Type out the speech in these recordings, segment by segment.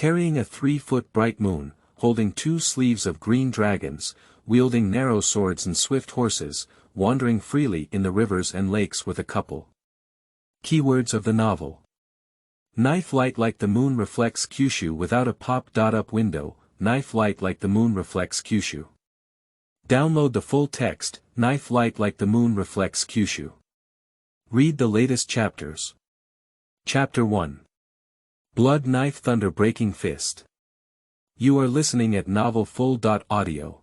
carrying a 3-foot bright moon, holding 2 sleeves of green dragons, wielding narrow swords and swift horses, wandering freely in the rivers and lakes with a couple. Keywords of the novel. Knife light like the moon reflects Kyushu without a pop-up window, knife light like the moon reflects Kyushu. Download the full text, knife light like the moon reflects Kyushu. Read the latest chapters. Chapter 1. Blood Knife Thunder Breaking Fist. You are listening at novelfull.audio.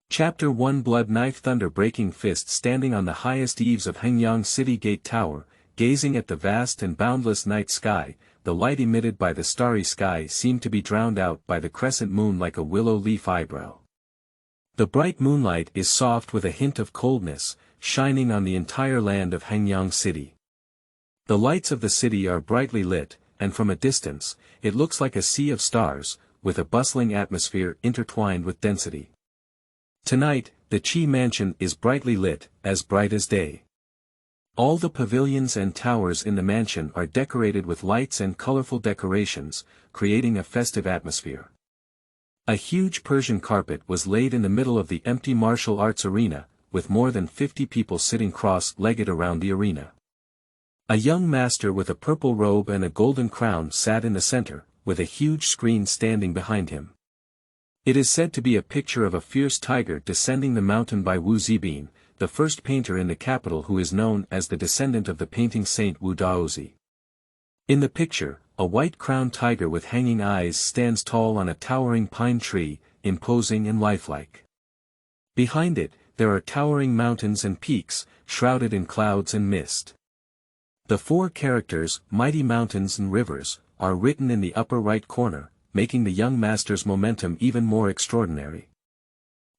Chapter 1 Blood Knife Thunder Breaking Fist. Standing on the highest eaves of Hengyang City Gate Tower, gazing at the vast and boundless night sky, the light emitted by the starry sky seemed to be drowned out by the crescent moon like a willow leaf eyebrow. The bright moonlight is soft with a hint of coldness, shining on the entire land of Hengyang City. The lights of the city are brightly lit, and from a distance, it looks like a sea of stars, with a bustling atmosphere intertwined with density. Tonight, the Qi mansion is brightly lit, as bright as day. All the pavilions and towers in the mansion are decorated with lights and colorful decorations, creating a festive atmosphere. A huge Persian carpet was laid in the middle of the empty martial arts arena, with more than 50 people sitting cross-legged around the arena. A young master with a purple robe and a golden crown sat in the center, with a huge screen standing behind him. It is said to be a picture of a fierce tiger descending the mountain by Wu Zibin, the first painter in the capital who is known as the descendant of the painting saint Wu Daozi. In the picture, a white-crowned tiger with hanging eyes stands tall on a towering pine tree, imposing and lifelike. Behind it, there are towering mountains and peaks, shrouded in clouds and mist. The 4 characters, Mighty Mountains and Rivers, are written in the upper right corner, making the young master's momentum even more extraordinary.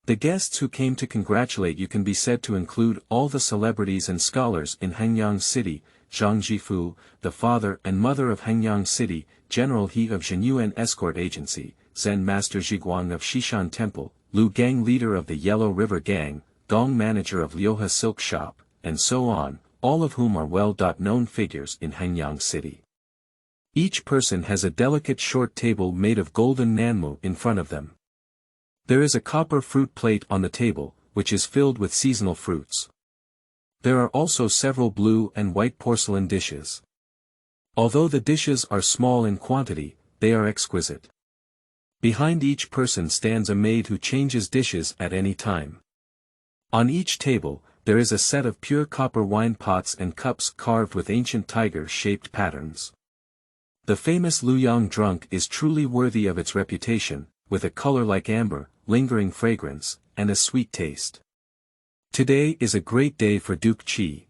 The guests who came to congratulate you can be said to include all the celebrities and scholars in Hengyang City: Zhang Jifu, the father and mother of Hengyang City, General He of Yingyue Escort Agency, Zen Master Zhiguang of Shishan Temple, Lu Gang leader of the Yellow River Gang, Gong manager of Liuhe Silk Shop, and so on, all of whom are well-known figures in Hengyang City. Each person has a delicate short table made of golden nanmu in front of them. There is a copper fruit plate on the table, which is filled with seasonal fruits. There are also several blue and white porcelain dishes. Although the dishes are small in quantity, they are exquisite. Behind each person stands a maid who changes dishes at any time. On each table, there is a set of pure copper wine pots and cups carved with ancient tiger-shaped patterns. The famous Luyang drunk is truly worthy of its reputation, with a color like amber, lingering fragrance, and a sweet taste. Today is a great day for Duke Qi.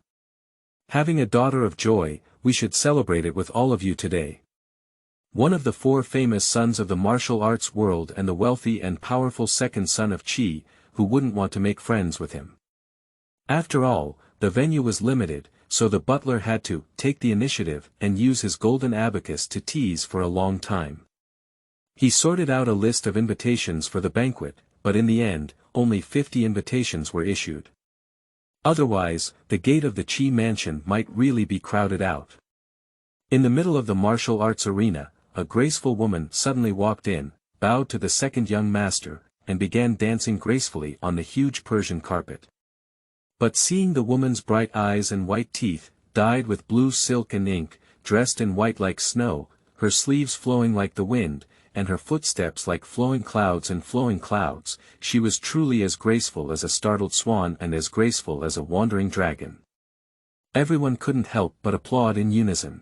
Having a daughter of joy, we should celebrate it with all of you today. One of the 4 famous sons of the martial arts world and the wealthy and powerful second son of Qi, who wouldn't want to make friends with him. After all, the venue was limited, so the butler had to take the initiative and use his golden abacus to tease for a long time. He sorted out a list of invitations for the banquet, but in the end, only 50 invitations were issued. Otherwise, the gate of the Qi mansion might really be crowded out. In the middle of the martial arts arena, a graceful woman suddenly walked in, bowed to the second young master, and began dancing gracefully on the huge Persian carpet. But seeing the woman's bright eyes and white teeth, dyed with blue silk and ink, dressed in white like snow, her sleeves flowing like the wind, and her footsteps like flowing clouds, she was truly as graceful as a startled swan and as graceful as a wandering dragon. Everyone couldn't help but applaud in unison.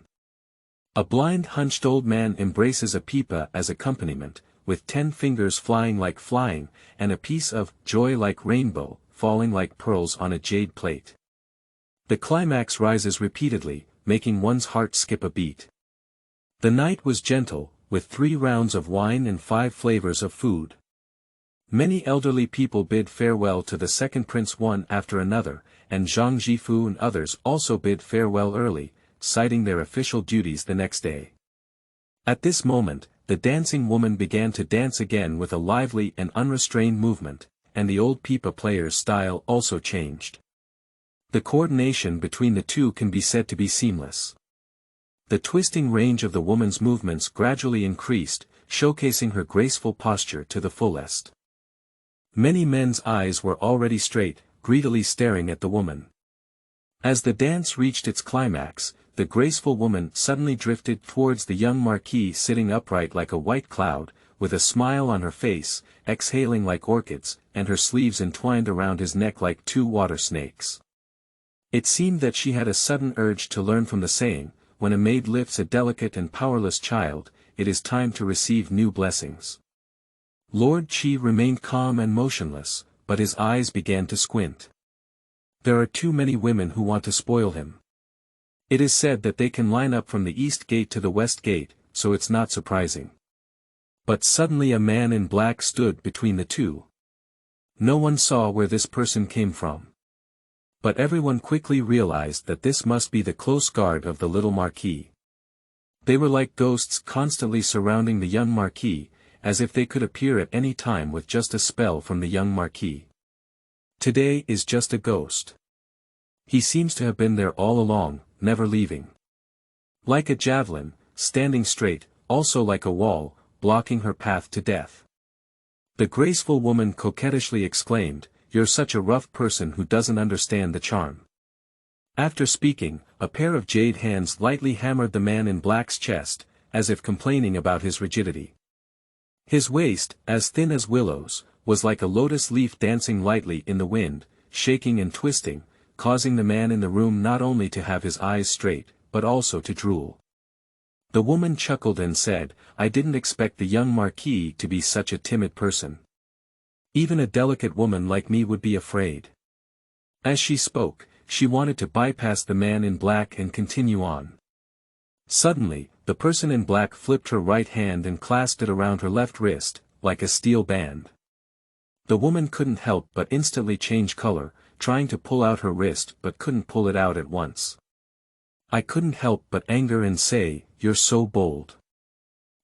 A blind hunched old man embraces a pipa as accompaniment, with 10 fingers flying, and a piece of joy like rainbow, falling like pearls on a jade plate. The climax rises repeatedly, making one's heart skip a beat. The night was gentle, with 3 rounds of wine and 5 flavors of food. Many elderly people bid farewell to the second prince one after another, and Zhang Jifu and others also bid farewell early, citing their official duties the next day. At this moment, the dancing woman began to dance again with a lively and unrestrained movement, and the old pipa player's style also changed. The coordination between the two can be said to be seamless. The twisting range of the woman's movements gradually increased, showcasing her graceful posture to the fullest. Many men's eyes were already straight, greedily staring at the woman. As the dance reached its climax, the graceful woman suddenly drifted towards the young marquis sitting upright like a white cloud, with a smile on her face, exhaling like orchids, and her sleeves entwined around his neck like two water snakes. It seemed that she had a sudden urge to learn from the saying, when a maid lifts a delicate and powerless child, it is time to receive new blessings. Lord Qi remained calm and motionless, but his eyes began to squint. There are too many women who want to spoil him. It is said that they can line up from the east gate to the west gate, so it's not surprising. But suddenly a man in black stood between the two. No one saw where this person came from. But everyone quickly realized that this must be the close guard of the little marquis. They were like ghosts constantly surrounding the young marquis, as if they could appear at any time with just a spell from the young marquis. Today is just a ghost. He seems to have been there all along, never leaving. Like a javelin, standing straight, also like a wall, blocking her path to death. The graceful woman coquettishly exclaimed, "You're such a rough person who doesn't understand the charm." After speaking, a pair of jade hands lightly hammered the man in black's chest, as if complaining about his rigidity. His waist, as thin as willows, was like a lotus leaf dancing lightly in the wind, shaking and twisting, causing the man in the room not only to have his eyes straight, but also to drool. The woman chuckled and said, "I didn't expect the young marquis to be such a timid person. Even a delicate woman like me would be afraid." As she spoke, she wanted to bypass the man in black and continue on. Suddenly, the person in black flipped her right hand and clasped it around her left wrist, like a steel band. The woman couldn't help but instantly change color, trying to pull out her wrist but couldn't pull it out at once. I couldn't help but anger and say, "You're so bold.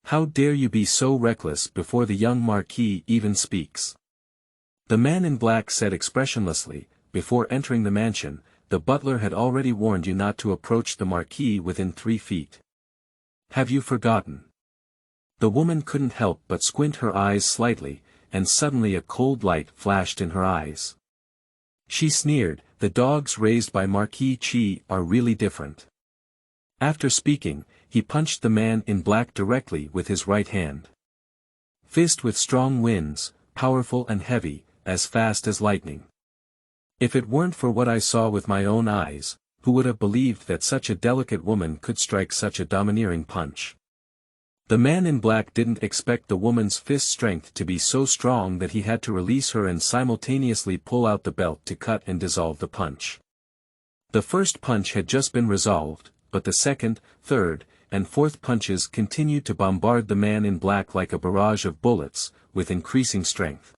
How dare you be so reckless?" before the young marquis even speaks. The man in black said expressionlessly, "Before entering the mansion, the butler had already warned you not to approach the marquis within 3 feet. Have you forgotten?" The woman couldn't help but squint her eyes slightly, and suddenly a cold light flashed in her eyes. She sneered, "The dogs raised by Marquis Qi are really different." After speaking, he punched the man in black directly with his right hand. Fist with strong winds, powerful and heavy, as fast as lightning. If it weren't for what I saw with my own eyes, who would have believed that such a delicate woman could strike such a domineering punch? The man in black didn't expect the woman's fist strength to be so strong that he had to release her and simultaneously pull out the belt to cut and dissolve the punch. The first punch had just been resolved, but the second, third, and fourth punches continued to bombard the man in black like a barrage of bullets, with increasing strength.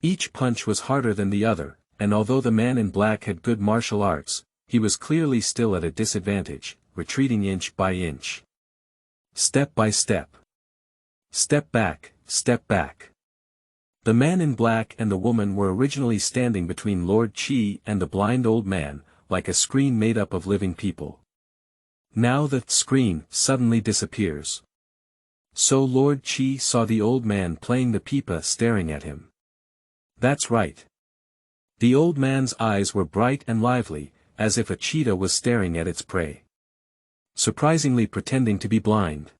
Each punch was harder than the other, and although the man in black had good martial arts, he was clearly still at a disadvantage, retreating inch by inch. Step by step. Step back, step back. The man in black and the woman were originally standing between Lord Qi and the blind old man, like a screen made up of living people. Now the screen suddenly disappears. So Lord Qi saw the old man playing the pipa staring at him. That's right. The old man's eyes were bright and lively, as if a cheetah was staring at its prey. Surprisingly pretending to be blind.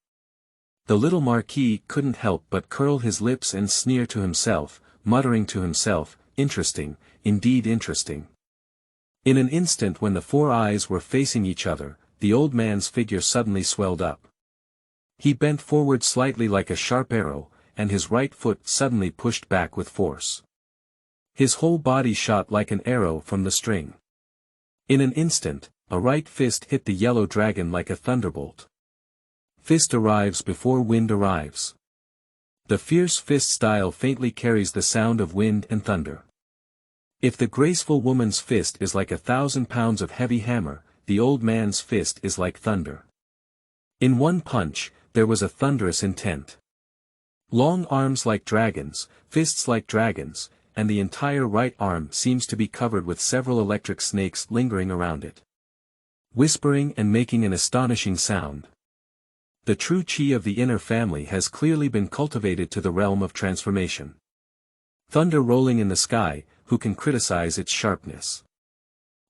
The little marquis couldn't help but curl his lips and sneer to himself, muttering to himself, "Interesting, indeed interesting." In an instant when the 4 eyes were facing each other, the old man's figure suddenly swelled up. He bent forward slightly like a sharp arrow, and his right foot suddenly pushed back with force. His whole body shot like an arrow from the string. In an instant, a right fist hit the yellow dragon like a thunderbolt. Fist arrives before wind arrives. The fierce fist style faintly carries the sound of wind and thunder. If the graceful woman's fist is like 1,000 pounds of heavy hammer, the old man's fist is like thunder. In one punch, there was a thunderous intent. Long arms like dragons, fists like dragons, and the entire right arm seems to be covered with several electric snakes lingering around it, whispering and making an astonishing sound. The true qi of the inner family has clearly been cultivated to the realm of transformation. Thunder rolling in the sky, who can criticize its sharpness?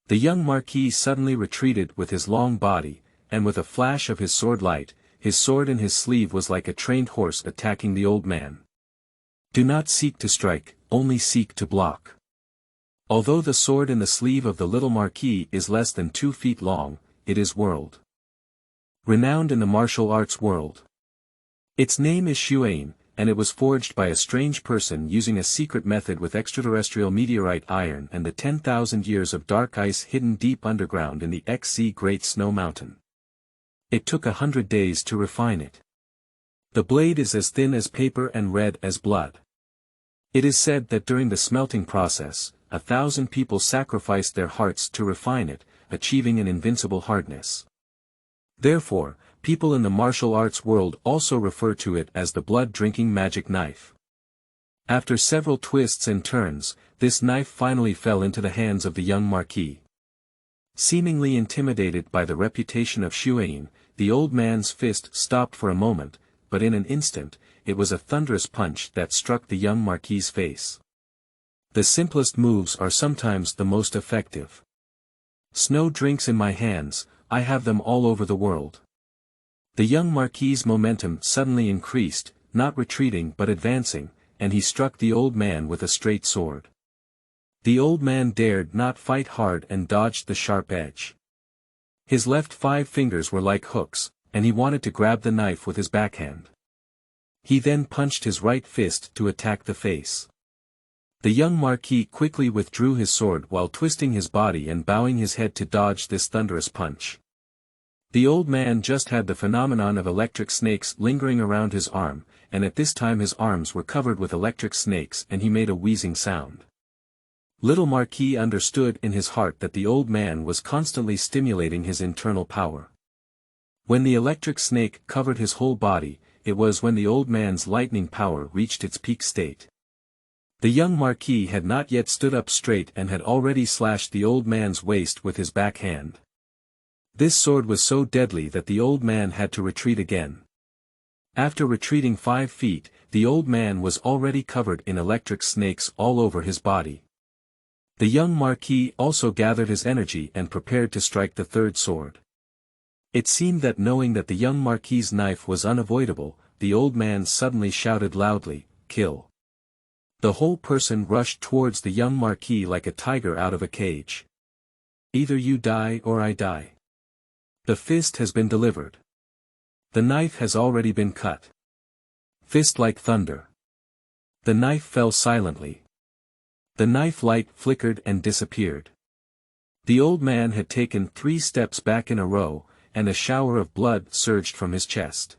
The young marquis suddenly retreated with his long body, and with a flash of his sword light, his sword in his sleeve was like a trained horse attacking the old man. Do not seek to strike, only seek to block. Although the sword in the sleeve of the little marquis is less than 2 feet long, it is world renowned in the martial arts world. Its name is Xuan, and it was forged by a strange person using a secret method with extraterrestrial meteorite iron and the 10,000 years of dark ice hidden deep underground in the XZ Great Snow Mountain. It took 100 days to refine it. The blade is as thin as paper and red as blood. It is said that during the smelting process, 1,000 people sacrificed their hearts to refine it, achieving an invincible hardness. Therefore, people in the martial arts world also refer to it as the blood-drinking magic knife. After several twists and turns, this knife finally fell into the hands of the young marquis. Seemingly intimidated by the reputation of Xuan, the old man's fist stopped for a moment, but in an instant, it was a thunderous punch that struck the young marquis's face. The simplest moves are sometimes the most effective. Snow drinks in my hands, I have them all over the world. The young marquis's momentum suddenly increased, not retreating but advancing, and he struck the old man with a straight sword. The old man dared not fight hard and dodged the sharp edge. His left 5 fingers were like hooks, and he wanted to grab the knife with his backhand. He then punched his right fist to attack the face. The young marquis quickly withdrew his sword while twisting his body and bowing his head to dodge this thunderous punch. The old man just had the phenomenon of electric snakes lingering around his arm, and at this time his arms were covered with electric snakes and he made a wheezing sound. Little Marquis understood in his heart that the old man was constantly stimulating his internal power. When the electric snake covered his whole body, it was when the old man's lightning power reached its peak state. The young marquis had not yet stood up straight and had already slashed the old man's waist with his backhand. This sword was so deadly that the old man had to retreat again. After retreating 5 feet, the old man was already covered in electric snakes all over his body. The young marquis also gathered his energy and prepared to strike the third sword. It seemed that knowing that the young marquis's knife was unavoidable, the old man suddenly shouted loudly, "Kill!" The whole person rushed towards the young marquis like a tiger out of a cage. Either you die or I die. The fist has been delivered. The knife has already been cut. Fist like thunder. The knife fell silently. The knife light flickered and disappeared. The old man had taken 3 steps back in a row, and a shower of blood surged from his chest.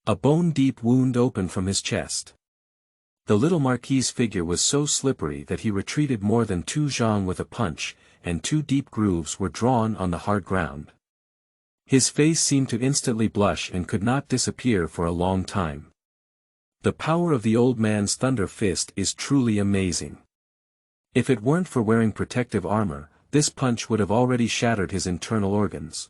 A bone-deep wound opened from his chest. The little marquis's figure was so slippery that he retreated more than 2 zhang with a punch, and 2 deep grooves were drawn on the hard ground. His face seemed to instantly blush and could not disappear for a long time. The power of the old man's thunder fist is truly amazing. If it weren't for wearing protective armor, this punch would have already shattered his internal organs.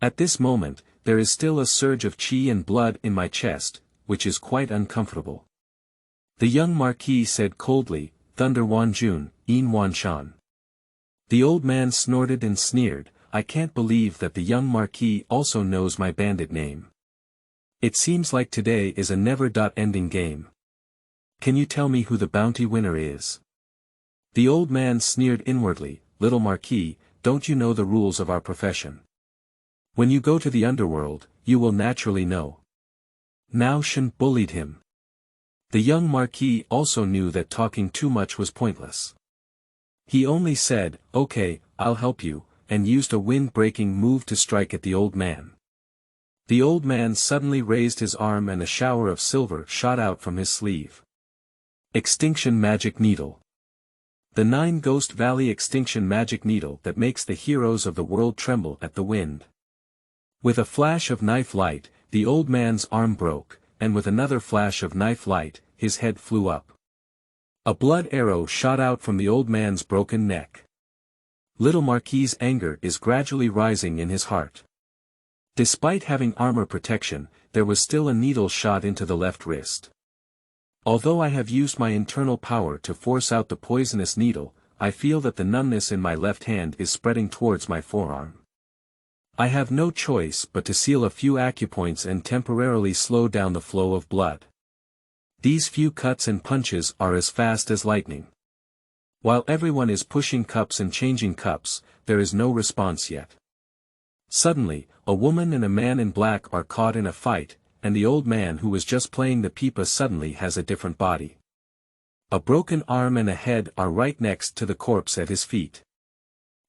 At this moment, there is still a surge of qi and blood in my chest, which is quite uncomfortable. The young marquis said coldly, "Thunder Wanjun, Yin Wanshan." The old man snorted and sneered, "I can't believe that the young marquis also knows my bandit name. It seems like today is a never-ending game. Can you tell me who the bounty winner is?" The old man sneered inwardly, "Little marquis, don't you know the rules of our profession? When you go to the underworld, you will naturally know." Now Shen bullied him. The young marquis also knew that talking too much was pointless. He only said, "Okay, I'll help you," and used a wind-breaking move to strike at the old man. The old man suddenly raised his arm and a shower of silver shot out from his sleeve. Extinction Magic Needle. The 9 Ghost Valley Extinction Magic Needle that makes the heroes of the world tremble at the wind. With a flash of knife light, the old man's arm broke, and with another flash of knife light, his head flew up. A blood arrow shot out from the old man's broken neck. Little Marquis's anger is gradually rising in his heart. Despite having armor protection, there was still a needle shot into the left wrist. Although I have used my internal power to force out the poisonous needle, I feel that the numbness in my left hand is spreading towards my forearm. I have no choice but to seal a few acupoints and temporarily slow down the flow of blood. These few cuts and punches are as fast as lightning. While everyone is pushing cups and changing cups, there is no response yet. Suddenly, a woman and a man in black are caught in a fight, and the old man who was just playing the pipa suddenly has a different body. A broken arm and a head are right next to the corpse at his feet.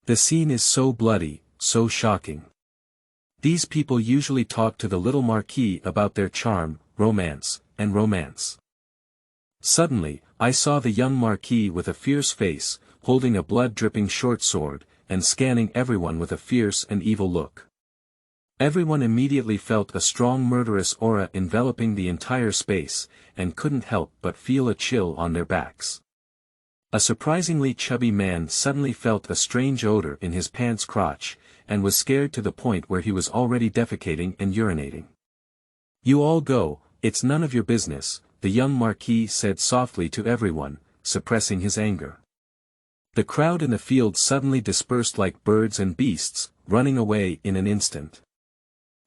The scene is so bloody, so shocking. These people usually talk to the little Marquis about their charm, romance, and romance. Suddenly, I saw the young Marquis with a fierce face, holding a blood-dripping short sword, and scanning everyone with a fierce and evil look. Everyone immediately felt a strong murderous aura enveloping the entire space, and couldn't help but feel a chill on their backs. A surprisingly chubby man suddenly felt a strange odor in his pants crotch, and was scared to the point where he was already defecating and urinating. "You all go, it's none of your business," the young Marquis said softly to everyone, suppressing his anger. The crowd in the field suddenly dispersed like birds and beasts, running away in an instant.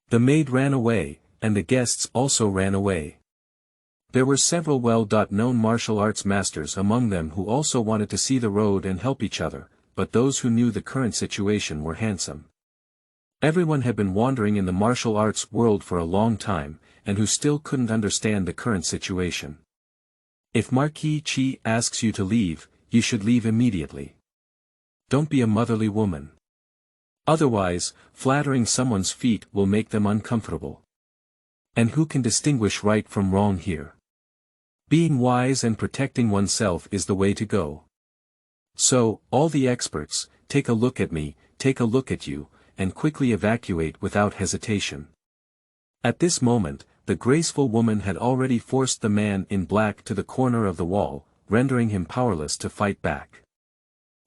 The maid ran away, and the guests also ran away. There were several well-known martial arts masters among them who also wanted to see the road and help each other, but those who knew the current situation were handsome. Everyone had been wandering in the martial arts world for a long time, and who still couldn't understand the current situation. If Marquis Qi asks you to leave, you should leave immediately. Don't be a motherly woman. Otherwise, flattering someone's feet will make them uncomfortable. And who can distinguish right from wrong here? Being wise and protecting oneself is the way to go. So, all the experts, take a look at me, take a look at you, and quickly evacuate without hesitation. At this moment, the graceful woman had already forced the man in black to the corner of the wall, rendering him powerless to fight back.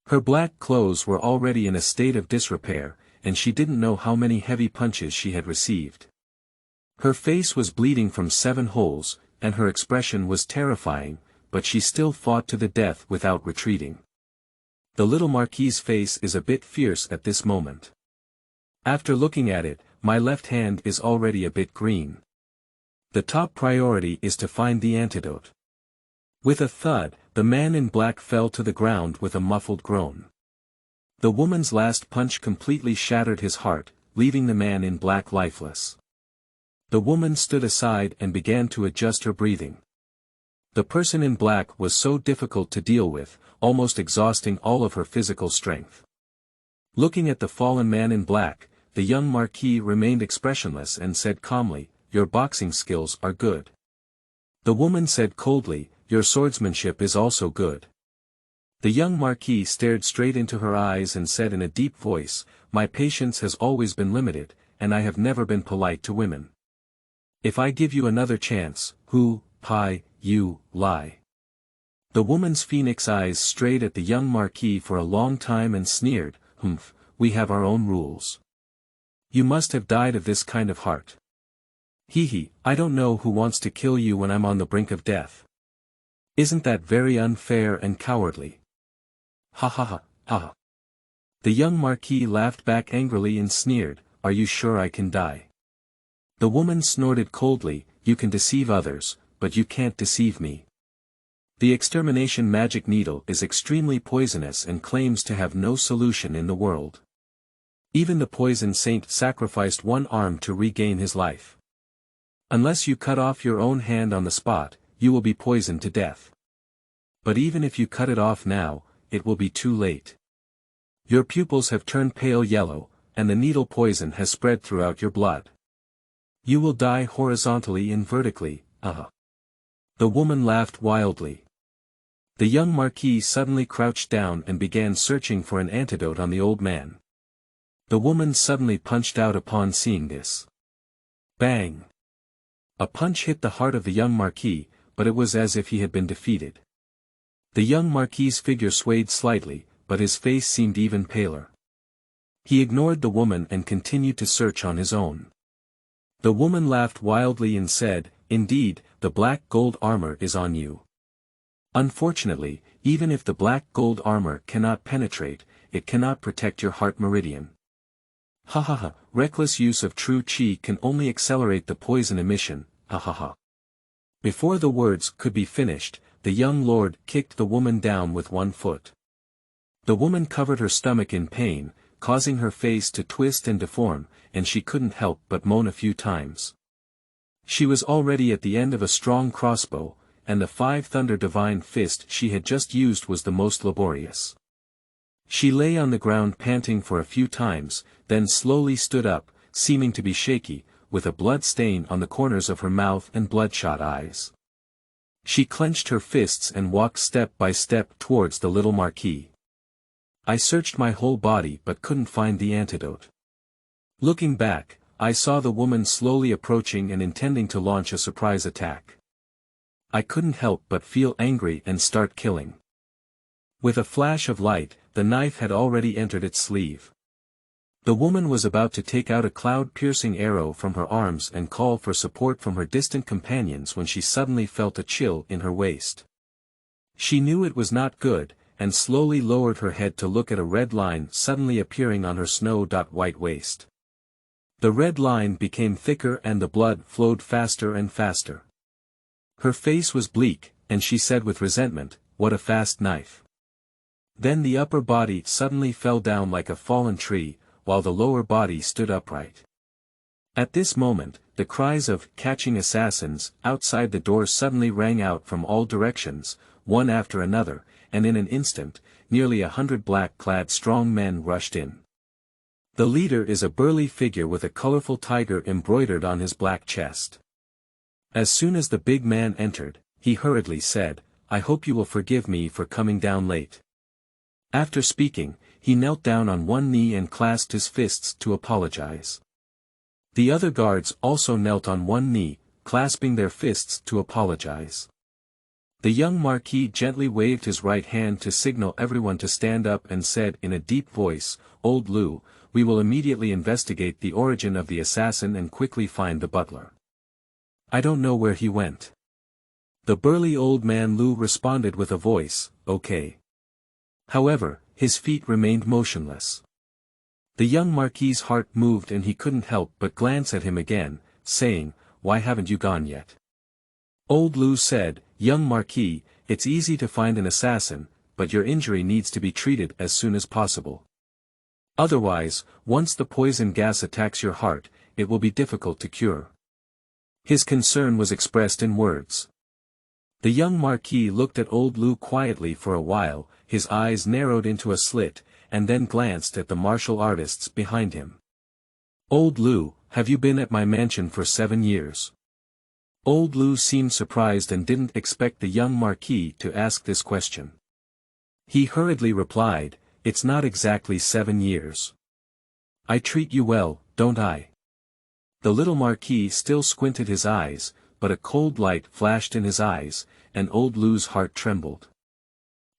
Her black clothes were already in a state of disrepair, and she didn't know how many heavy punches she had received. Her face was bleeding from 7 holes, and her expression was terrifying, but she still fought to the death without retreating. The little Marquis's face is a bit fierce at this moment. After looking at it, my left hand is already a bit green. The top priority is to find the antidote. With a thud, the man in black fell to the ground with a muffled groan. The woman's last punch completely shattered his heart, leaving the man in black lifeless. The woman stood aside and began to adjust her breathing. The person in black was so difficult to deal with, almost exhausting all of her physical strength. Looking at the fallen man in black, the young Marquis remained expressionless and said calmly, "Your boxing skills are good." The woman said coldly, "Your swordsmanship is also good." The young Marquis stared straight into her eyes and said in a deep voice, "My patience has always been limited, and I have never been polite to women. If I give you another chance, you lie." The woman's phoenix eyes strayed at the young Marquis for a long time and sneered, "Humph, we have our own rules. You must have died of this kind of heart. Hee, I don't know who wants to kill you when I'm on the brink of death. Isn't that very unfair and cowardly?" Ha ha ha, ha. The young Marquis laughed back angrily and sneered, "Are you sure I can die?" The woman snorted coldly, "You can deceive others, but you can't deceive me. The extermination magic needle is extremely poisonous and claims to have no solution in the world. Even the poison saint sacrificed one arm to regain his life. Unless you cut off your own hand on the spot, you will be poisoned to death. But even if you cut it off now, it will be too late. Your pupils have turned pale yellow, and the needle poison has spread throughout your blood. You will die horizontally and vertically, The woman laughed wildly. The young Marquis suddenly crouched down and began searching for an antidote on the old man. The woman suddenly punched out upon seeing this. Bang! A punch hit the heart of the young Marquis, but it was as if he had been defeated. The young Marquis's figure swayed slightly, but his face seemed even paler. He ignored the woman and continued to search on his own. The woman laughed wildly and said, "Indeed, the black gold armor is on you. Unfortunately, even if the black gold armor cannot penetrate, it cannot protect your heart meridian. Ha ha ha, reckless use of true chi can only accelerate the poison emission, ha ha ha." Before the words could be finished, the young lord kicked the woman down with one foot. The woman covered her stomach in pain, causing her face to twist and deform, and she couldn't help but moan a few times. She was already at the end of a strong crossbow, and the 5-thunder divine fist she had just used was the most laborious. She lay on the ground panting for a few times, then slowly stood up, seeming to be shaky, with a blood stain on the corners of her mouth and bloodshot eyes. She clenched her fists and walked step by step towards the little marquis. I searched my whole body but couldn't find the antidote. Looking back, I saw the woman slowly approaching and intending to launch a surprise attack. I couldn't help but feel angry and start killing. With a flash of light, the knife had already entered its sleeve. The woman was about to take out a cloud-piercing arrow from her arms and call for support from her distant companions when she suddenly felt a chill in her waist. She knew it was not good, and slowly lowered her head to look at a red line suddenly appearing on her snow-white waist. The red line became thicker and the blood flowed faster and faster. Her face was bleak, and she said with resentment, "What a fast knife." Then the upper body suddenly fell down like a fallen tree, while the lower body stood upright. At this moment, the cries of "catching assassins" outside the door suddenly rang out from all directions, one after another, and in an instant, nearly 100 black-clad strong men rushed in. The leader is a burly figure with a colorful tiger embroidered on his black chest. As soon as the big man entered, he hurriedly said, "I hope you will forgive me for coming down late." After speaking, he knelt down on one knee and clasped his fists to apologize. The other guards also knelt on one knee, clasping their fists to apologize. The young marquis gently waved his right hand to signal everyone to stand up and said in a deep voice, "Old Lu, we will immediately investigate the origin of the assassin and quickly find the butler. I don't know where he went." The burly old man Lu responded with a voice, "Okay." However, his feet remained motionless. The young marquis's heart moved and he couldn't help but glance at him again, saying, "Why haven't you gone yet?" Old Lu said, "Young marquis, it's easy to find an assassin, but your injury needs to be treated as soon as possible. Otherwise, once the poison gas attacks your heart, it will be difficult to cure." His concern was expressed in words. The young marquis looked at old Lu quietly for a while, his eyes narrowed into a slit, and then glanced at the martial artists behind him. "Old Lu, have you been at my mansion for 7 years?" Old Lu seemed surprised and didn't expect the young marquis to ask this question. He hurriedly replied, "It's not exactly 7 years. I treat you well, don't I?" The little marquis still squinted his eyes, but a cold light flashed in his eyes, and old Lu's heart trembled.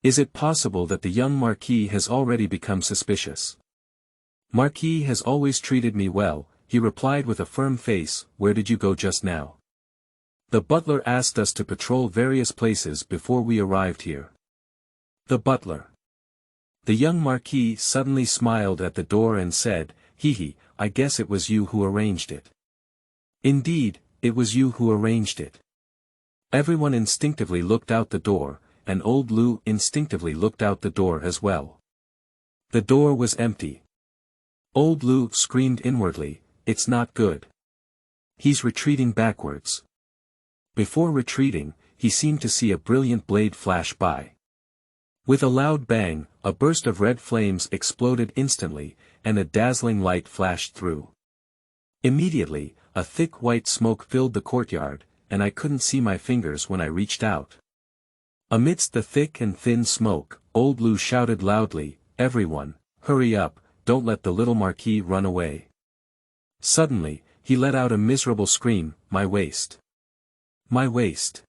Is it possible that the young marquis has already become suspicious? "Marquis has always treated me well," he replied with a firm face. "Where did you go just now?" "The butler asked us to patrol various places before we arrived here." "The butler." The young marquis suddenly smiled at the door and said, "Hee, I guess it was you who arranged it." "Indeed, it was you who arranged it." Everyone instinctively looked out the door, and old Lu instinctively looked out the door as well. The door was empty. Old Lu screamed inwardly, "It's not good. He's retreating backwards." Before retreating, he seemed to see a brilliant blade flash by. With a loud bang, a burst of red flames exploded instantly, and a dazzling light flashed through. Immediately, a thick white smoke filled the courtyard, and I couldn't see my fingers when I reached out. Amidst the thick and thin smoke, old Lu shouted loudly, "Everyone, hurry up, don't let the little marquis run away." Suddenly, he let out a miserable scream, "My waist! My waist!"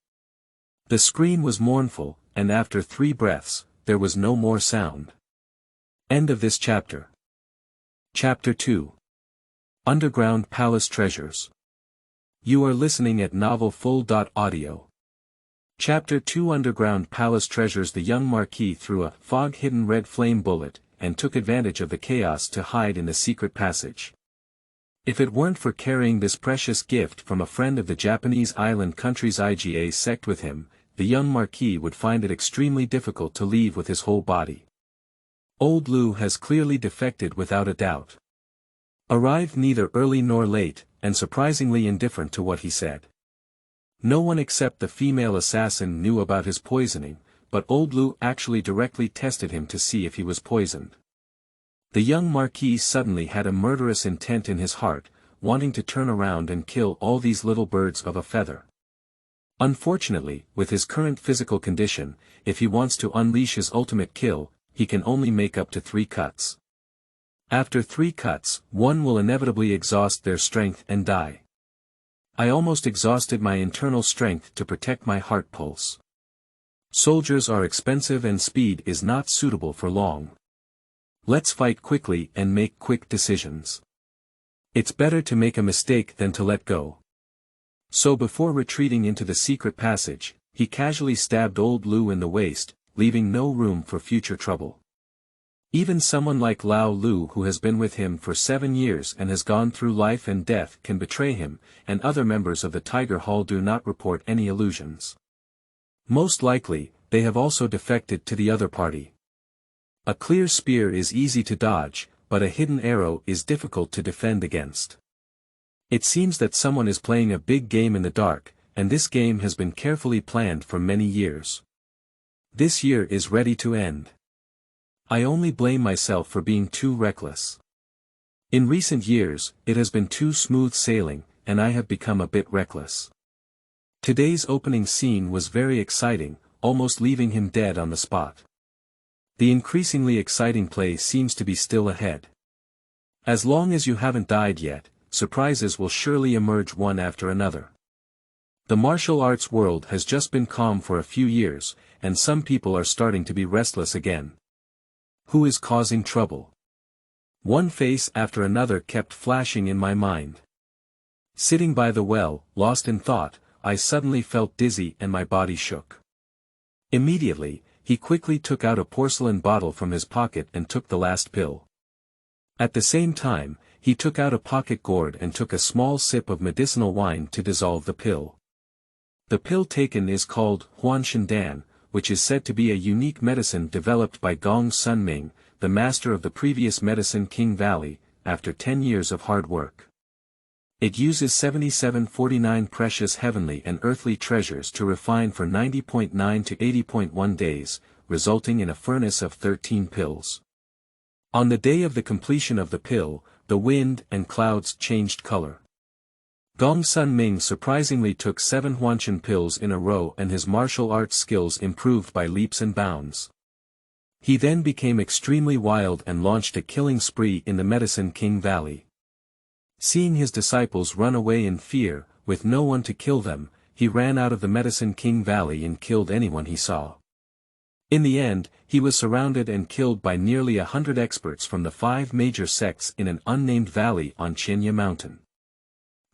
The scream was mournful, and after 3 breaths, there was no more sound. End of this chapter. Chapter 2. Underground Palace Treasures. You are listening at Novel Full. Audio. Chapter 2 Underground Palace Treasures. The young Marquis threw a fog-hidden red flame bullet, and took advantage of the chaos to hide in the secret passage. If it weren't for carrying this precious gift from a friend of the Japanese island country's IGA sect with him, the young Marquis would find it extremely difficult to leave with his whole body. Old Lu has clearly defected without a doubt. Arrived neither early nor late, and surprisingly indifferent to what he said. No one except the female assassin knew about his poisoning, but old Lu actually directly tested him to see if he was poisoned. The young Marquis suddenly had a murderous intent in his heart, wanting to turn around and kill all these little birds of a feather. Unfortunately, with his current physical condition, if he wants to unleash his ultimate kill, he can only make up to 3 cuts. After 3 cuts, one will inevitably exhaust their strength and die. I almost exhausted my internal strength to protect my heart pulse. Soldiers are expensive and speed is not suitable for long. Let's fight quickly and make quick decisions. It's better to make a mistake than to let go. So before retreating into the secret passage, he casually stabbed old Lu in the waist, leaving no room for future trouble. Even someone like Lao Lu, who has been with him for 7 years and has gone through life and death, can betray him, and other members of the Tiger Hall do not report any illusions. Most likely, they have also defected to the other party. A clear spear is easy to dodge, but a hidden arrow is difficult to defend against. It seems that someone is playing a big game in the dark, and this game has been carefully planned for many years. This year is ready to end. I only blame myself for being too reckless. In recent years, it has been too smooth sailing, and I have become a bit reckless. Today's opening scene was very exciting, almost leaving him dead on the spot. The increasingly exciting play seems to be still ahead. As long as you haven't died yet, surprises will surely emerge one after another. The martial arts world has just been calm for a few years, and some people are starting to be restless again. Who is causing trouble? One face after another kept flashing in my mind. Sitting by the well, lost in thought, I suddenly felt dizzy and my body shook. Immediately, he quickly took out a porcelain bottle from his pocket and took the last pill. At the same time, he took out a pocket gourd and took a small sip of medicinal wine to dissolve the pill. The pill taken is called Huanshan, which is said to be a unique medicine developed by Gong Sunming, the master of the previous Medicine King Valley, after 10 years of hard work. It uses 7749 precious heavenly and earthly treasures to refine for 90.9 to 80.1 days, resulting in a furnace of 13 pills. On the day of the completion of the pill, the wind and clouds changed color. Gong Sunming surprisingly took 7 Huanshan pills in a row and his martial arts skills improved by leaps and bounds. He then became extremely wild and launched a killing spree in the Medicine King Valley. Seeing his disciples run away in fear, with no one to kill them, he ran out of the Medicine King Valley and killed anyone he saw. In the end, he was surrounded and killed by nearly 100 experts from the 5 major sects in an unnamed valley on Yingyue Mountain.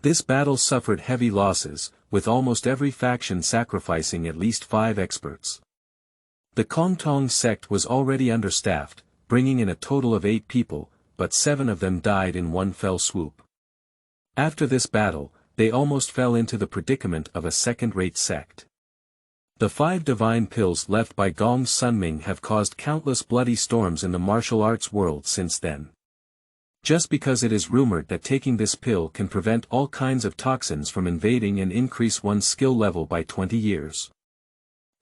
This battle suffered heavy losses, with almost every faction sacrificing at least 5 experts. The Kongtong sect was already understaffed, bringing in a total of 8 people, but 7 of them died in one fell swoop. After this battle, they almost fell into the predicament of a second-rate sect. The 5 divine pills left by Gong Sunming have caused countless bloody storms in the martial arts world since then. Just because it is rumored that taking this pill can prevent all kinds of toxins from invading and increase one's skill level by 20 years.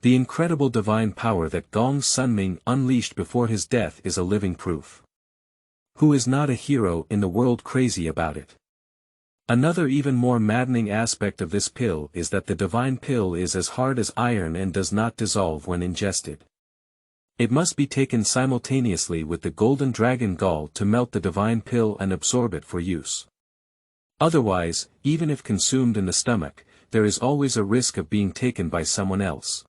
The incredible divine power that Gong Sunming unleashed before his death is a living proof. Who is not a hero in the world crazy about it? Another even more maddening aspect of this pill is that the divine pill is as hard as iron and does not dissolve when ingested. It must be taken simultaneously with the golden dragon gall to melt the divine pill and absorb it for use. Otherwise, even if consumed in the stomach, there is always a risk of being taken by someone else.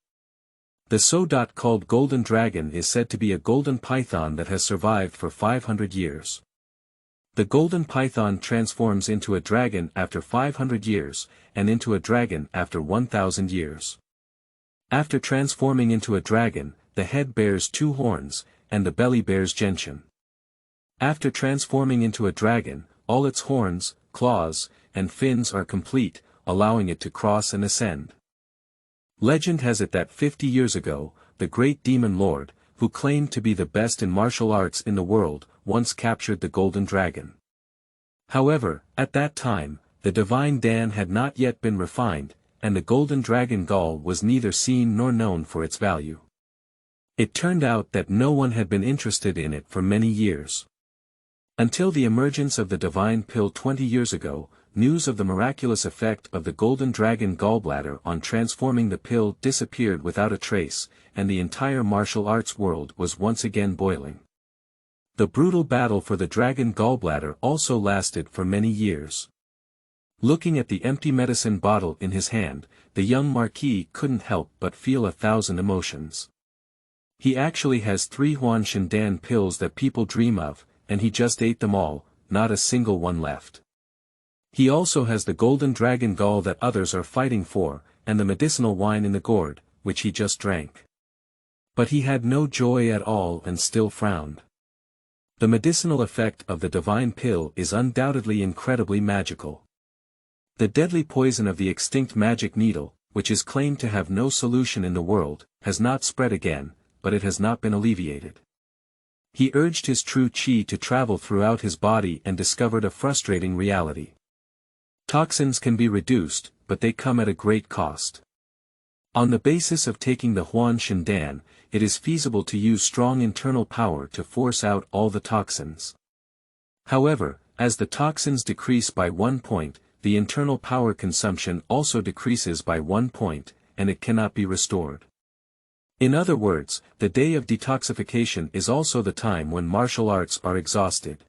The so-called golden dragon is said to be a golden python that has survived for 500 years. The golden python transforms into a dragon after 500 years, and into a dragon after 1,000 years. After transforming into a dragon, the head bears 2 horns, and the belly bears gentian. After transforming into a dragon, all its horns, claws, and fins are complete, allowing it to cross and ascend. Legend has it that 50 years ago, the great demon lord, who claimed to be the best in martial arts in the world, once captured the golden dragon. However, at that time, the divine Dan had not yet been refined, and the golden dragon gall was neither seen nor known for its value. It turned out that no one had been interested in it for many years. Until the emergence of the divine pill 20 years ago, news of the miraculous effect of the golden dragon gallbladder on transforming the pill disappeared without a trace, and the entire martial arts world was once again boiling. The brutal battle for the dragon gallbladder also lasted for many years. Looking at the empty medicine bottle in his hand, the young marquis couldn't help but feel 1,000 emotions. He actually has 3 Huan Shendan pills that people dream of, and he just ate them all, not a single one left. He also has the golden dragon gall that others are fighting for, and the medicinal wine in the gourd, which he just drank. But he had no joy at all and still frowned. The medicinal effect of the divine pill is undoubtedly incredibly magical. The deadly poison of the extinct magic needle, which is claimed to have no solution in the world, has not spread again, but it has not been alleviated. He urged his true qi to travel throughout his body and discovered a frustrating reality. Toxins can be reduced, but they come at a great cost. On the basis of taking the Huan Shendan, it is feasible to use strong internal power to force out all the toxins. However, as the toxins decrease by 1 point, the internal power consumption also decreases by 1 point, and it cannot be restored. In other words, the day of detoxification is also the time when martial arts are exhausted.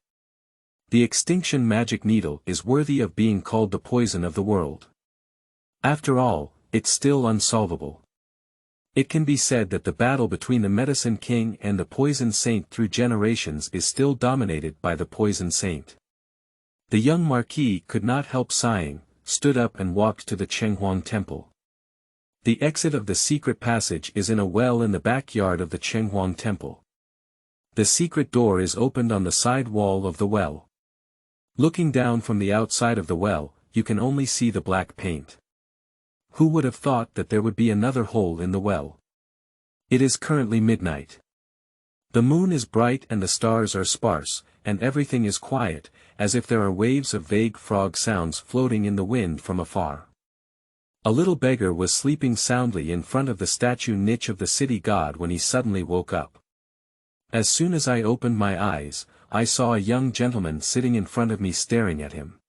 The extinction magic needle is worthy of being called the poison of the world. After all, it's still unsolvable. It can be said that the battle between the medicine king and the poison saint through generations is still dominated by the poison saint. The young marquis could not help sighing, stood up and walked to the Chenghuang temple. The exit of the secret passage is in a well in the backyard of the Chenghuang temple. The secret door is opened on the side wall of the well. Looking down from the outside of the well, you can only see the black paint. Who would have thought that there would be another hole in the well? It is currently midnight. The moon is bright and the stars are sparse, and everything is quiet, as if there are waves of vague frog sounds floating in the wind from afar. A little beggar was sleeping soundly in front of the statue niche of the city god when he suddenly woke up. As soon as I opened my eyes, I saw a young gentleman sitting in front of me staring at him.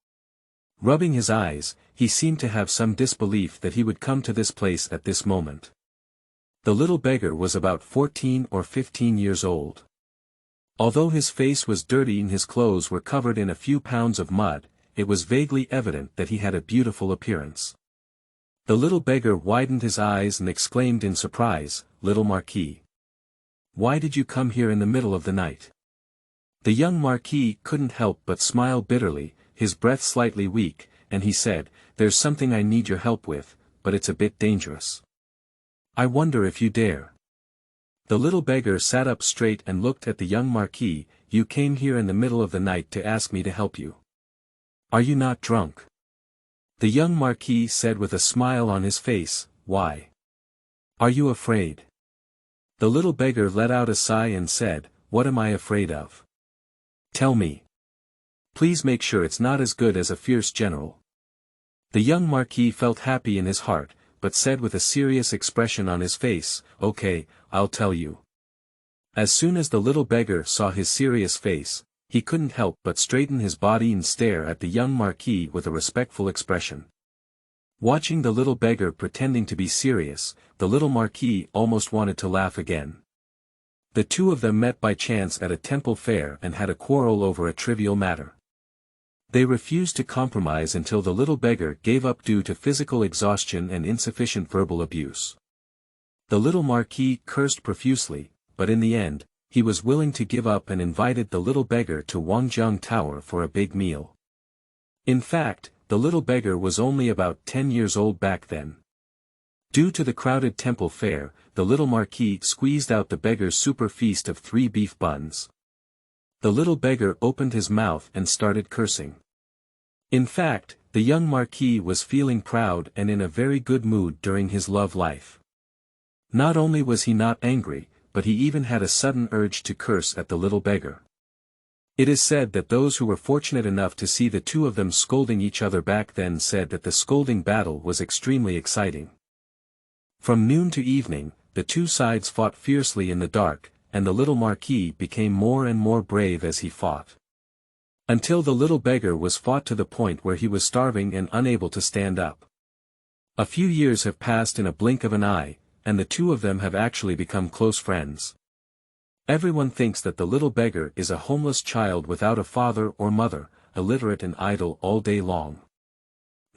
Rubbing his eyes, he seemed to have some disbelief that he would come to this place at this moment. The little beggar was about 14 or 15 years old. Although his face was dirty and his clothes were covered in a few pounds of mud, it was vaguely evident that he had a beautiful appearance. The little beggar widened his eyes and exclaimed in surprise, "Little Marquis. Why did you come here in the middle of the night?" The young marquis couldn't help but smile bitterly, his breath slightly weak, and he said, "There's something I need your help with, but it's a bit dangerous. I wonder if you dare." The little beggar sat up straight and looked at the young marquis. "You came here in the middle of the night to ask me to help you. Are you not drunk?" The young marquis said with a smile on his face, "Why? Are you afraid?" The little beggar let out a sigh and said, "What am I afraid of? Tell me. Please make sure it's not as good as a fierce general." The young marquis felt happy in his heart, but said with a serious expression on his face, "Okay, I'll tell you." As soon as the little beggar saw his serious face, he couldn't help but straighten his body and stare at the young marquis with a respectful expression. Watching the little beggar pretending to be serious, the little marquis almost wanted to laugh again. The two of them met by chance at a temple fair and had a quarrel over a trivial matter. They refused to compromise until the little beggar gave up due to physical exhaustion and insufficient verbal abuse. The little marquis cursed profusely, but in the end, he was willing to give up and invited the little beggar to Wangjiang Tower for a big meal. In fact, the little beggar was only about 10 years old back then. Due to the crowded temple fare, the little marquis squeezed out the beggar's super feast of 3 beef buns. The little beggar opened his mouth and started cursing. In fact, the young marquis was feeling proud and in a very good mood during his love life. Not only was he not angry, but he even had a sudden urge to curse at the little beggar. It is said that those who were fortunate enough to see the two of them scolding each other back then said that the scolding battle was extremely exciting. From noon to evening, the two sides fought fiercely in the dark, and the little marquis became more and more brave as he fought. Until the little beggar was fought to the point where he was starving and unable to stand up. A few years have passed in a blink of an eye, and the two of them have actually become close friends. Everyone thinks that the little beggar is a homeless child without a father or mother, illiterate and idle all day long.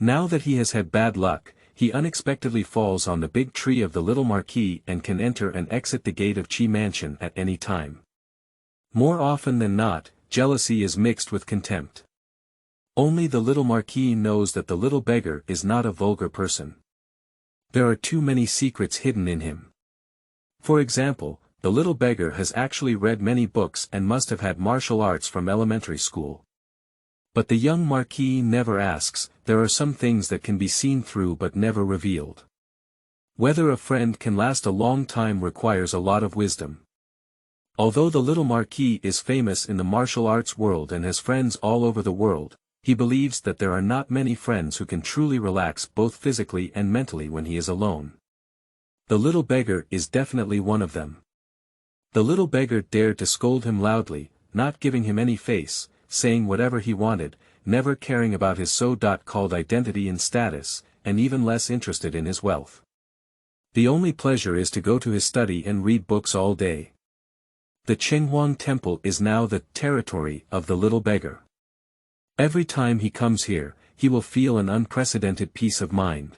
Now that he has had bad luck, he unexpectedly falls on the big tree of the little marquis and can enter and exit the gate of Qi Mansion at any time. More often than not, jealousy is mixed with contempt. Only the little marquis knows that the little beggar is not a vulgar person. There are too many secrets hidden in him. For example, the little beggar has actually read many books and must have had martial arts from elementary school. But the young marquis never asks. There are some things that can be seen through but never revealed. Whether a friend can last a long time requires a lot of wisdom. Although the little marquis is famous in the martial arts world and has friends all over the world, he believes that there are not many friends who can truly relax both physically and mentally when he is alone. The little beggar is definitely one of them. The little beggar dared to scold him loudly, not giving him any face, saying whatever he wanted, never caring about his so-called identity and status, and even less interested in his wealth. The only pleasure is to go to his study and read books all day. The Qinghuang Temple is now the territory of the little beggar. Every time he comes here, he will feel an unprecedented peace of mind.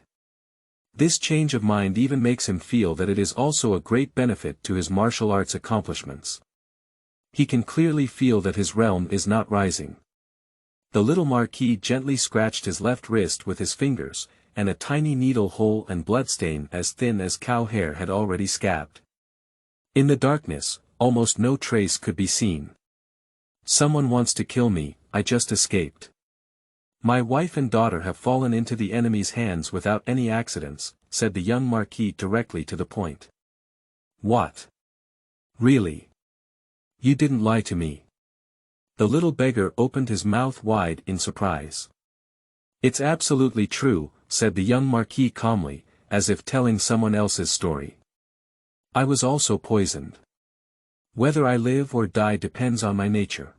This change of mind even makes him feel that it is also a great benefit to his martial arts accomplishments. He can clearly feel that his realm is not rising. The little marquis gently scratched his left wrist with his fingers, and a tiny needle hole and bloodstain as thin as cow hair had already scabbed. In the darkness, almost no trace could be seen. Someone wants to kill me, I just escaped. My wife and daughter have fallen into the enemy's hands without any accidents, said the young marquis directly to the point. What? Really? You didn't lie to me. The little beggar opened his mouth wide in surprise. It's absolutely true, said the young marquis calmly, as if telling someone else's story. I was also poisoned. Whether I live or die depends on my nature.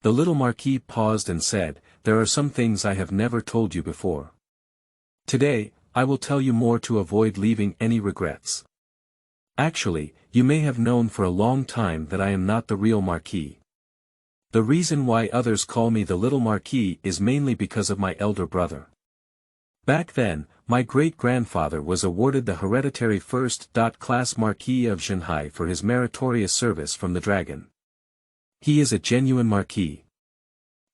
The little marquis paused and said, there are some things I have never told you before. Today, I will tell you more to avoid leaving any regrets. Actually, you may have known for a long time that I am not the real marquis. The reason why others call me the little marquis is mainly because of my elder brother. Back then, my great-grandfather was awarded the hereditary first-class Marquis of Shanghai for his meritorious service from the dragon. He is a genuine marquis.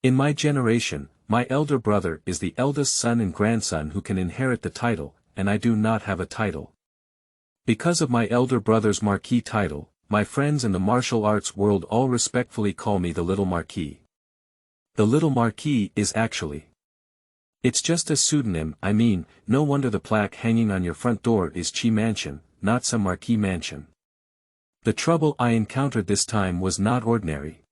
In my generation, my elder brother is the eldest son and grandson who can inherit the title, and I do not have a title. Because of my elder brother's marquis title, my friends in the martial arts world all respectfully call me the little marquis. The little marquis is actually. It's just a pseudonym. I mean, no wonder the plaque hanging on your front door is Qi Mansion, not some marquis mansion. The trouble I encountered this time was not ordinary.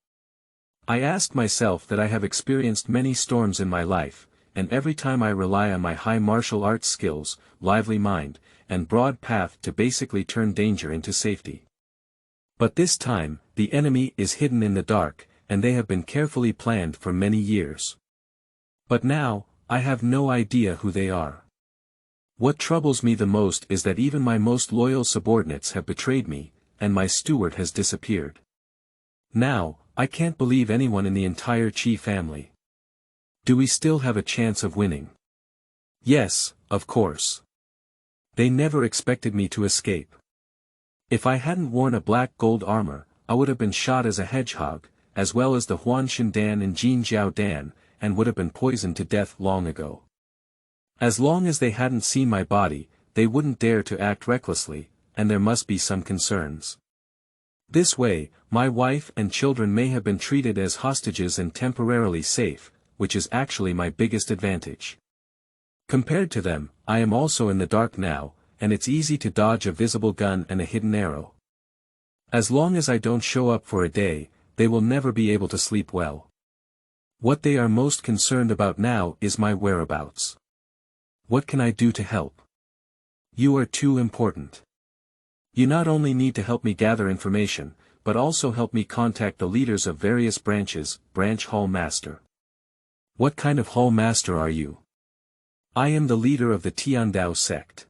I asked myself that I have experienced many storms in my life, and every time I rely on my high martial arts skills, lively mind, and broad path to basically turn danger into safety. But this time, the enemy is hidden in the dark, and they have been carefully planned for many years. But now, I have no idea who they are. What troubles me the most is that even my most loyal subordinates have betrayed me, and my steward has disappeared. Now, I can't believe anyone in the entire Qi family. Do we still have a chance of winning? Yes, of course. They never expected me to escape. If I hadn't worn a black gold armor, I would have been shot as a hedgehog, as well as the Huanshan Dan and Jin Jiao Dan, and would have been poisoned to death long ago. As long as they hadn't seen my body, they wouldn't dare to act recklessly, and there must be some concerns. This way, my wife and children may have been treated as hostages and temporarily safe, which is actually my biggest advantage. Compared to them, I am also in the dark now, and it's easy to dodge a visible gun and a hidden arrow. As long as I don't show up for a day, they will never be able to sleep well. What they are most concerned about now is my whereabouts. What can I do to help? You are too important. You not only need to help me gather information, but also help me contact the leaders of various branches. Branch Hall Master. What kind of Hall Master are you? I am the leader of the Tiandao sect.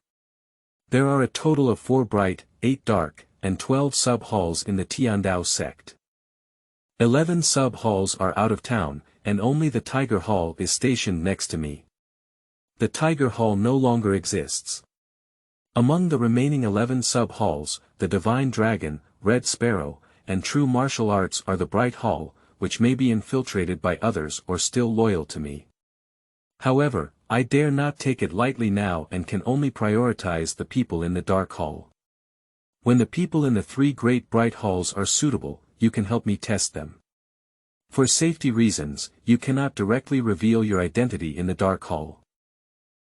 There are a total of 4 bright, 8 dark, and 12 sub-halls in the Tiandao sect. 11 sub-halls are out of town, and only the Tiger Hall is stationed next to me. The Tiger Hall no longer exists. Among the remaining 11 sub-halls, the Divine Dragon, Red Sparrow, and True Martial Arts are the Bright Hall, which may be infiltrated by others or still loyal to me. However, I dare not take it lightly now and can only prioritize the people in the Dark Hall. When the people in the 3 great Bright Halls are suitable, you can help me test them. For safety reasons, you cannot directly reveal your identity in the Dark Hall.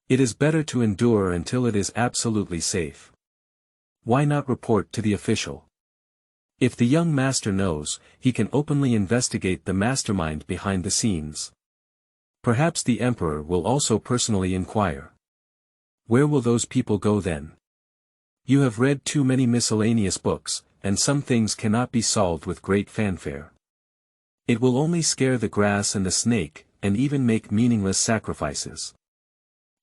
It is better to endure until it is absolutely safe. Why not report to the official? If the young master knows, he can openly investigate the mastermind behind the scenes. Perhaps the emperor will also personally inquire. Where will those people go then? You have read too many miscellaneous books, and some things cannot be solved with great fanfare. It will only scare the grass and the snake, and even make meaningless sacrifices.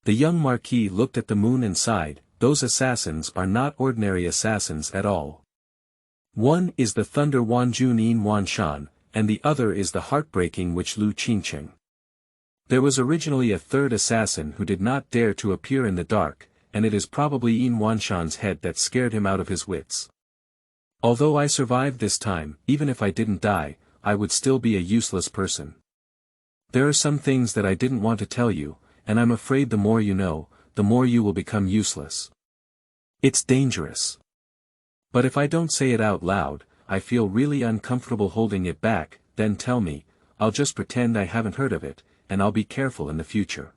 The young marquis looked at the moon and sighed. Those assassins are not ordinary assassins at all. One is the Thunder Wanjun Yin Wanshan, and the other is the heartbreaking Witch Lu Qingcheng. There was originally a third assassin who did not dare to appear in the dark, and it is probably Yin Wanshan's head that scared him out of his wits. Although I survived this time, even if I didn't die, I would still be a useless person. There are some things that I didn't want to tell you, and I'm afraid the more you know, the more you will become useless. It's dangerous. But if I don't say it out loud, I feel really uncomfortable holding it back. Then tell me, I'll just pretend I haven't heard of it, and I'll be careful in the future.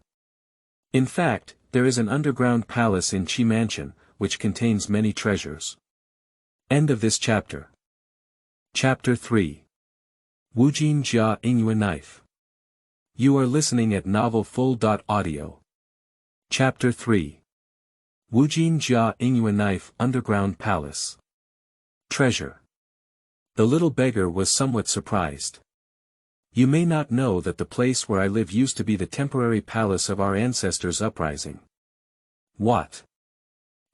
In fact, there is an underground palace in Qi Mansion, which contains many treasures. End of this chapter. Chapter 3. Wujin Jia Yingyue Knife. You are listening at novelfull.audio. Chapter 3. Wujin Jia Yingyue Knife Underground Palace. Treasure. The little beggar was somewhat surprised. You may not know that the place where I live used to be the temporary palace of our ancestors' uprising. What?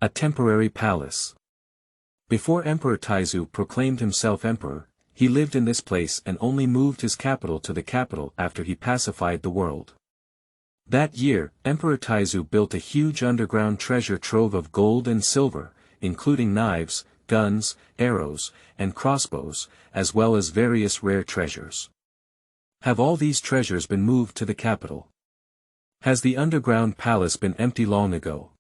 A temporary palace. Before Emperor Taizu proclaimed himself emperor, he lived in this place and only moved his capital to the capital after he pacified the world. That year, Emperor Taizu built a huge underground treasure trove of gold and silver, including knives, guns, arrows, and crossbows, as well as various rare treasures. Have all these treasures been moved to the capital? Has the underground palace been empty long ago?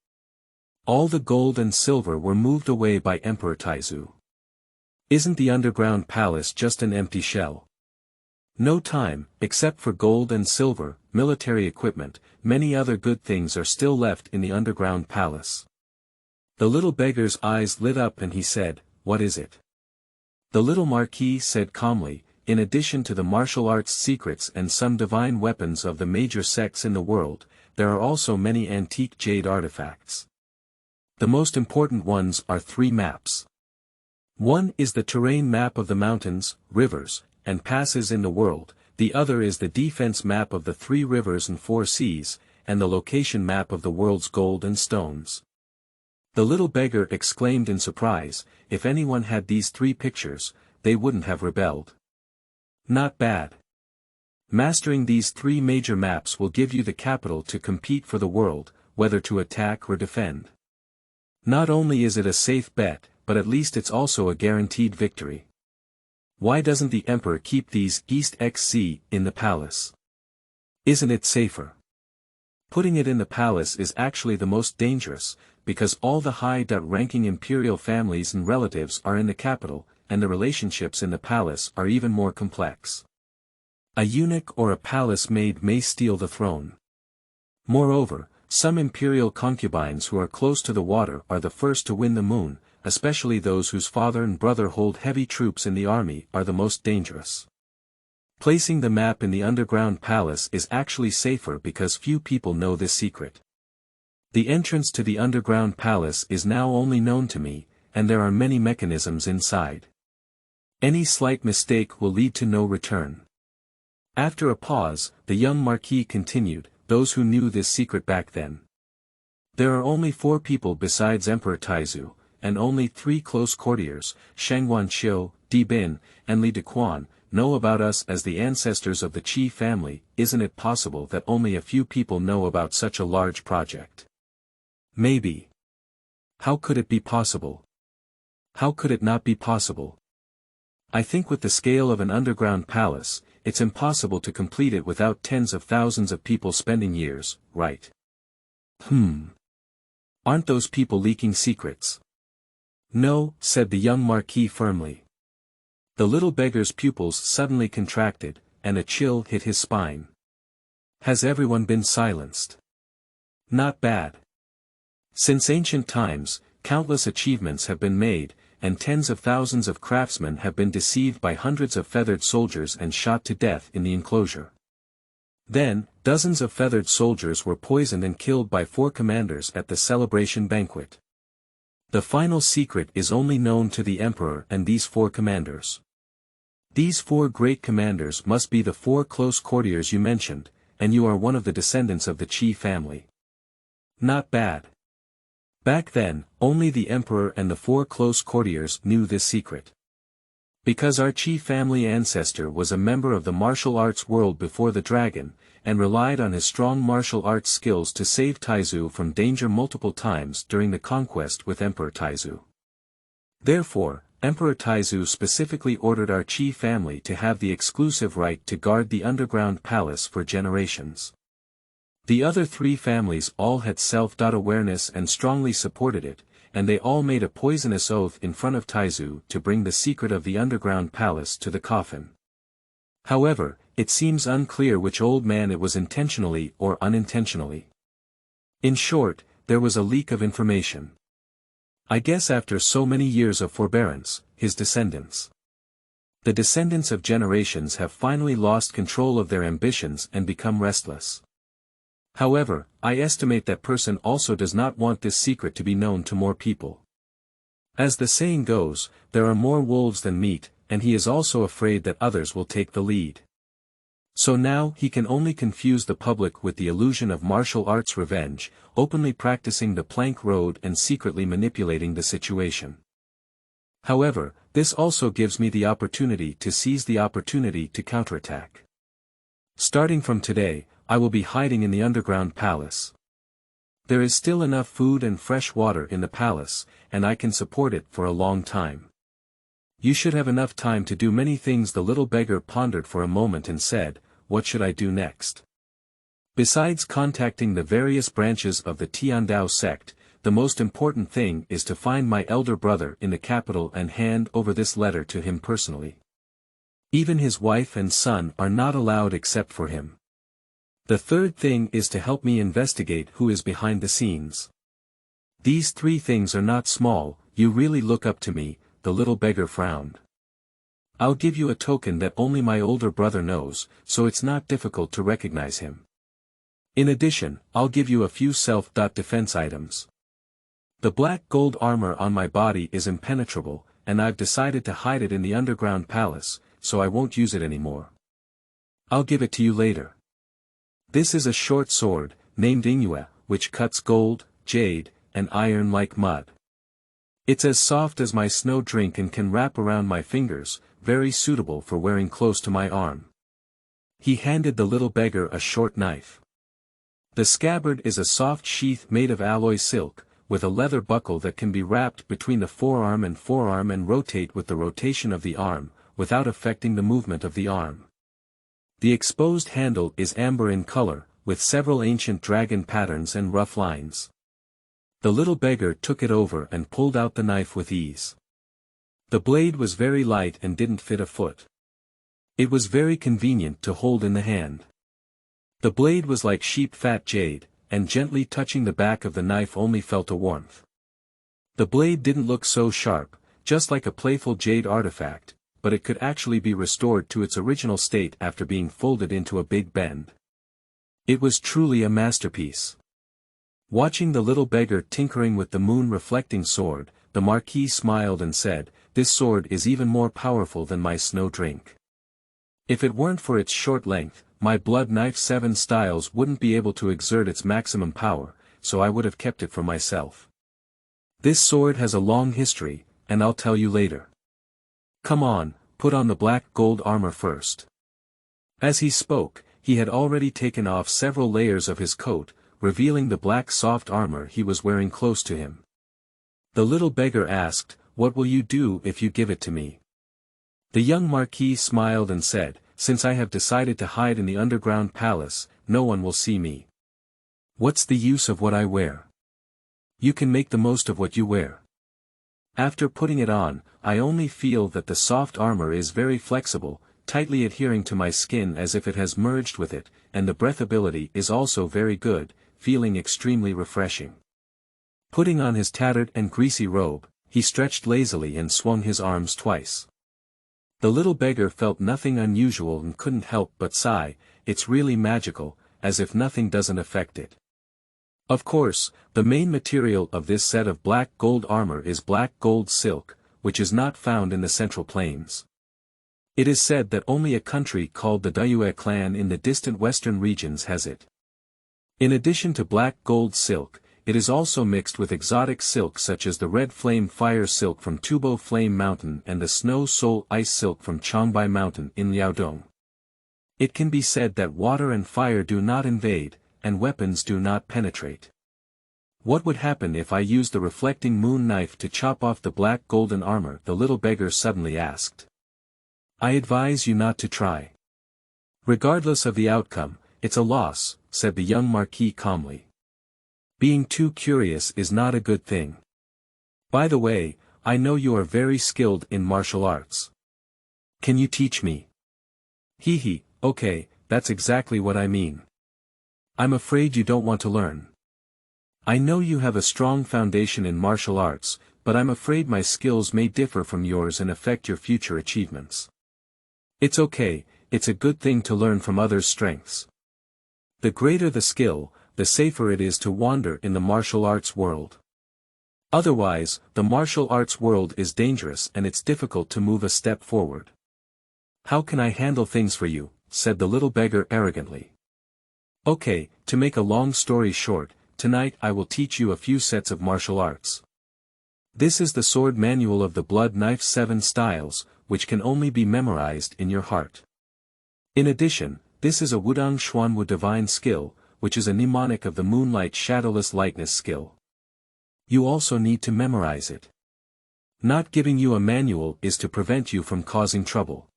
All the gold and silver were moved away by Emperor Taizu. Isn't the underground palace just an empty shell? No time, except for gold and silver, military equipment, many other good things are still left in the underground palace. The little beggar's eyes lit up and he said, "What is it?" The little marquis said calmly, "In addition to the martial arts secrets and some divine weapons of the major sects in the world, there are also many antique jade artifacts. The most important ones are 3 maps. One is the terrain map of the mountains, rivers, and passes in the world, the other is the defense map of the 3 rivers and 4 seas, and the location map of the world's gold and stones." The little beggar exclaimed in surprise, if anyone had these 3 pictures, they wouldn't have rebelled. Not bad. Mastering these 3 major maps will give you the capital to compete for the world, whether to attack or defend. Not only is it a safe bet, but at least it's also a guaranteed victory. Why doesn't the emperor keep these East XC in the palace? Isn't it safer? Putting it in the palace is actually the most dangerous, because all the high-ranking imperial families and relatives are in the capital, and the relationships in the palace are even more complex. A eunuch or a palace maid may steal the throne. Moreover, some imperial concubines who are close to the water are the first to win the moon, especially those whose father and brother hold heavy troops in the army are the most dangerous. Placing the map in the underground palace is actually safer because few people know this secret. The entrance to the underground palace is now only known to me, and there are many mechanisms inside. Any slight mistake will lead to no return. After a pause, the young marquis continued, those who knew this secret back then. There are only 4 people besides Emperor Taizu, and only 3 close courtiers, Shang Wanqiu, Di Bin, and Li Dequan, know about us as the ancestors of the Qi family. Isn't it possible that only a few people know about such a large project? Maybe. How could it be possible? How could it not be possible? I think with the scale of an underground palace, it's impossible to complete it without tens of thousands of people spending years, right? Aren't those people leaking secrets? No, said the young marquis firmly. The little beggar's pupils suddenly contracted, and a chill hit his spine. Has everyone been silenced? Not bad. Since ancient times, countless achievements have been made, and tens of thousands of craftsmen have been deceived by hundreds of feathered soldiers and shot to death in the enclosure. Then, dozens of feathered soldiers were poisoned and killed by 4 commanders at the celebration banquet. The final secret is only known to the emperor and these 4 commanders. These 4 great commanders must be the 4 close courtiers you mentioned, and you are one of the descendants of the Qi family. Not bad. Back then, only the emperor and the 4 close courtiers knew this secret. Because our Qi family ancestor was a member of the martial arts world before the dragon, and relied on his strong martial arts skills to save Taizu from danger multiple times during the conquest with Emperor Taizu. Therefore, Emperor Taizu specifically ordered our Qi family to have the exclusive right to guard the underground palace for generations. The other 3 families all had self-awareness and strongly supported it, and they all made a poisonous oath in front of Taizu to bring the secret of the underground palace to the coffin. However, it seems unclear which old man it was intentionally or unintentionally. In short, there was a leak of information. I guess after so many years of forbearance, his descendants. The descendants of generations have finally lost control of their ambitions and become restless. However, I estimate that person also does not want this secret to be known to more people. As the saying goes, there are more wolves than meat, and he is also afraid that others will take the lead. So now he can only confuse the public with the illusion of martial arts revenge, openly practicing the plank road and secretly manipulating the situation. However, this also gives me the opportunity to seize the opportunity to counterattack. Starting from today, I will be hiding in the underground palace. There is still enough food and fresh water in the palace, and I can support it for a long time. You should have enough time to do many things. The little beggar pondered for a moment and said, what should I do next? Besides contacting the various branches of the Tiandao sect, the most important thing is to find my elder brother in the capital and hand over this letter to him personally. Even his wife and son are not allowed except for him. The third thing is to help me investigate who is behind the scenes. These 3 things are not small. You really look up to me. The little beggar frowned. I'll give you a token that only my older brother knows, so it's not difficult to recognize him. In addition, I'll give you a few self-defense items. The black gold armor on my body is impenetrable, and I've decided to hide it in the underground palace, so I won't use it anymore. I'll give it to you later. This is a short sword, named Yingyue, which cuts gold, jade, and iron like mud. It's as soft as my snow drink and can wrap around my fingers, very suitable for wearing close to my arm. He handed the little beggar a short knife. The scabbard is a soft sheath made of alloy silk, with a leather buckle that can be wrapped between the forearm and rotate with the rotation of the arm, without affecting the movement of the arm. The exposed handle is amber in color, with several ancient dragon patterns and rough lines. The little beggar took it over and pulled out the knife with ease. The blade was very light and didn't fit a foot. It was very convenient to hold in the hand. The blade was like sheep fat jade, and gently touching the back of the knife only felt a warmth. The blade didn't look so sharp, just like a playful jade artifact, but it could actually be restored to its original state after being folded into a big bend. It was truly a masterpiece. Watching the little beggar tinkering with the moon-reflecting sword, the Marquis smiled and said, "This sword is even more powerful than my snow drink. If it weren't for its short length, my blood knife 7 styles wouldn't be able to exert its maximum power, so I would have kept it for myself. This sword has a long history, and I'll tell you later. Come on, put on the black gold armor first." As he spoke, he had already taken off several layers of his coat, revealing the black soft armor he was wearing close to him. The little beggar asked, "What will you do if you give it to me?" The young Marquis smiled and said, "Since I have decided to hide in the underground palace, no one will see me. What's the use of what I wear? You can make the most of what you wear. After putting it on, I only feel that the soft armor is very flexible, tightly adhering to my skin as if it has merged with it, and the breathability is also very good, feeling extremely refreshing." Putting on his tattered and greasy robe, he stretched lazily and swung his arms twice. The little beggar felt nothing unusual and couldn't help but sigh, "It's really magical, as if nothing doesn't affect it." Of course, the main material of this set of black gold armor is black gold silk, which is not found in the Central Plains. It is said that only a country called the Yingyue clan in the distant western regions has it. In addition to black gold silk, it is also mixed with exotic silk such as the red flame fire silk from Tubo Flame Mountain and the snow soul ice silk from Changbai Mountain in Liaodong. It can be said that water and fire do not invade, and weapons do not penetrate. What would happen if I used the reflecting moon knife to chop off the black golden armor? The little beggar suddenly asked. "I advise you not to try. Regardless of the outcome, it's a loss," said the young Marquis calmly. "Being too curious is not a good thing. By the way, I know you are very skilled in martial arts. Can you teach me?" "Hee, okay, that's exactly what I mean. I'm afraid you don't want to learn. I know you have a strong foundation in martial arts, but I'm afraid my skills may differ from yours and affect your future achievements. It's okay, it's a good thing to learn from others' strengths. The greater the skill, the safer it is to wander in the martial arts world. Otherwise, the martial arts world is dangerous and it's difficult to move a step forward." "How can I handle things for you?" said the little beggar arrogantly. "Okay, to make a long story short, tonight I will teach you a few sets of martial arts. This is the sword manual of the blood knife 7 styles, which can only be memorized in your heart. In addition, this is a Wudang Xuanwu divine skill, which is a mnemonic of the moonlight shadowless lightness skill. You also need to memorize it. Not giving you a manual is to prevent you from causing trouble.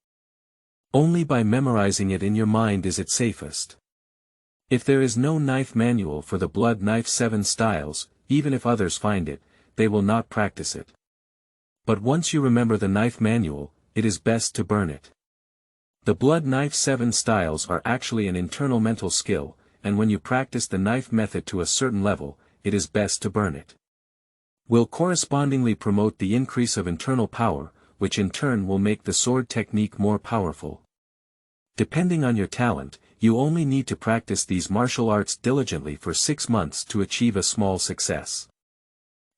Only by memorizing it in your mind is it safest. If there is no knife manual for the blood knife 7 styles, even if others find it, they will not practice it. But once you remember the knife manual, it is best to burn it. The blood knife 7 styles are actually an internal mental skill, and when you practice the knife method to a certain level, it is best to burn it. Will correspondingly promote the increase of internal power, which in turn will make the sword technique more powerful. Depending on your talent, you only need to practice these martial arts diligently for 6 months to achieve a small success.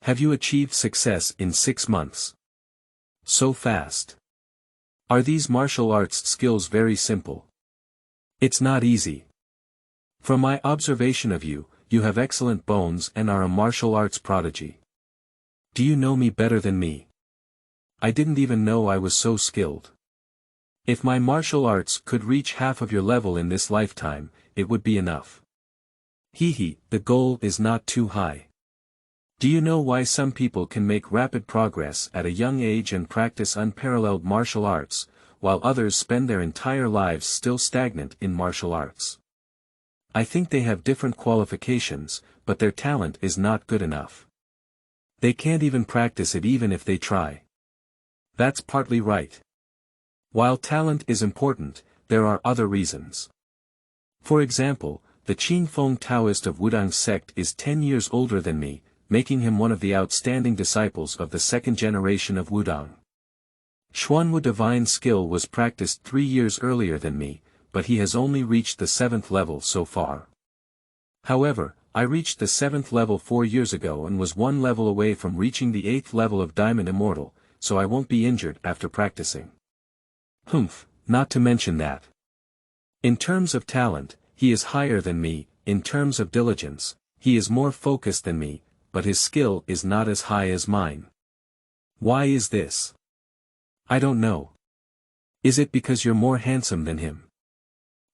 Have you achieved success in 6 months? So fast. Are these martial arts skills very simple? It's not easy. From my observation of you, you have excellent bones and are a martial arts prodigy. Do you know me better than me? I didn't even know I was so skilled. If my martial arts could reach half of your level in this lifetime, it would be enough. Hee, the goal is not too high. Do you know why some people can make rapid progress at a young age and practice unparalleled martial arts, while others spend their entire lives still stagnant in martial arts. I think they have different qualifications, but their talent is not good enough. They can't even practice it even if they try. That's partly right. While talent is important, there are other reasons. For example, the Qingfeng Taoist of Wudang's sect is 10 years older than me, making him one of the outstanding disciples of the second generation of Wudang. Xuanwu divine skill was practiced 3 years earlier than me, but he has only reached the 7th level so far. However, I reached the 7th level 4 years ago and was 1 level away from reaching the 8th level of Diamond Immortal, so I won't be injured after practicing. Not to mention that. In terms of talent, he is higher than me, in terms of diligence, he is more focused than me, but his skill is not as high as mine. Why is this? I don't know. Is it because you're more handsome than him?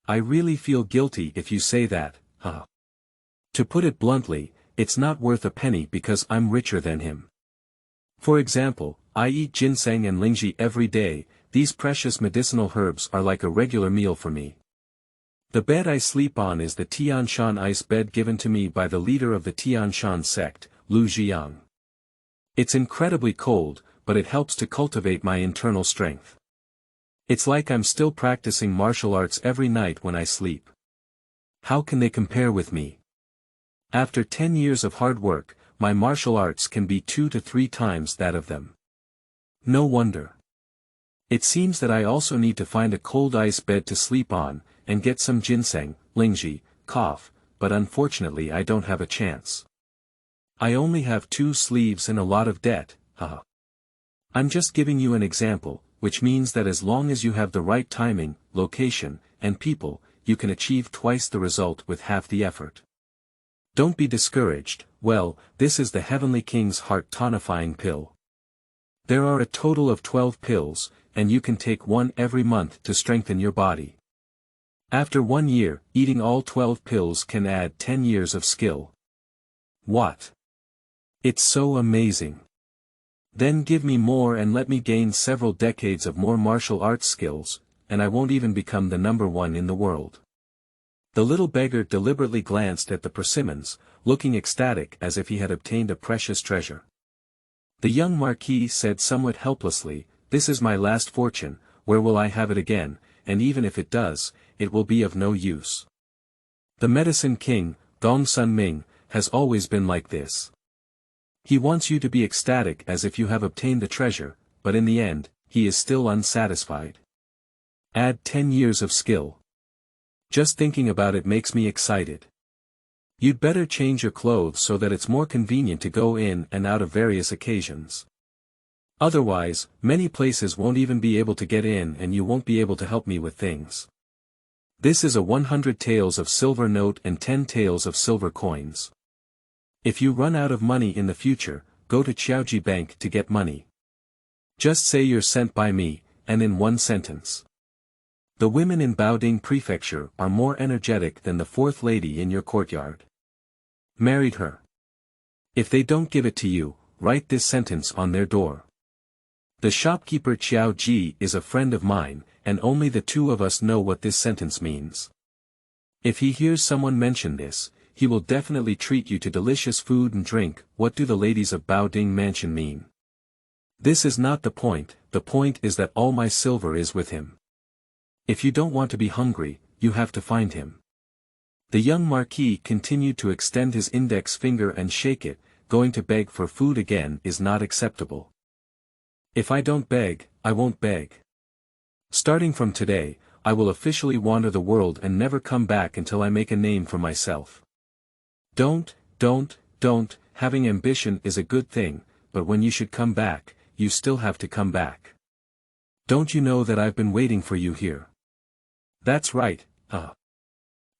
I really feel guilty if you say that, huh? To put it bluntly, it's not worth a penny because I'm richer than him. For example, I eat ginseng and lingji every day. These precious medicinal herbs are like a regular meal for me. The bed I sleep on is the Tianshan ice bed given to me by the leader of the Tianshan sect, Lu Zhang. It's incredibly cold, but it helps to cultivate my internal strength. It's like I'm still practicing martial arts every night when I sleep. How can they compare with me? After 10 years of hard work, my martial arts can be 2 to 3 times that of them. No wonder. It seems that I also need to find a cold ice bed to sleep on, and get some ginseng, lingji, cough, but unfortunately I don't have a chance. I only have 2 sleeves and a lot of debt, haha. I'm just giving you an example, which means that as long as you have the right timing, location, and people, you can achieve twice the result with half the effort. Don't be discouraged. Well, this is the Heavenly King's heart tonifying pill. There are a total of 12 pills, and you can take one every month to strengthen your body. After 1 year, eating all 12 pills can add 10 years of skill. What? It's so amazing. Then give me more and let me gain several decades of more martial arts skills, and I won't even become the #1 in the world. The little beggar deliberately glanced at the persimmons, looking ecstatic as if he had obtained a precious treasure. The young marquis said somewhat helplessly, "This is my last fortune, where will I have it again, and even if it does, it will be of no use." The medicine king, Gong Sun Ming, has always been like this. He wants you to be ecstatic as if you have obtained the treasure, but in the end, he is still unsatisfied. Add 10 years of skill. Just thinking about it makes me excited. You'd better change your clothes so that it's more convenient to go in and out of various occasions. Otherwise, many places won't even be able to get in and you won't be able to help me with things. This is a 100 taels of silver note and 10 taels of silver coins. If you run out of money in the future, go to Qiaoji Bank to get money. Just say you're sent by me, and in one sentence. The women in Baoding Prefecture are more energetic than the 4th lady in your courtyard. Married her. If they don't give it to you, write this sentence on their door. The shopkeeper Qiao Ji is a friend of mine, and only the 2 of us know what this sentence means. If he hears someone mention this, he will definitely treat you to delicious food and drink. What do the ladies of Baoding Mansion mean? This is not the point is that all my silver is with him. If you don't want to be hungry, you have to find him. The young marquis continued to extend his index finger and shake it. Going to beg for food again is not acceptable. If I don't beg, I won't beg. Starting from today, I will officially wander the world and never come back until I make a name for myself. Don't, having ambition is a good thing, but when you should come back, you still have to come back. Don't you know that I've been waiting for you here? That's right,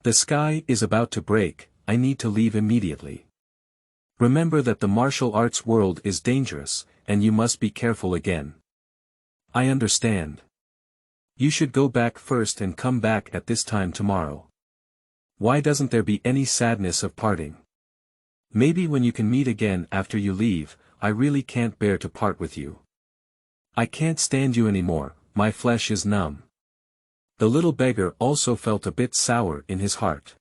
The sky is about to break, I need to leave immediately. Remember that the martial arts world is dangerous, and you must be careful again. I understand. You should go back first and come back at this time tomorrow. Why doesn't there be any sadness of parting? Maybe when you can meet again after you leave, I really can't bear to part with you. I can't stand you anymore, my flesh is numb. The little beggar also felt a bit sour in his heart.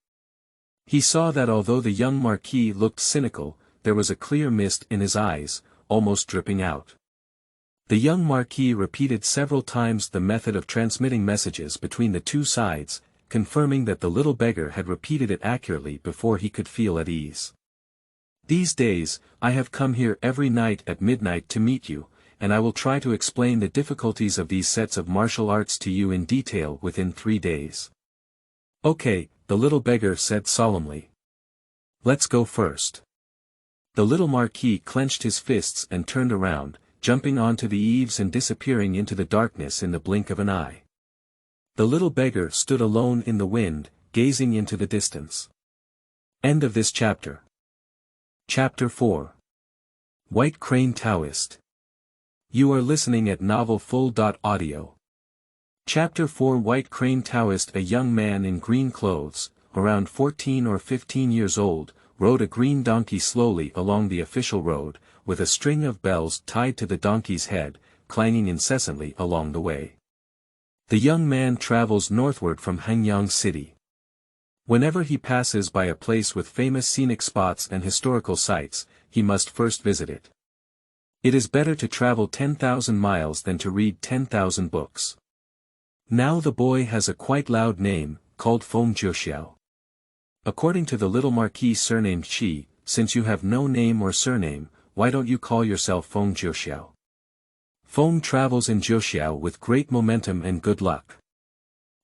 He saw that although the young marquis looked cynical, there was a clear mist in his eyes, almost dripping out. The young marquis repeated several times the method of transmitting messages between the two sides, confirming that the little beggar had repeated it accurately before he could feel at ease. These days, I have come here every night at midnight to meet you, and I will try to explain the difficulties of these sets of martial arts to you in detail within 3 days. Okay, the little beggar said solemnly. Let's go first. The little marquis clenched his fists and turned around, jumping onto the eaves and disappearing into the darkness in the blink of an eye. The little beggar stood alone in the wind, gazing into the distance. End of this chapter. Chapter 4. White Crane Taoist. You are listening at novelfull.audio. Chapter 4. White Crane Taoist. A young man in green clothes, around 14 or 15 years old, rode a green donkey slowly along the official road, with a string of bells tied to the donkey's head, clanging incessantly along the way. The young man travels northward from Hanyang City. Whenever he passes by a place with famous scenic spots and historical sites, he must first visit it. It is better to travel 10,000 miles than to read 10,000 books. Now the boy has a quite loud name, called Feng Jiuxiao. According to the little marquis surnamed Qi, since you have no name or surname, why don't you call yourself Feng Jiuxiao? Feng travels in Jiuxiao with great momentum and good luck.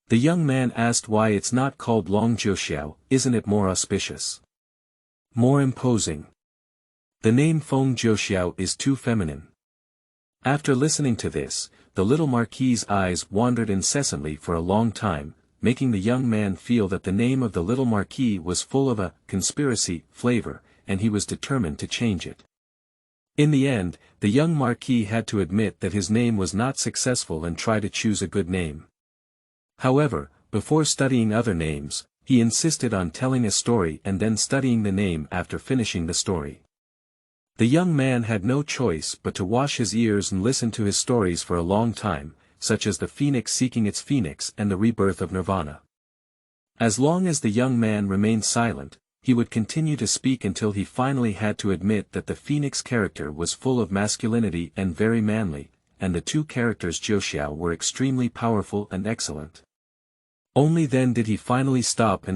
The young man asked why it's not called Long Jiuxiao, isn't it more auspicious? More imposing. The name Feng Jiuxiao is too feminine. After listening to this, the little marquis's eyes wandered incessantly for a long time, making the young man feel that the name of the little marquis was full of a conspiracy flavor, and he was determined to change it. In the end, the young marquis had to admit that his name was not successful and try to choose a good name. However, before studying other names, he insisted on telling a story and then studying the name after finishing the story. The young man had no choice but to wash his ears and listen to his stories for a long time, such as the phoenix seeking its phoenix and the rebirth of nirvana. As long as the young man remained silent, he would continue to speak until he finally had to admit that the phoenix character was full of masculinity and very manly, and the two characters Jiuxiao were extremely powerful and excellent. Only then did he finally stop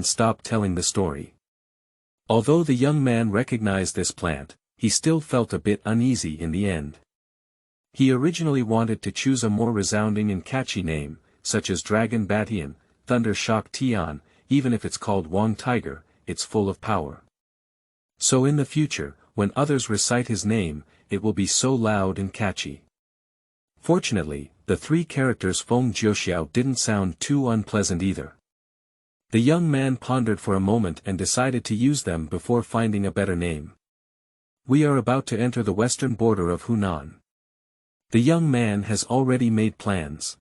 telling the story. Although the young man recognized this plant, he still felt a bit uneasy in the end. He originally wanted to choose a more resounding and catchy name, such as Dragon Batian, Thunder Shock Tian, even if it's called Wang Tiger, it's full of power. So in the future, when others recite his name, it will be so loud and catchy. Fortunately, the three characters Feng Jiuxiao didn't sound too unpleasant either. The young man pondered for a moment and decided to use them before finding a better name. We are about to enter the western border of Hunan. The young man has already made plans.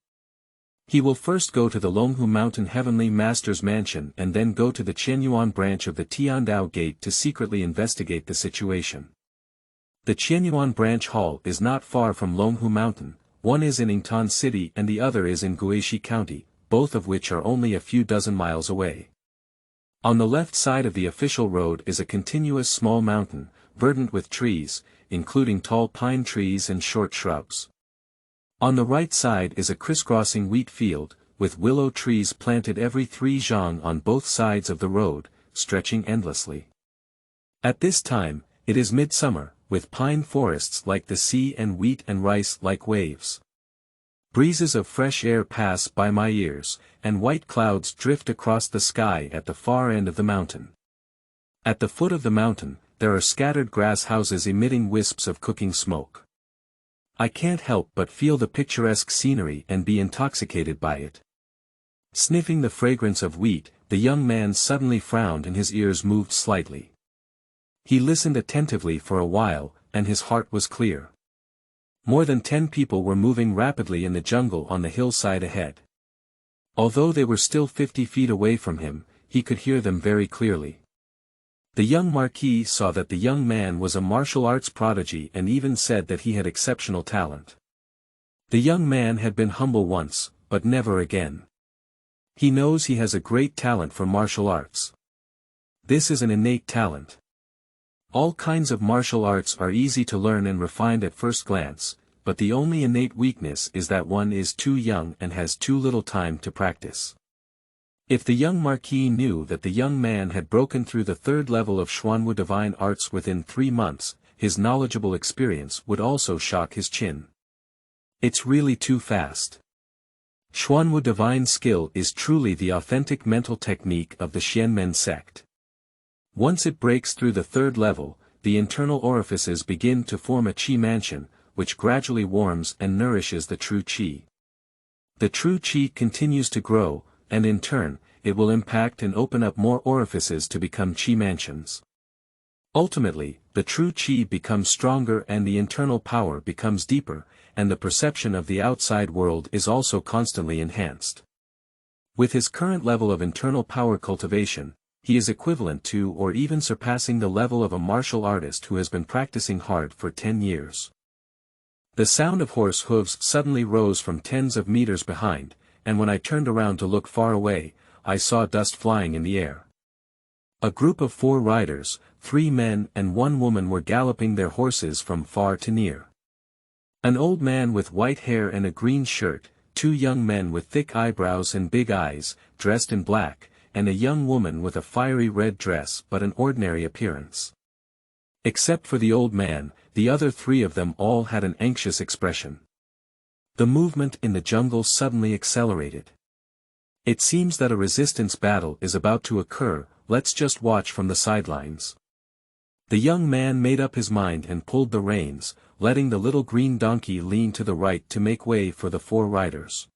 He will first go to the Longhu Mountain Heavenly Master's Mansion and then go to the Qianyuan branch of the Tiandao Gate to secretly investigate the situation. The Qianyuan branch hall is not far from Longhu Mountain, one is in Yingtan City and the other is in Guishi County, both of which are only a few dozen miles away. On the left side of the official road is a continuous small mountain, verdant with trees, including tall pine trees and short shrubs. On the right side is a crisscrossing wheat field, with willow trees planted every 3 zhang on both sides of the road, stretching endlessly. At this time, it is midsummer, with pine forests like the sea and wheat and rice like waves. Breezes of fresh air pass by my ears, and white clouds drift across the sky at the far end of the mountain. At the foot of the mountain, there are scattered grass houses emitting wisps of cooking smoke. I can't help but feel the picturesque scenery and be intoxicated by it. Sniffing the fragrance of wheat, the young man suddenly frowned and his ears moved slightly. He listened attentively for a while, and his heart was clear. More than 10 people were moving rapidly in the jungle on the hillside ahead. Although they were still 50 feet away from him, he could hear them very clearly. The young marquis saw that the young man was a martial arts prodigy and even said that he had exceptional talent. The young man had been humble once, but never again. He knows he has a great talent for martial arts. This is an innate talent. All kinds of martial arts are easy to learn and refined at first glance, but the only innate weakness is that one is too young and has too little time to practice. If the young marquis knew that the young man had broken through the third level of Xuanwu divine arts within 3 months, his knowledgeable experience would also shock his chin. It's really too fast. Xuanwu divine skill is truly the authentic mental technique of the Xianmen sect. Once it breaks through the third level, the internal orifices begin to form a qi mansion, which gradually warms and nourishes the true qi. The true qi continues to grow, and in turn, it will impact and open up more orifices to become qi mansions. Ultimately, the true qi becomes stronger and the internal power becomes deeper, and the perception of the outside world is also constantly enhanced. With his current level of internal power cultivation, he is equivalent to or even surpassing the level of a martial artist who has been practicing hard for 10 years. The sound of horse hooves suddenly rose from tens of meters behind, and when I turned around to look far away, I saw dust flying in the air. A group of 4 riders, 3 men and 1 woman were galloping their horses from far to near. An old man with white hair and a green shirt, 2 young men with thick eyebrows and big eyes, dressed in black, and a young woman with a fiery red dress but an ordinary appearance. Except for the old man, the other 3 of them all had an anxious expression. The movement in the jungle suddenly accelerated. It seems that a resistance battle is about to occur, let's just watch from the sidelines. The young man made up his mind and pulled the reins, letting the little green donkey lean to the right to make way for the 4 riders.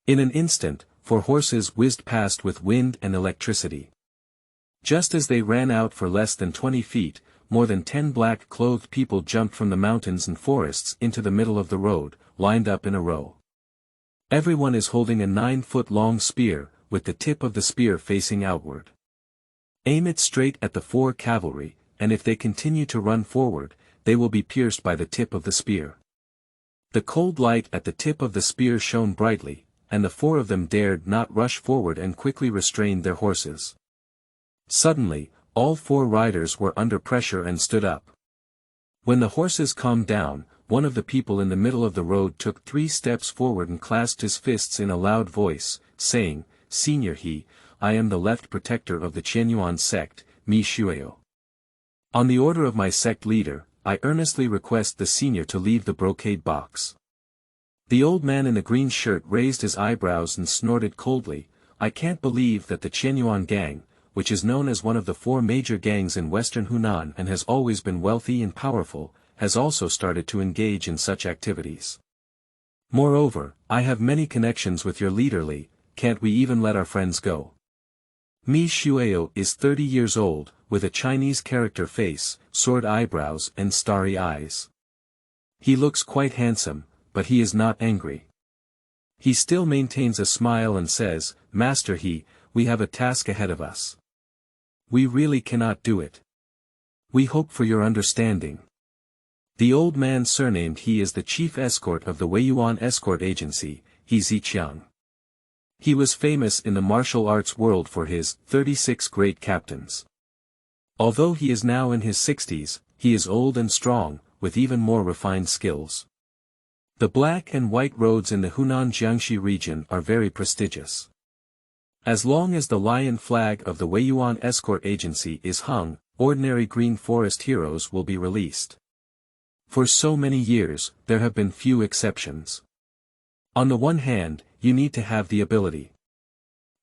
In an instant, 4 horses whizzed past with wind and electricity. Just as they ran out for less than 20 feet, more than 10 black-clothed people jumped from the mountains and forests into the middle of the road, lined up in a row. Everyone is holding a 9-foot-long spear, with the tip of the spear facing outward. Aim it straight at the 4 cavalry, and if they continue to run forward, they will be pierced by the tip of the spear. The cold light at the tip of the spear shone brightly, and the 4 of them dared not rush forward and quickly restrained their horses. Suddenly, all 4 riders were under pressure and stood up. When the horses calmed down, one of the people in the middle of the road took 3 steps forward and clasped his fists in a loud voice, saying, "Senior He, I am the left protector of the Qianyuan sect, Mi Shueo. On the order of my sect leader, I earnestly request the senior to leave the brocade box." The old man in the green shirt raised his eyebrows and snorted coldly, "I can't believe that the Qianyuan gang, which is known as one of the 4 major gangs in western Hunan and has always been wealthy and powerful, has also started to engage in such activities. Moreover, I have many connections with your leader Li, can't we even let our friends go?" Mi Shueo is 30 years old, with a Chinese character face, sword eyebrows and starry eyes. He looks quite handsome, but he is not angry. He still maintains a smile and says, "Master He, we have a task ahead of us. We really cannot do it. We hope for your understanding." The old man surnamed He is the chief escort of the Weiyuan escort agency, He Ziqiang. He was famous in the martial arts world for his 36 great captains. Although he is now in his 60s, he is old and strong, with even more refined skills. The black and white roads in the Hunan Jiangxi region are very prestigious. As long as the lion flag of the Weiyuan escort agency is hung, ordinary green forest heroes will be released. For so many years, there have been few exceptions. On the one hand, you need to have the ability.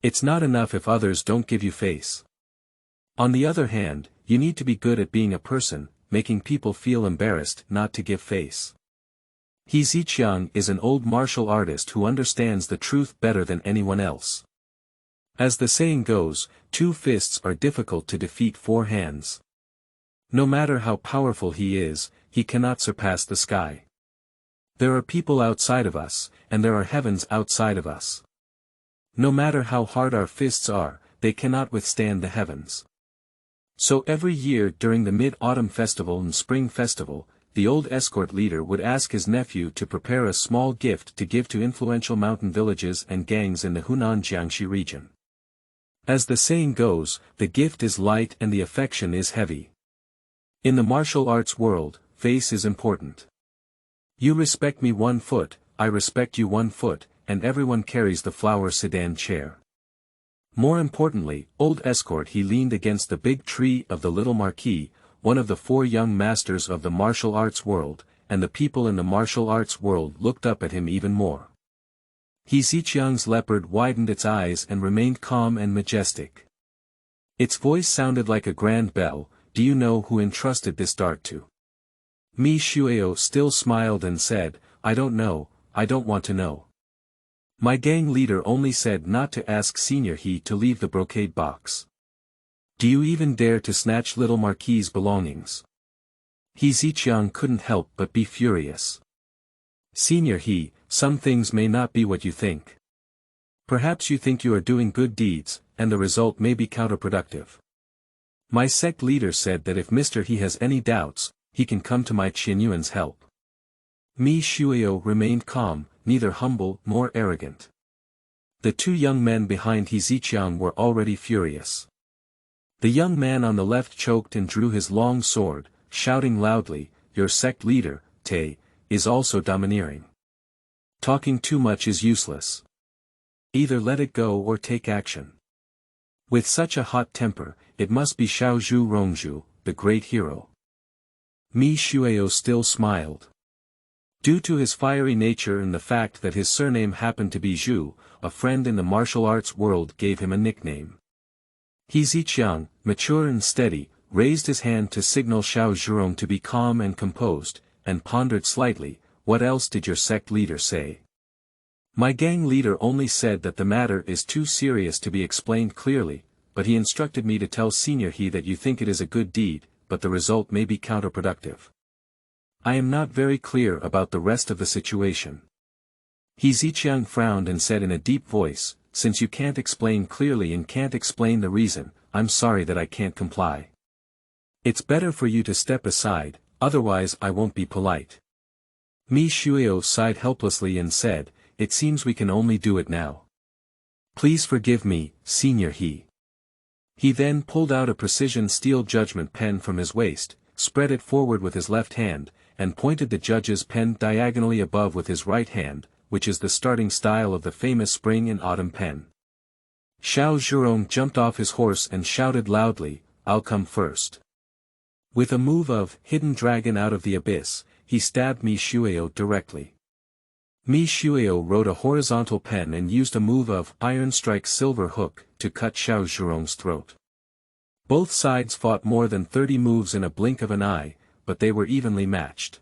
It's not enough if others don't give you face. On the other hand, you need to be good at being a person, making people feel embarrassed not to give face. He Ziqiang is an old martial artist who understands the truth better than anyone else. As the saying goes, 2 fists are difficult to defeat 4 hands. No matter how powerful he is, he cannot surpass the sky. There are people outside of us, and there are heavens outside of us. No matter how hard our fists are, they cannot withstand the heavens. So every year during the Mid-Autumn Festival and Spring Festival, the old escort leader would ask his nephew to prepare a small gift to give to influential mountain villages and gangs in the Hunan-Jiangxi region. As the saying goes, the gift is light and the affection is heavy. In the martial arts world, face is important. You respect me 1 foot, I respect you 1 foot, and everyone carries the flower sedan chair. More importantly, old escort he leaned against the big tree of the little marquis, one of the 4 young masters of the martial arts world, and the people in the martial arts world looked up at him even more. He Ziqiang's leopard widened its eyes and remained calm and majestic. Its voice sounded like a grand bell. Do you know who entrusted this dart to? Mi Shuao still smiled and said, I don't know, I don't want to know. My gang leader only said not to ask Senior He to leave the brocade box. Do you even dare to snatch little Marquis's belongings? He Ziqiang couldn't help but be furious. Senior He, some things may not be what you think. Perhaps you think you are doing good deeds, and the result may be counterproductive. My sect leader said that if Mr. He has any doubts, he can come to my Qianyuan's help. Mi Shuao remained calm, neither humble nor arrogant. The 2 young men behind He Ziqiang were already furious. The young man on the left choked and drew his long sword, shouting loudly, your sect leader, Te, is also domineering. Talking too much is useless. Either let it go or take action. With such a hot temper, it must be Xiao Zhu Rongzhu, the great hero. Mi Shuao still smiled. Due to his fiery nature and the fact that his surname happened to be Zhu, a friend in the martial arts world gave him a nickname. He Ziqiang, mature and steady, raised his hand to signal Xiao Zhurong to be calm and composed, and pondered slightly, what else did your sect leader say? My gang leader only said that the matter is too serious to be explained clearly, but he instructed me to tell Senior He that you think it is a good deed, but the result may be counterproductive. I am not very clear about the rest of the situation. He Ziqiang frowned and said in a deep voice, since you can't explain clearly and can't explain the reason, I'm sorry that I can't comply. It's better for you to step aside, otherwise I won't be polite. Mi Shuao sighed helplessly and said, it seems we can only do it now. Please forgive me, Senior He. He then pulled out a precision steel judgment pen from his waist, spread it forward with his left hand, and pointed the judge's pen diagonally above with his right hand, which is the starting style of the famous spring and autumn pen. Xiao Zhurong jumped off his horse and shouted loudly, I'll come first. With a move of hidden dragon out of the abyss, he stabbed Mi Shuao directly. Mi Shuao wrote a horizontal pen and used a move of iron strike silver hook to cut Xiao Zhurong's throat. Both sides fought more than 30 moves in a blink of an eye, but they were evenly matched.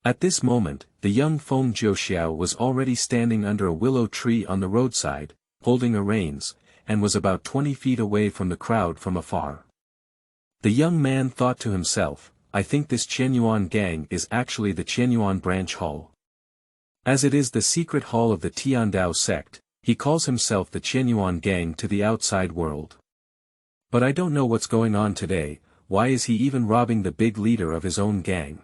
At this moment, the young Feng Jiuxiao was already standing under a willow tree on the roadside, holding her reins, and was about 20 feet away from the crowd from afar. The young man thought to himself, I think this Qianyuan gang is actually the Qianyuan branch hall. As it is the secret hall of the Tiandao sect, he calls himself the Qianyuan gang to the outside world. But I don't know what's going on today. Why is he even robbing the big leader of his own gang?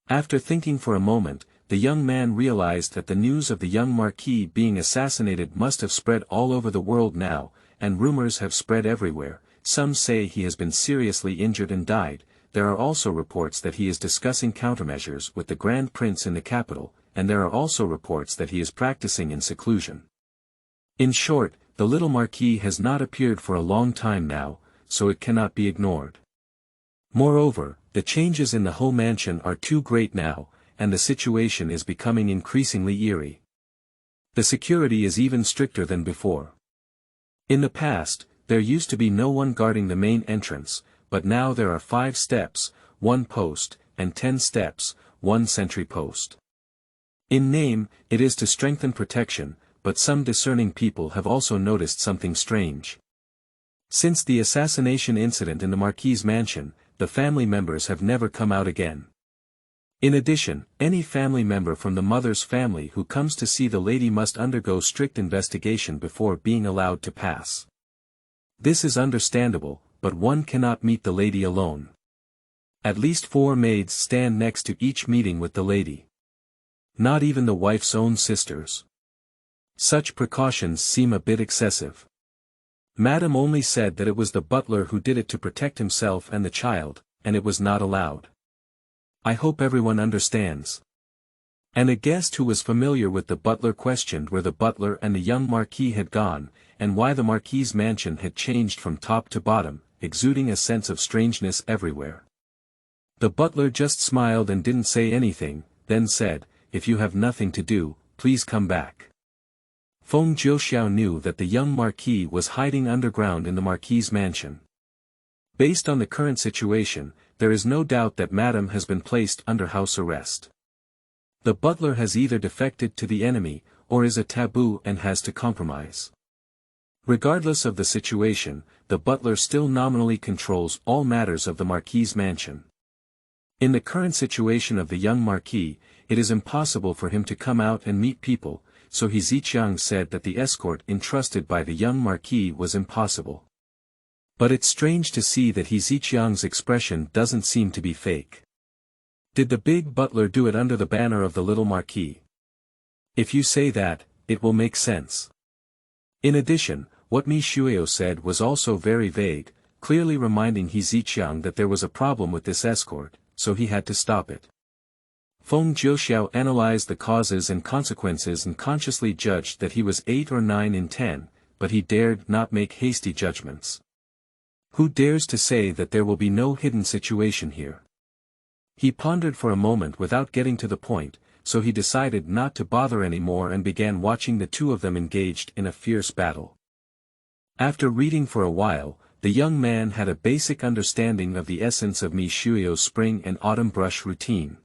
After thinking for a moment, the young man realized that the news of the young marquis being assassinated must have spread all over the world now, and rumors have spread everywhere. Some say he has been seriously injured and died. There are also reports that he is discussing countermeasures with the Grand Prince in the capital, and there are also reports that he is practicing in seclusion. In short, the little marquis has not appeared for a long time now, so it cannot be ignored. Moreover, the changes in the whole mansion are too great now, and the situation is becoming increasingly eerie. The security is even stricter than before. In the past, there used to be no one guarding the main entrance, but now there are 5 steps, 1 post, and 10 steps, 1 sentry post. In name, it is to strengthen protection, but some discerning people have also noticed something strange. Since the assassination incident in the Marquis's mansion, the family members have never come out again. In addition, any family member from the mother's family who comes to see the lady must undergo strict investigation before being allowed to pass. This is understandable, but one cannot meet the lady alone. At least 4 maids stand next to each meeting with the lady. Not even the wife's own sisters. Such precautions seem a bit excessive. Madame only said that it was the butler who did it to protect himself and the child, and it was not allowed. I hope everyone understands. And a guest who was familiar with the butler questioned where the butler and the young marquis had gone, and why the marquis's mansion had changed from top to bottom, exuding a sense of strangeness everywhere. The butler just smiled and didn't say anything, then said, "If you have nothing to do, please come back." Feng Jiuxiao knew that the young marquis was hiding underground in the marquis's mansion. Based on the current situation, there is no doubt that Madame has been placed under house arrest. The butler has either defected to the enemy, or is a taboo and has to compromise. Regardless of the situation, the butler still nominally controls all matters of the marquis's mansion. In the current situation of the young marquis, it is impossible for him to come out and meet people, so He Ziqiang said that the escort entrusted by the young marquis was impossible. But it's strange to see that He Ziqiang's expression doesn't seem to be fake. Did the big butler do it under the banner of the little marquis? If you say that, it will make sense. In addition, what Mi Shuio said was also very vague, clearly reminding He Ziqiang that there was a problem with this escort, so he had to stop it. Feng Jiuxiao analyzed the causes and consequences and consciously judged that he was 8 or 9 in 10, but he dared not make hasty judgments. Who dares to say that there will be no hidden situation here? He pondered for a moment without getting to the point, so he decided not to bother anymore and began watching the two of them engaged in a fierce battle. After reading for a while, the young man had a basic understanding of the essence of Mi Shuio's spring and autumn brush routine.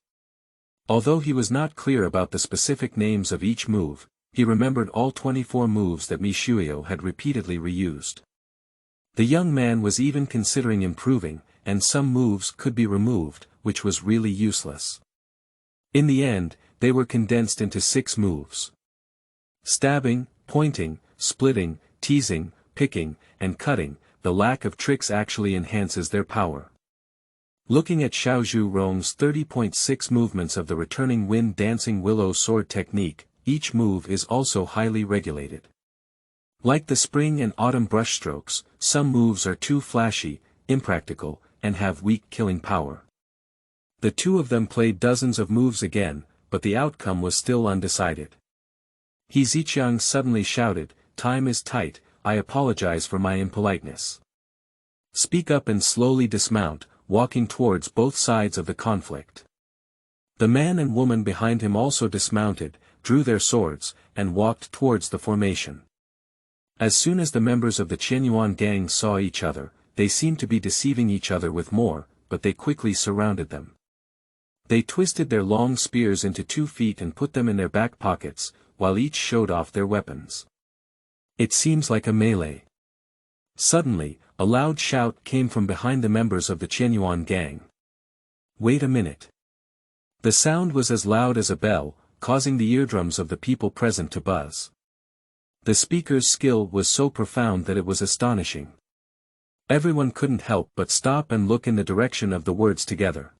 Although he was not clear about the specific names of each move, he remembered all 24 moves that Mi Shuio had repeatedly reused. The young man was even considering improving, and some moves could be removed, which was really useless. In the end, they were condensed into 6 moves. Stabbing, pointing, splitting, teasing, picking, and cutting. The lack of tricks actually enhances their power. Looking at Xiaozhu Rong's 30.6 movements of the returning wind dancing willow sword technique, each move is also highly regulated. Like the spring and autumn brushstrokes, some moves are too flashy, impractical, and have weak killing power. The two of them played dozens of moves again, but the outcome was still undecided. He Ziqiang suddenly shouted, "Time is tight, I apologize for my impoliteness. Speak up and slowly dismount," walking towards both sides of the conflict. The man and woman behind him also dismounted, drew their swords, and walked towards the formation. As soon as the members of the Qianyuan gang saw each other, they seemed to be deceiving each other with more, but they quickly surrounded them. They twisted their long spears into 2 feet and put them in their back pockets, while each showed off their weapons. It seems like a melee. Suddenly, a loud shout came from behind the members of the Qianyuan gang. Wait a minute. The sound was as loud as a bell, causing the eardrums of the people present to buzz. The speaker's skill was so profound that it was astonishing. Everyone couldn't help but stop and look in the direction of the words together.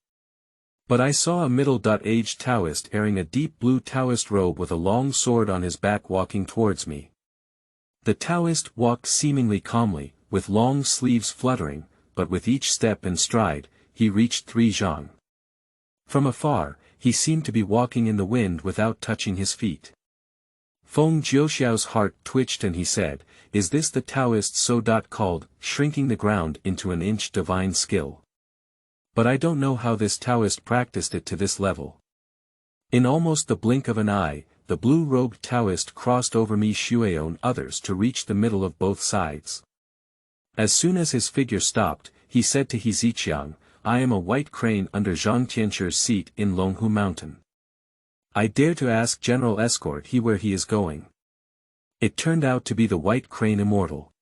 But I saw a middle-aged Taoist wearing a deep blue Taoist robe with a long sword on his back walking towards me. The Taoist walked seemingly calmly, with long sleeves fluttering, but with each step and stride, he reached 3 zhang. From afar, he seemed to be walking in the wind without touching his feet. Feng Jiuxiao's heart twitched and he said, "Is this the Taoist so-called, shrinking the ground into an inch divine skill? But I don't know how this Taoist practiced it to this level." In almost the blink of an eye, the blue-robed Taoist crossed over Mi Shuio and others to reach the middle of both sides. As soon as his figure stopped, he said to He Ziqiang, "I am a white crane under Zhang Tianchi's seat in Longhu Mountain. I dare to ask General Escort where he is going." It turned out to be the white crane immortal.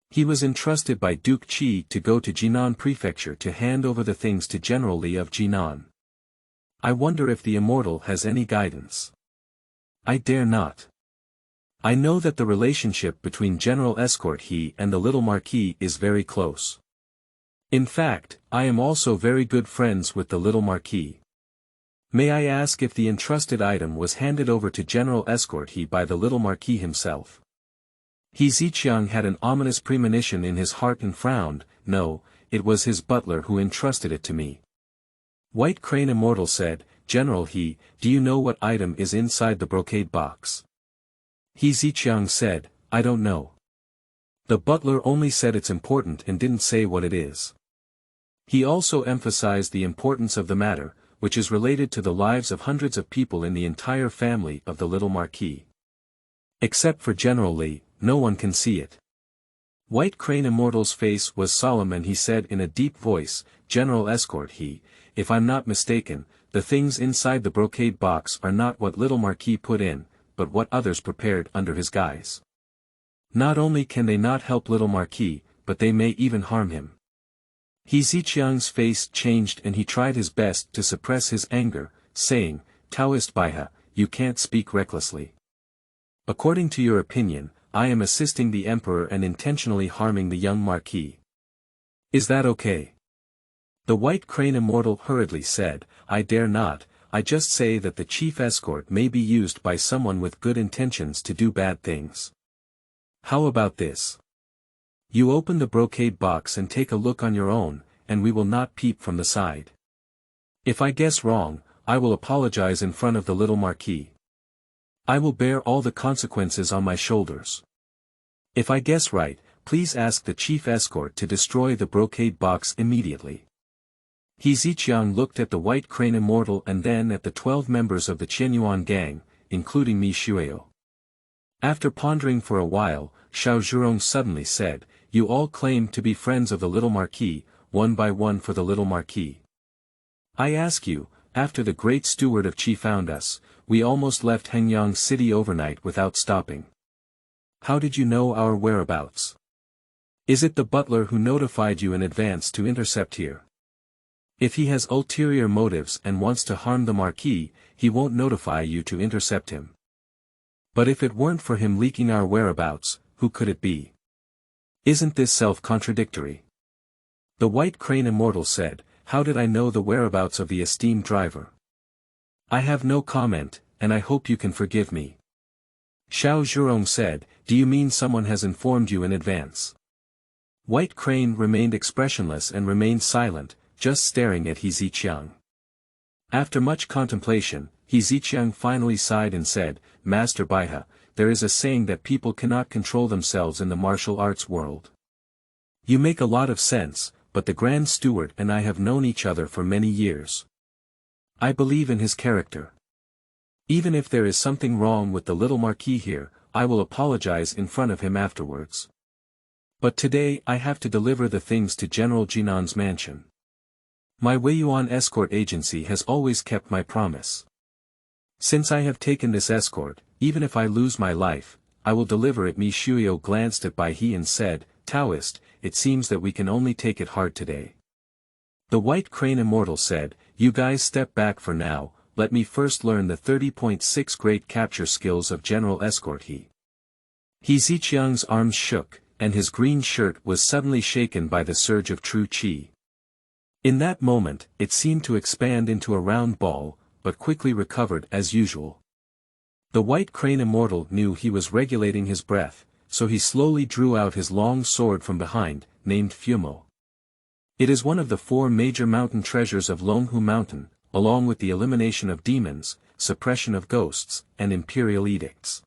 He was entrusted by Duke Qi to go to Jinan Prefecture to hand over the things to General Li of Jinan. I wonder if the immortal has any guidance. I dare not. I know that the relationship between General Escort he and the little Marquis is very close. In fact, I am also very good friends with the little Marquis. May I ask if the entrusted item was handed over to General Escort he by the little Marquis himself? He Ziqiang had an ominous premonition in his heart and frowned. No, it was his butler who entrusted it to me. White Crane Immortal said, General He, do you know what item is inside the brocade box? He Ziqiang said, I don't know. The butler only said it's important and didn't say what it is. He also emphasized the importance of the matter, which is related to the lives of hundreds of people in the entire family of the little Marquis. Except for General Li, no one can see it. White Crane Immortal's face was solemn and he said in a deep voice, General Escort He, if I'm not mistaken, the things inside the brocade box are not what little Marquis put in, but what others prepared under his guise. Not only can they not help little Marquis, but they may even harm him. He Ziqiang's face changed and he tried his best to suppress his anger, saying, Taoist Baiha, you can't speak recklessly. According to your opinion, I am assisting the emperor and intentionally harming the young Marquis. Is that okay? The White Crane Immortal hurriedly said, I dare not, I just say that the chief escort may be used by someone with good intentions to do bad things. How about this? You open the brocade box and take a look on your own, and we will not peep from the side. If I guess wrong, I will apologize in front of the little Marquis. I will bear all the consequences on my shoulders. If I guess right, please ask the chief escort to destroy the brocade box immediately. He Ziqiang looked at the White Crane Immortal and then at the 12 members of the Qianyuan gang, including Mi Shuio. After pondering for a while, Xiao Zhurong suddenly said, You all claim to be friends of the little Marquis, one by one for the little Marquis. I ask you, after the great steward of Qi found us, we almost left Hengyang City overnight without stopping. How did you know our whereabouts? Is it the butler who notified you in advance to intercept here? If he has ulterior motives and wants to harm the Marquis, he won't notify you to intercept him. But if it weren't for him leaking our whereabouts, who could it be? Isn't this self-contradictory? The White Crane Immortal said, How did I know the whereabouts of the esteemed driver? I have no comment, and I hope you can forgive me. Xiao Zhurong said, Do you mean someone has informed you in advance? White Crane remained expressionless and remained silent, just staring at He Ziqiang. After much contemplation, He Ziqiang finally sighed and said, Master Baiha, there is a saying that people cannot control themselves in the martial arts world. You make a lot of sense, but the Grand Steward and I have known each other for many years. I believe in his character. Even if there is something wrong with the little Marquis here, I will apologize in front of him afterwards. But today I have to deliver the things to General Jinan's mansion. My Weiyuan escort agency has always kept my promise. Since I have taken this escort, even if I lose my life, I will deliver it. Mi Shuio glanced at Bai He and said, Taoist, it seems that we can only take it hard today. The White Crane Immortal said, You guys step back for now, let me first learn the 30.6 great capture skills of General Escort He. He Ziqiang's arms shook, and his green shirt was suddenly shaken by the surge of true qi. In that moment, it seemed to expand into a round ball, but quickly recovered as usual. The White Crane Immortal knew he was regulating his breath, so he slowly drew out his long sword from behind, named Fumo. It is one of the 4 major mountain treasures of Longhu Mountain, along with the elimination of demons, suppression of ghosts, and imperial edicts.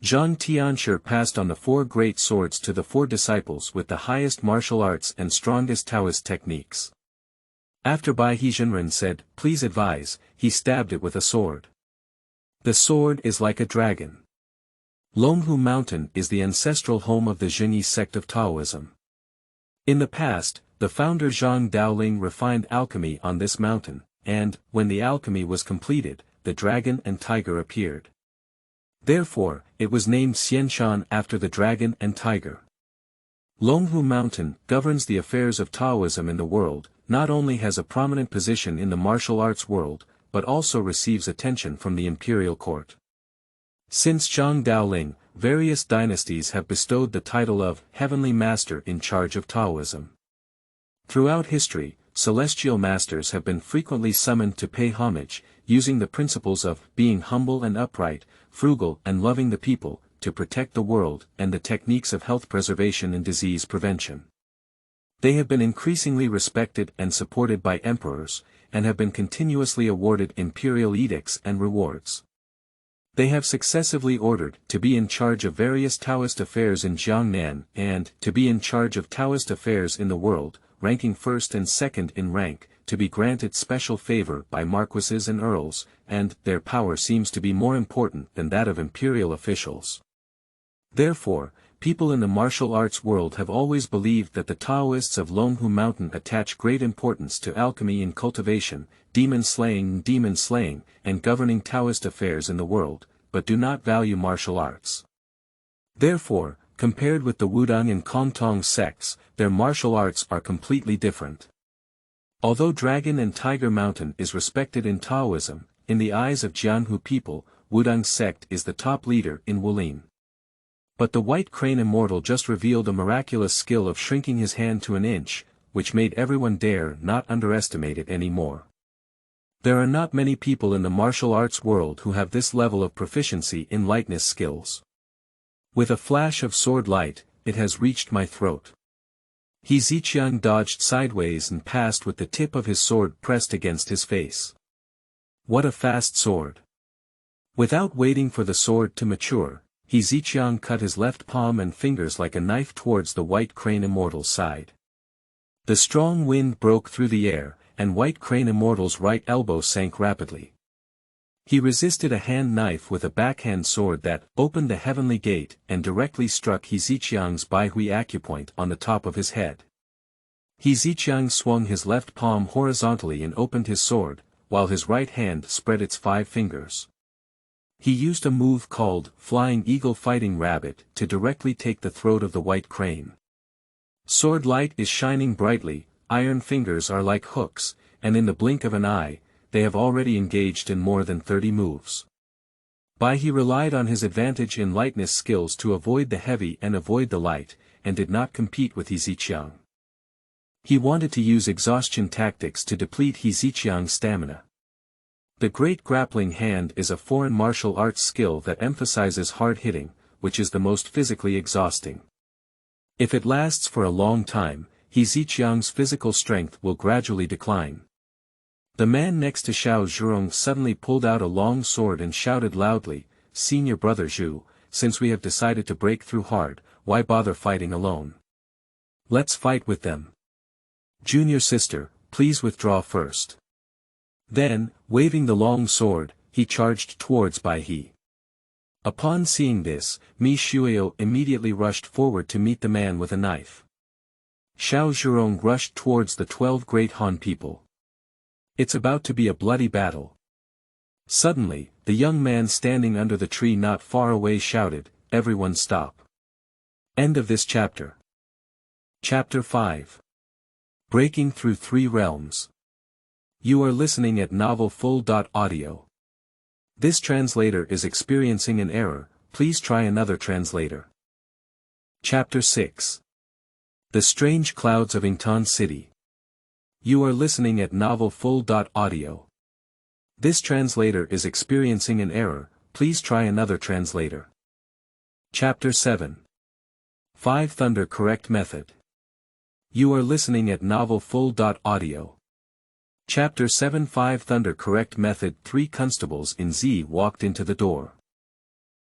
Zhang Tianshi passed on the 4 great swords to the 4 disciples with the highest martial arts and strongest Taoist techniques. After Bai He Zhenren said, Please advise, he stabbed it with a sword. The sword is like a dragon. Longhu Mountain is the ancestral home of the Zhenyi sect of Taoism. In the past, the founder Zhang Daoling refined alchemy on this mountain, and, when the alchemy was completed, the dragon and tiger appeared. Therefore, it was named Xianshan after the dragon and tiger. Longhu Mountain governs the affairs of Taoism in the world, not only has a prominent position in the martial arts world, but also receives attention from the imperial court. Since Zhang Daoling, various dynasties have bestowed the title of Heavenly Master in charge of Taoism. Throughout history, celestial masters have been frequently summoned to pay homage, using the principles of being humble and upright, frugal and loving the people, to protect the world, and the techniques of health preservation and disease prevention. They have been increasingly respected and supported by emperors, and have been continuously awarded imperial edicts and rewards. They have successively ordered to be in charge of various Taoist affairs in Jiangnan and to be in charge of Taoist affairs in the world, ranking first and second in rank, to be granted special favor by marquises and earls, and their power seems to be more important than that of imperial officials. Therefore, people in the martial arts world have always believed that the Taoists of Longhu Mountain attach great importance to alchemy in cultivation, demon slaying, and governing Taoist affairs in the world, but do not value martial arts. Therefore, compared with the Wudang and Kongtong sects, their martial arts are completely different. Although Dragon and Tiger Mountain is respected in Taoism, in the eyes of Jianghu people, Wudang sect is the top leader in Wulin. But the White Crane Immortal just revealed a miraculous skill of shrinking his hand to an inch, which made everyone dare not underestimate it anymore. There are not many people in the martial arts world who have this level of proficiency in lightness skills. With a flash of sword light, it has reached my throat. He Ziqiang dodged sideways and passed with the tip of his sword pressed against his face. What a fast sword! Without waiting for the sword to mature, He Ziqiang cut his left palm and fingers like a knife towards the White Crane Immortal's side. The strong wind broke through the air, and White Crane Immortal's right elbow sank rapidly. He resisted a hand knife with a backhand sword that opened the heavenly gate and directly struck He Ziqiang's Baihui acupoint on the top of his head. He Ziqiang swung his left palm horizontally and opened his sword, while his right hand spread its 5 fingers. He used a move called Flying Eagle Fighting Rabbit to directly take the throat of the White Crane. Sword light is shining brightly, iron fingers are like hooks, and in the blink of an eye, they have already engaged in more than 30 moves. He relied on his advantage in lightness skills to avoid the heavy and avoid the light, and did not compete with He Ziqiang. He wanted to use exhaustion tactics to deplete He Ziqiang's stamina. The Great Grappling Hand is a foreign martial arts skill that emphasizes hard hitting, which is the most physically exhausting. If it lasts for a long time, He Ziqiang's physical strength will gradually decline. The man next to Xiao Zhurong suddenly pulled out a long sword and shouted loudly, "Senior brother Zhu, since we have decided to break through hard, why bother fighting alone? Let's fight with them. Junior sister, please withdraw first." Then, waving the long sword, he charged towards Bai He. Upon seeing this, Mi Shuio immediately rushed forward to meet the man with a knife. Xiao Zhurong rushed towards the 12 great Han people. It's about to be a bloody battle. Suddenly, the young man standing under the tree not far away shouted, "Everyone stop." End of this chapter. Chapter 5. Breaking Through 3 Realms. You are listening at novelfull.audio. This translator is experiencing an error, please try another translator. Chapter 6. The Strange Clouds of Yingtan City. You are listening at novelfull.audio. This translator is experiencing an error, please try another translator. Chapter 7. 5 Thunder Correct Method. You are listening at novelfull.audio. Chapter 7 5 Thunder Correct Method 3 Constables in Z walked into the door.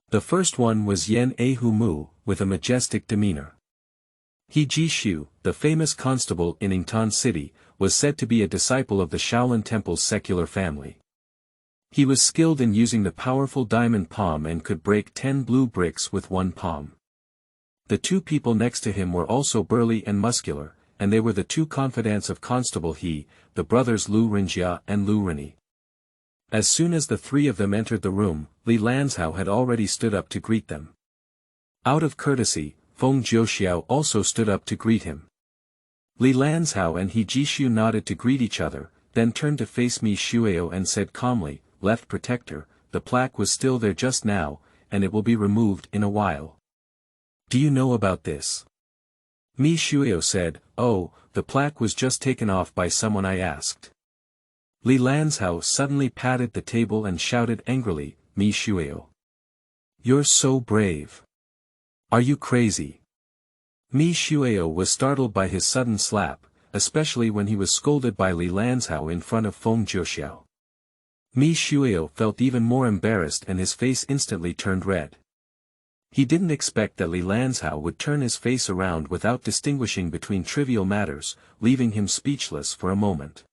The first one was Yan Ahu Mu, with a majestic demeanor. He Jishu, the famous constable in Yingtan City, was said to be a disciple of the Shaolin Temple's secular family. He was skilled in using the powerful diamond palm and could break 10 blue bricks with one palm. The 2 people next to him were also burly and muscular, and they were the 2 confidants of Constable He, the brothers Lu Rinjia and Lu Rini. As soon as the 3 of them entered the room, Li Lanzhao had already stood up to greet them. Out of courtesy, Feng Jiuxiao also stood up to greet him. Li Lanzhao and He Jishu nodded to greet each other, then turned to face Mi Shuio and said calmly, "Left Protector, the plaque was still there just now, and it will be removed in a while. Do you know about this?" Mi Shuio said, "Oh, the plaque was just taken off by someone I asked." Li Lanzhao suddenly patted the table and shouted angrily, "Mi Shuio! You're so brave. Are you crazy?" Mi Shuio was startled by his sudden slap, especially when he was scolded by Li Lanzhao in front of Feng Jiuxiao. Mi Shuio felt even more embarrassed and his face instantly turned red. He didn't expect that Li Lanzhao would turn his face around without distinguishing between trivial matters, leaving him speechless for a moment.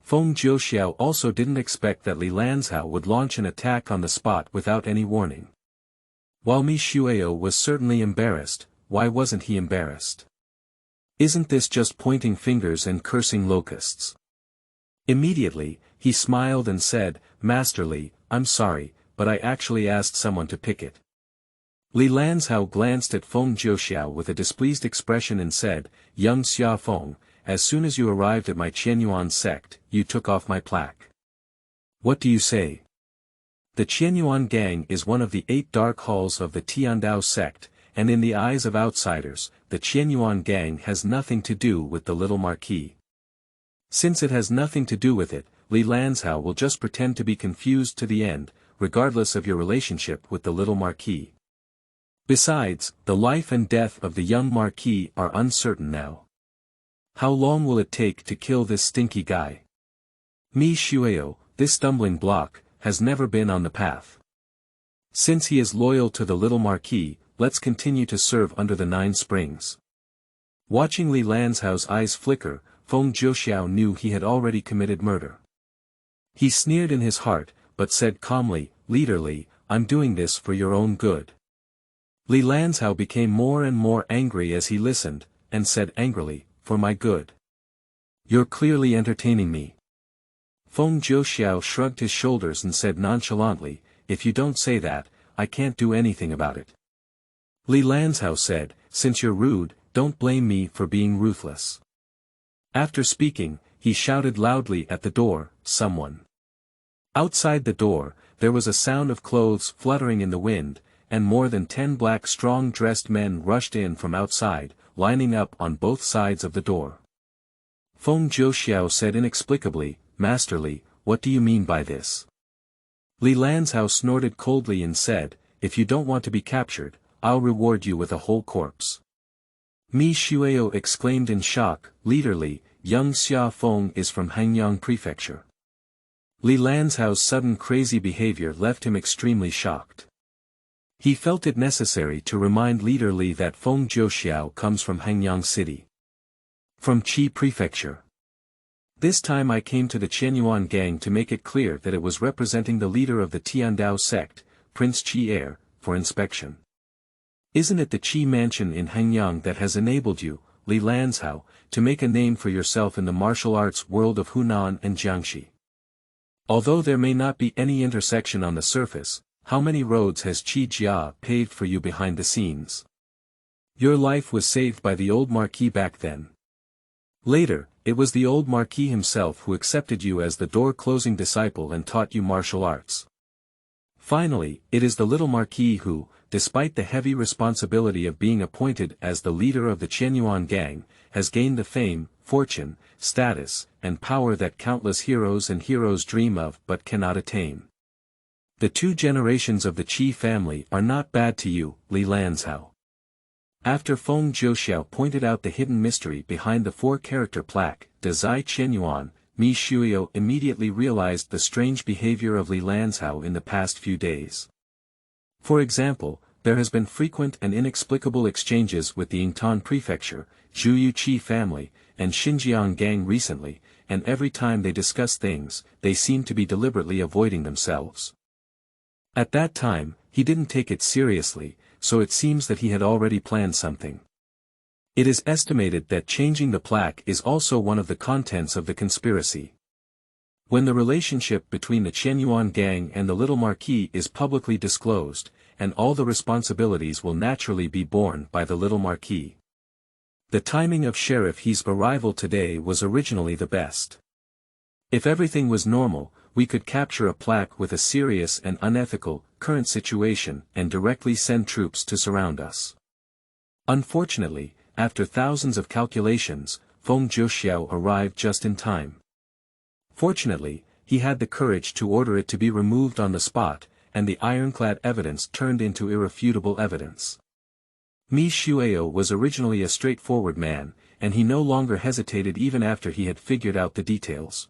Feng Jiuxiao also didn't expect that Li Lanzhao would launch an attack on the spot without any warning. While Mi Shuio was certainly embarrassed, why wasn't he embarrassed? Isn't this just pointing fingers and cursing locusts? Immediately, he smiled and said, "Master Li, I'm sorry, but I actually asked someone to pick it." Li Lanzhao glanced at Feng Jiuxiao with a displeased expression and said, "Young Xia Feng, as soon as you arrived at my Qianyuan sect, you took off my plaque. What do you say?" The Qianyuan gang is one of the 8 dark halls of the Tiandao sect, and in the eyes of outsiders, the Qianyuan gang has nothing to do with the little marquis. Since it has nothing to do with it, Li Lanzhao will just pretend to be confused to the end, regardless of your relationship with the little marquis. Besides, the life and death of the young marquis are uncertain now. How long will it take to kill this stinky guy? Mi Shuio, this stumbling block, has never been on the path. Since he is loyal to the little marquis, let's continue to serve under the 9 springs. Watching Li Lanzhao's eyes flicker, Feng Jiuxiao knew he had already committed murder. He sneered in his heart, but said calmly, "Leader Li, I'm doing this for your own good." Li Lanzhao became more and more angry as he listened, and said angrily, "For my good. You're clearly entertaining me." Feng Jiuxiao shrugged his shoulders and said nonchalantly, "If you don't say that, I can't do anything about it." Li Lanzhao said, "Since you're rude, don't blame me for being ruthless." After speaking, he shouted loudly at the door, "Someone." Outside the door, there was a sound of clothes fluttering in the wind, and more than 10 black strong-dressed men rushed in from outside, lining up on both sides of the door. Feng Jiuxiao said inexplicably, "Master Li, what do you mean by this?" Li Lanzhao snorted coldly and said, "If you don't want to be captured, I'll reward you with a whole corpse." Mi Shuio exclaimed in shock, "Leader Li, young Xia Feng is from Hanyang Prefecture." Li Lanzhao's sudden crazy behavior left him extremely shocked. He felt it necessary to remind Leader Li that Feng Jiuxiao comes from Hanyang City. From Qi Prefecture. This time I came to the Qianyuan gang to make it clear that it was representing the leader of the Tiandao sect, Prince Qi Heir, for inspection. Isn't it the Qi mansion in Hanyang that has enabled you, Li Lanzhao, to make a name for yourself in the martial arts world of Hunan and Jiangxi? Although there may not be any intersection on the surface, how many roads has Qi Jia paved for you behind the scenes? Your life was saved by the old marquis back then. Later, it was the old marquis himself who accepted you as the door-closing disciple and taught you martial arts. Finally, it is the little marquis who, despite the heavy responsibility of being appointed as the leader of the Qianyuan gang, has gained the fame, fortune, status, and power that countless heroes and heroes dream of but cannot attain. The 2 generations of the Qi family are not bad to you, Li Lanzhao. After Feng Jiuxiao pointed out the hidden mystery behind the 4-character plaque, De Zai Qianyuan, Mi Shuio immediately realized the strange behavior of Li Lanzhao in the past few days. For example, there has been frequent and inexplicable exchanges with the Yingtan prefecture, Zhuyu Qi family, and Xinjiang gang recently, and every time they discuss things, they seem to be deliberately avoiding themselves. At that time, he didn't take it seriously, so it seems that he had already planned something. It is estimated that changing the plaque is also one of the contents of the conspiracy. When the relationship between the Qianyuan gang and the little marquis is publicly disclosed, and all the responsibilities will naturally be borne by the little marquis. The timing of Sheriff He's arrival today was originally the best. If everything was normal, we could capture a plaque with a serious and unethical, current situation and directly send troops to surround us. Unfortunately, after thousands of calculations, Feng Zhuoxiao arrived just in time. Fortunately, he had the courage to order it to be removed on the spot, and the ironclad evidence turned into irrefutable evidence. Mi Shuao was originally a straightforward man, and he no longer hesitated even after he had figured out the details.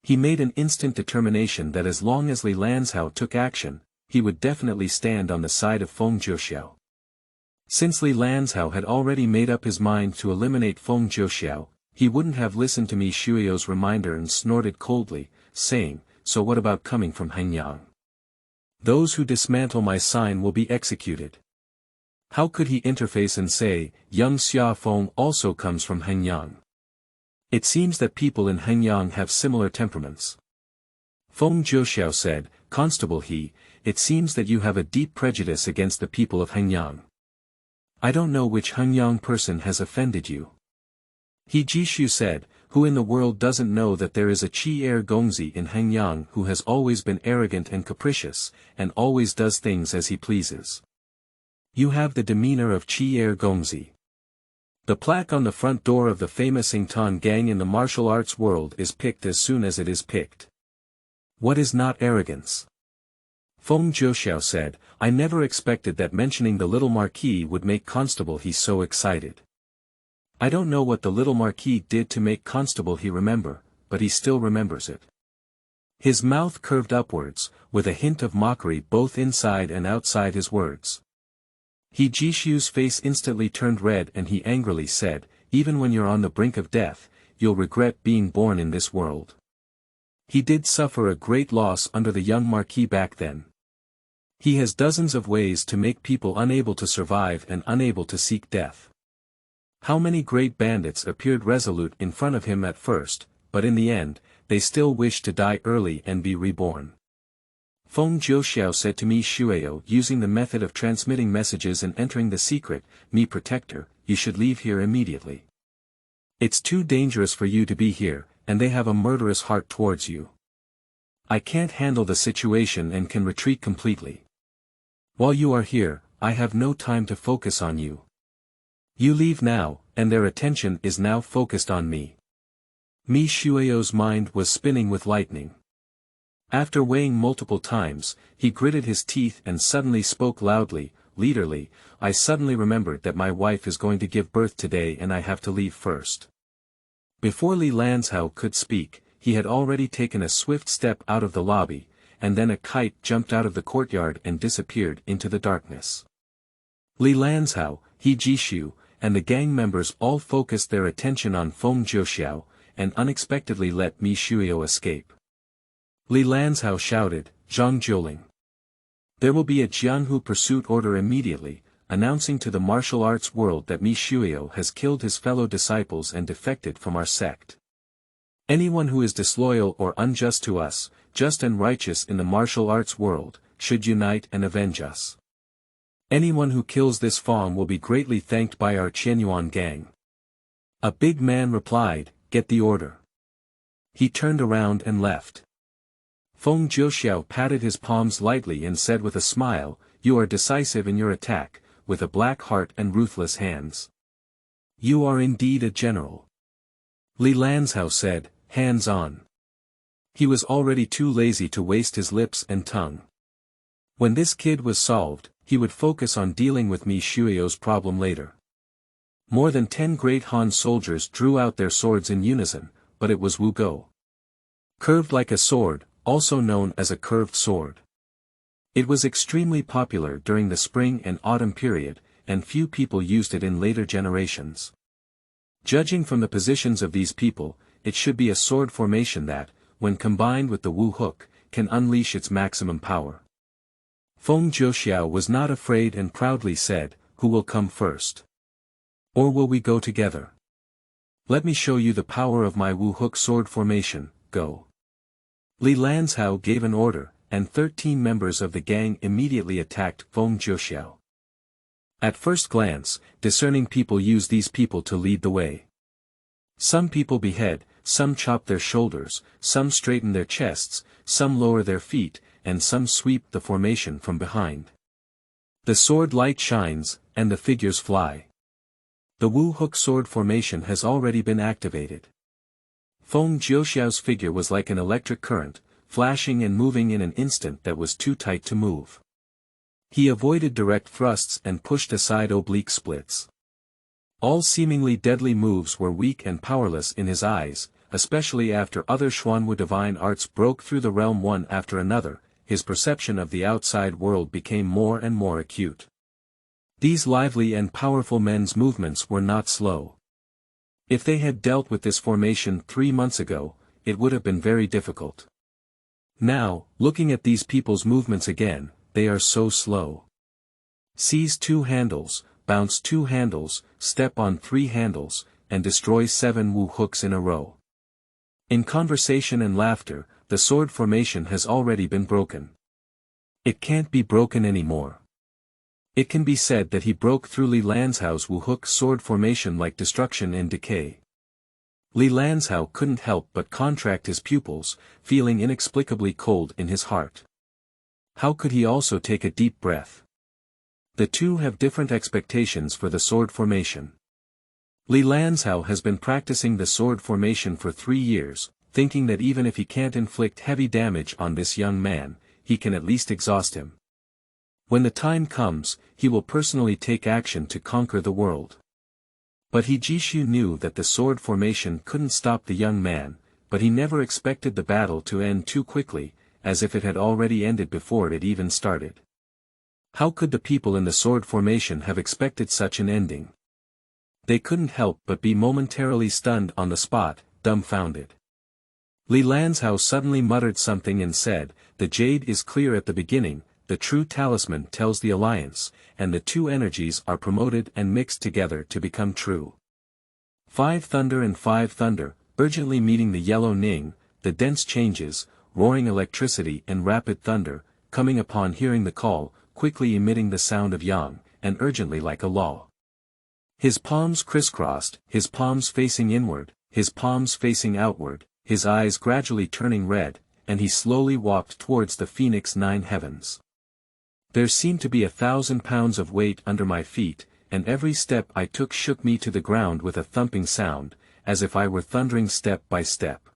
He made an instant determination that as long as Li Lanzhao took action, he would definitely stand on the side of Feng Zhuoxiao. Since Li Lanzhao had already made up his mind to eliminate Feng Zhuoxiao, he wouldn't have listened to Mi Shuao's reminder and snorted coldly, saying, "So what about coming from Hanyang? Those who dismantle my sign will be executed." How could he interface and say, "Young Xia Feng also comes from Hanyang"? It seems that people in Hanyang have similar temperaments. Feng Zhuoxiao said, "Constable He, it seems that you have a deep prejudice against the people of Hanyang. I don't know which Hanyang person has offended you." He Jishu said, "Who in the world doesn't know that there is a Qi Gongzi in Hanyang who has always been arrogant and capricious, and always does things as he pleases? You have the demeanor of Qi Gongzi. The plaque on the front door of the famous Yingtan gang in the martial arts world is picked as soon as it is picked. What is not arrogance?" Feng Zhuoxiao said, "I never expected that mentioning the little marquis would make Constable He so excited. I don't know what the little marquis did to make Constable He remember, but he still remembers it." His mouth curved upwards, with a hint of mockery both inside and outside his words. He Jishu's face instantly turned red and he angrily said, "Even when you're on the brink of death, you'll regret being born in this world." He did suffer a great loss under the young marquis back then. He has dozens of ways to make people unable to survive and unable to seek death. How many great bandits appeared resolute in front of him at first, but in the end, they still wished to die early and be reborn. Feng Zhuoxiao said to Mi Shuao using the method of transmitting messages and entering the secret, "Mi Protector, you should leave here immediately. It's too dangerous for you to be here, and they have a murderous heart towards you. I can't handle the situation and can retreat completely. While you are here, I have no time to focus on you. You leave now, and their attention is now focused on me." Mi Shuao's mind was spinning with lightning. After weighing multiple times, he gritted his teeth and suddenly spoke loudly, leaderly, "I suddenly remembered that my wife is going to give birth today and I have to leave first." Before Li Lanzhao could speak, he had already taken a swift step out of the lobby, and then a kite jumped out of the courtyard and disappeared into the darkness. Li Lanzhao, He Jishu, and the gang members all focused their attention on Feng Zhuoxiao, and unexpectedly let Mi Shuao escape. Li Lanzhao shouted, "Zhang Jiuling. There will be a Jianhu pursuit order immediately, announcing to the martial arts world that Mi Shuao has killed his fellow disciples and defected from our sect. Anyone who is disloyal or unjust to us, just and righteous in the martial arts world, should unite and avenge us. Anyone who kills this Fong will be greatly thanked by our Qianyuan gang." A big man replied, "Get the order." He turned around and left. Feng Zhuoxiao patted his palms lightly and said with a smile, "You are decisive in your attack, with a black heart and ruthless hands. You are indeed a general." Li Lanzhao said, "Hands on." He was already too lazy to waste his lips and tongue. When this kid was solved, he would focus on dealing with Mi Shuao's problem later. More than 10 great Han soldiers drew out their swords in unison, but it was Wu Go. Curved like a sword, also known as a curved sword. It was extremely popular during the spring and autumn period, and few people used it in later generations. Judging from the positions of these people, it should be a sword formation that, when combined with the Wu hook, can unleash its maximum power. Feng Zhuoxiao was not afraid and proudly said, "Who will come first? Or will we go together? Let me show you the power of my Wu hook sword formation, go." Li Lanzhao gave an order, and 13 members of the gang immediately attacked Feng Zhuoxiao. At first glance, discerning people use these people to lead the way. Some people behead, some chop their shoulders, some straighten their chests, some lower their feet, and some sweep the formation from behind. The sword light shines, and the figures fly. The Wu Hook sword formation has already been activated. Feng Jiuxiao's figure was like an electric current, flashing and moving in an instant that was too tight to move. He avoided direct thrusts and pushed aside oblique splits. All seemingly deadly moves were weak and powerless in his eyes, especially after other Xuanwu divine arts broke through the realm one after another. His perception of the outside world became more and more acute. These lively and powerful men's movements were not slow. If they had dealt with this formation 3 months ago, it would have been very difficult. Now, looking at these people's movements again, they are so slow. Seize 2 handles, bounce 2 handles, step on 3 handles, and destroy 7 Wu hooks in a row. In conversation and laughter, the sword formation has already been broken. It can't be broken anymore. It can be said that he broke through Li Lanzhao's Wu Hook sword formation like destruction and decay. Li Lanzhao couldn't help but contract his pupils, feeling inexplicably cold in his heart. How could he also take a deep breath? The two have different expectations for the sword formation. Li Lanzhao has been practicing the sword formation for 3 years, thinking that even if he can't inflict heavy damage on this young man, he can at least exhaust him. When the time comes, he will personally take action to conquer the world. But He Jishu knew that the sword formation couldn't stop the young man, but he never expected the battle to end too quickly, as if it had already ended before it even started. How could the people in the sword formation have expected such an ending? They couldn't help but be momentarily stunned on the spot, dumbfounded. Li Lanzhao suddenly muttered something and said, "The jade is clear at the beginning, the true talisman tells the alliance, and the 2 energies are promoted and mixed together to become true." 5 thunder and 5 thunder, urgently meeting the yellow Ning, the dense changes, roaring electricity and rapid thunder, coming upon hearing the call, quickly emitting the sound of yang, and urgently like a law. His palms crisscrossed, his palms facing inward, his palms facing outward, his eyes gradually turning red, and he slowly walked towards the Phoenix 9 heavens. There seemed to be 1,000 pounds of weight under my feet, and every step I took shook me to the ground with a thumping sound, as if I were thundering step by step.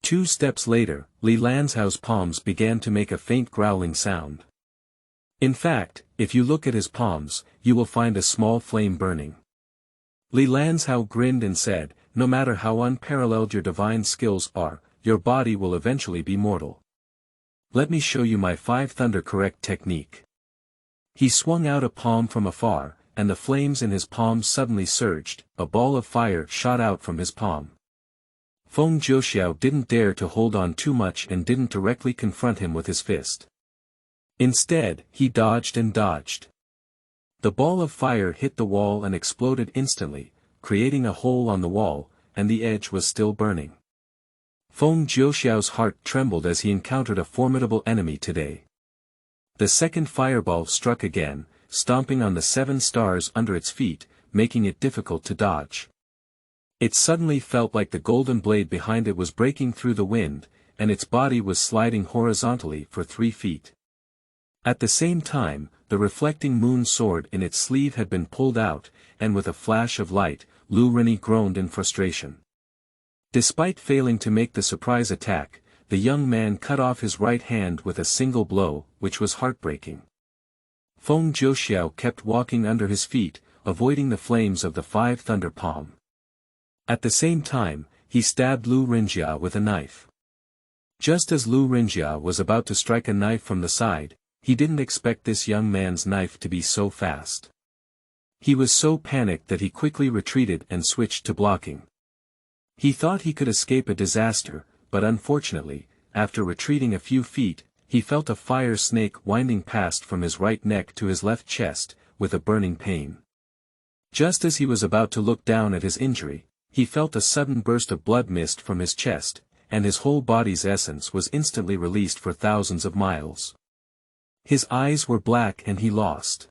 2 steps later, Li Lanzhao's palms began to make a faint growling sound. In fact, if you look at his palms, you will find a small flame burning. Li Lanzhao grinned and said, "No matter how unparalleled your divine skills are, your body will eventually be mortal. Let me show you my 5 thunder correct technique." He swung out a palm from afar, and the flames in his palm suddenly surged, a ball of fire shot out from his palm. Feng Jiuxiao didn't dare to hold on too much and didn't directly confront him with his fist. Instead, he dodged and dodged. The ball of fire hit the wall and exploded instantly, creating a hole on the wall, and the edge was still burning. Feng Jiuxiao's heart trembled as he encountered a formidable enemy today. The second fireball struck again, stomping on the 7 stars under its feet, making it difficult to dodge. It suddenly felt like the golden blade behind it was breaking through the wind, and its body was sliding horizontally for 3 feet. At the same time, the reflecting moon sword in its sleeve had been pulled out, and with a flash of light, Lu Rini groaned in frustration. Despite failing to make the surprise attack, the young man cut off his right hand with a single blow, which was heartbreaking. Feng Jiuxiao kept walking under his feet, avoiding the flames of the 5 thunder palm. At the same time, he stabbed Lu Rinjia with a knife. Just as Lu Rinjia was about to strike a knife from the side, he didn't expect this young man's knife to be so fast. He was so panicked that he quickly retreated and switched to blocking. He thought he could escape a disaster, but unfortunately, after retreating a few feet, he felt a fire snake winding past from his right neck to his left chest, with a burning pain. Just as he was about to look down at his injury, he felt a sudden burst of blood mist from his chest, and his whole body's essence was instantly released for thousands of miles. His eyes were black and he lost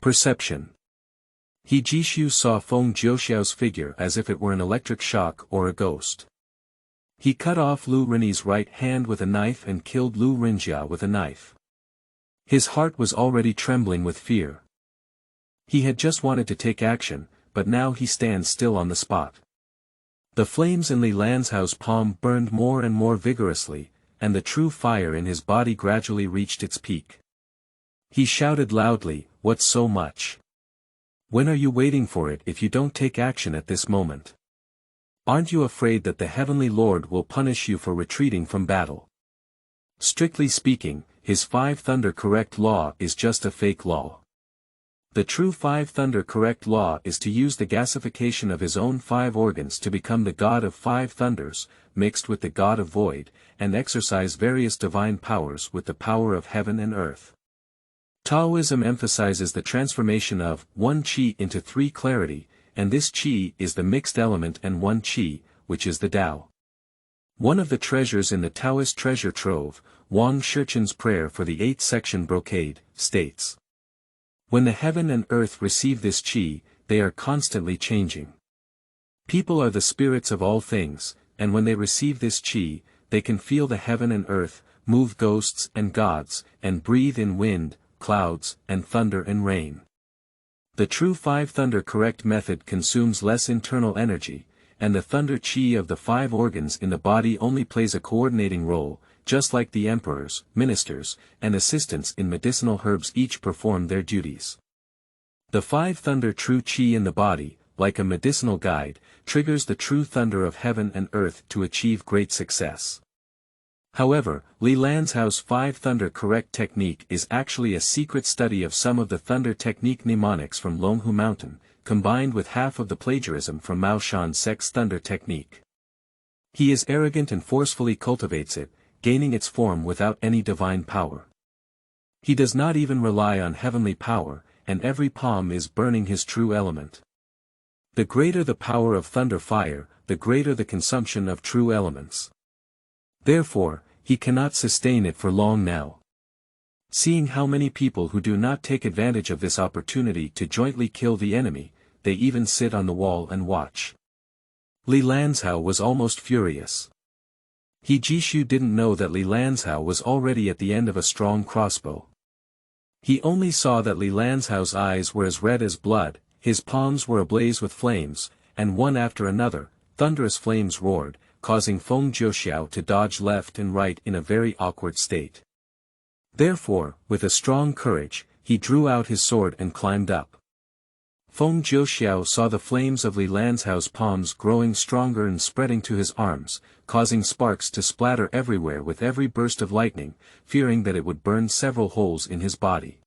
perception. He Jishu saw Feng Jiuxiao's figure as if it were an electric shock or a ghost. He cut off Lu Rini's right hand with a knife and killed Lu Rinjia with a knife. His heart was already trembling with fear. He had just wanted to take action, but now he stands still on the spot. The flames in Li Lanzhao's palm burned more and more vigorously, and the true fire in his body gradually reached its peak. He shouted loudly, "What's so much? When are you waiting for it if you don't take action at this moment? Aren't you afraid that the Heavenly Lord will punish you for retreating from battle? Strictly speaking, his 5 thunder correct law is just a fake law. The true 5 thunder correct law is to use the gasification of his own 5 organs to become the god of 5 thunders, mixed with the god of void, and exercise various divine powers with the power of heaven and earth. Taoism emphasizes the transformation of 1 qi into 3 clarity, and this qi is the mixed element and 1 qi, which is the Tao. One of the treasures in the Taoist treasure trove, Wang Shichen's prayer for the 8th section brocade, states, "When the heaven and earth receive this qi, they are constantly changing. People are the spirits of all things, and when they receive this qi, they can feel the heaven and earth, move ghosts and gods, and breathe in wind, clouds, and thunder and rain. The true 5 thunder correct method consumes less internal energy, and the thunder qi of the 5 organs in the body only plays a coordinating role, just like the emperors, ministers, and assistants in medicinal herbs each perform their duties. The 5 thunder true qi in the body, like a medicinal guide, triggers the true thunder of heaven and earth to achieve great success." However, Li Lanzhao's 5 thunder correct technique is actually a secret study of some of the thunder technique mnemonics from Longhu Mountain, combined with half of the plagiarism from Mao Shan Sek's thunder technique. He is arrogant and forcefully cultivates it, gaining its form without any divine power. He does not even rely on heavenly power, and every palm is burning his true element. The greater the power of thunder fire, the greater the consumption of true elements. Therefore, he cannot sustain it for long now. Seeing how many people who do not take advantage of this opportunity to jointly kill the enemy, they even sit on the wall and watch. Li Lanzhao was almost furious. He Jishu didn't know that Li Lanzhao was already at the end of a strong crossbow. He only saw that Li Lanzhao's eyes were as red as blood, his palms were ablaze with flames, and one after another, thunderous flames roared, causing Feng Jiuxiao to dodge left and right in a very awkward state. Therefore, with a strong courage, he drew out his sword and climbed up. Feng Jiuxiao saw the flames of Li Lanzhao's palms growing stronger and spreading to his arms, causing sparks to splatter everywhere with every burst of lightning, fearing that it would burn several holes in his body.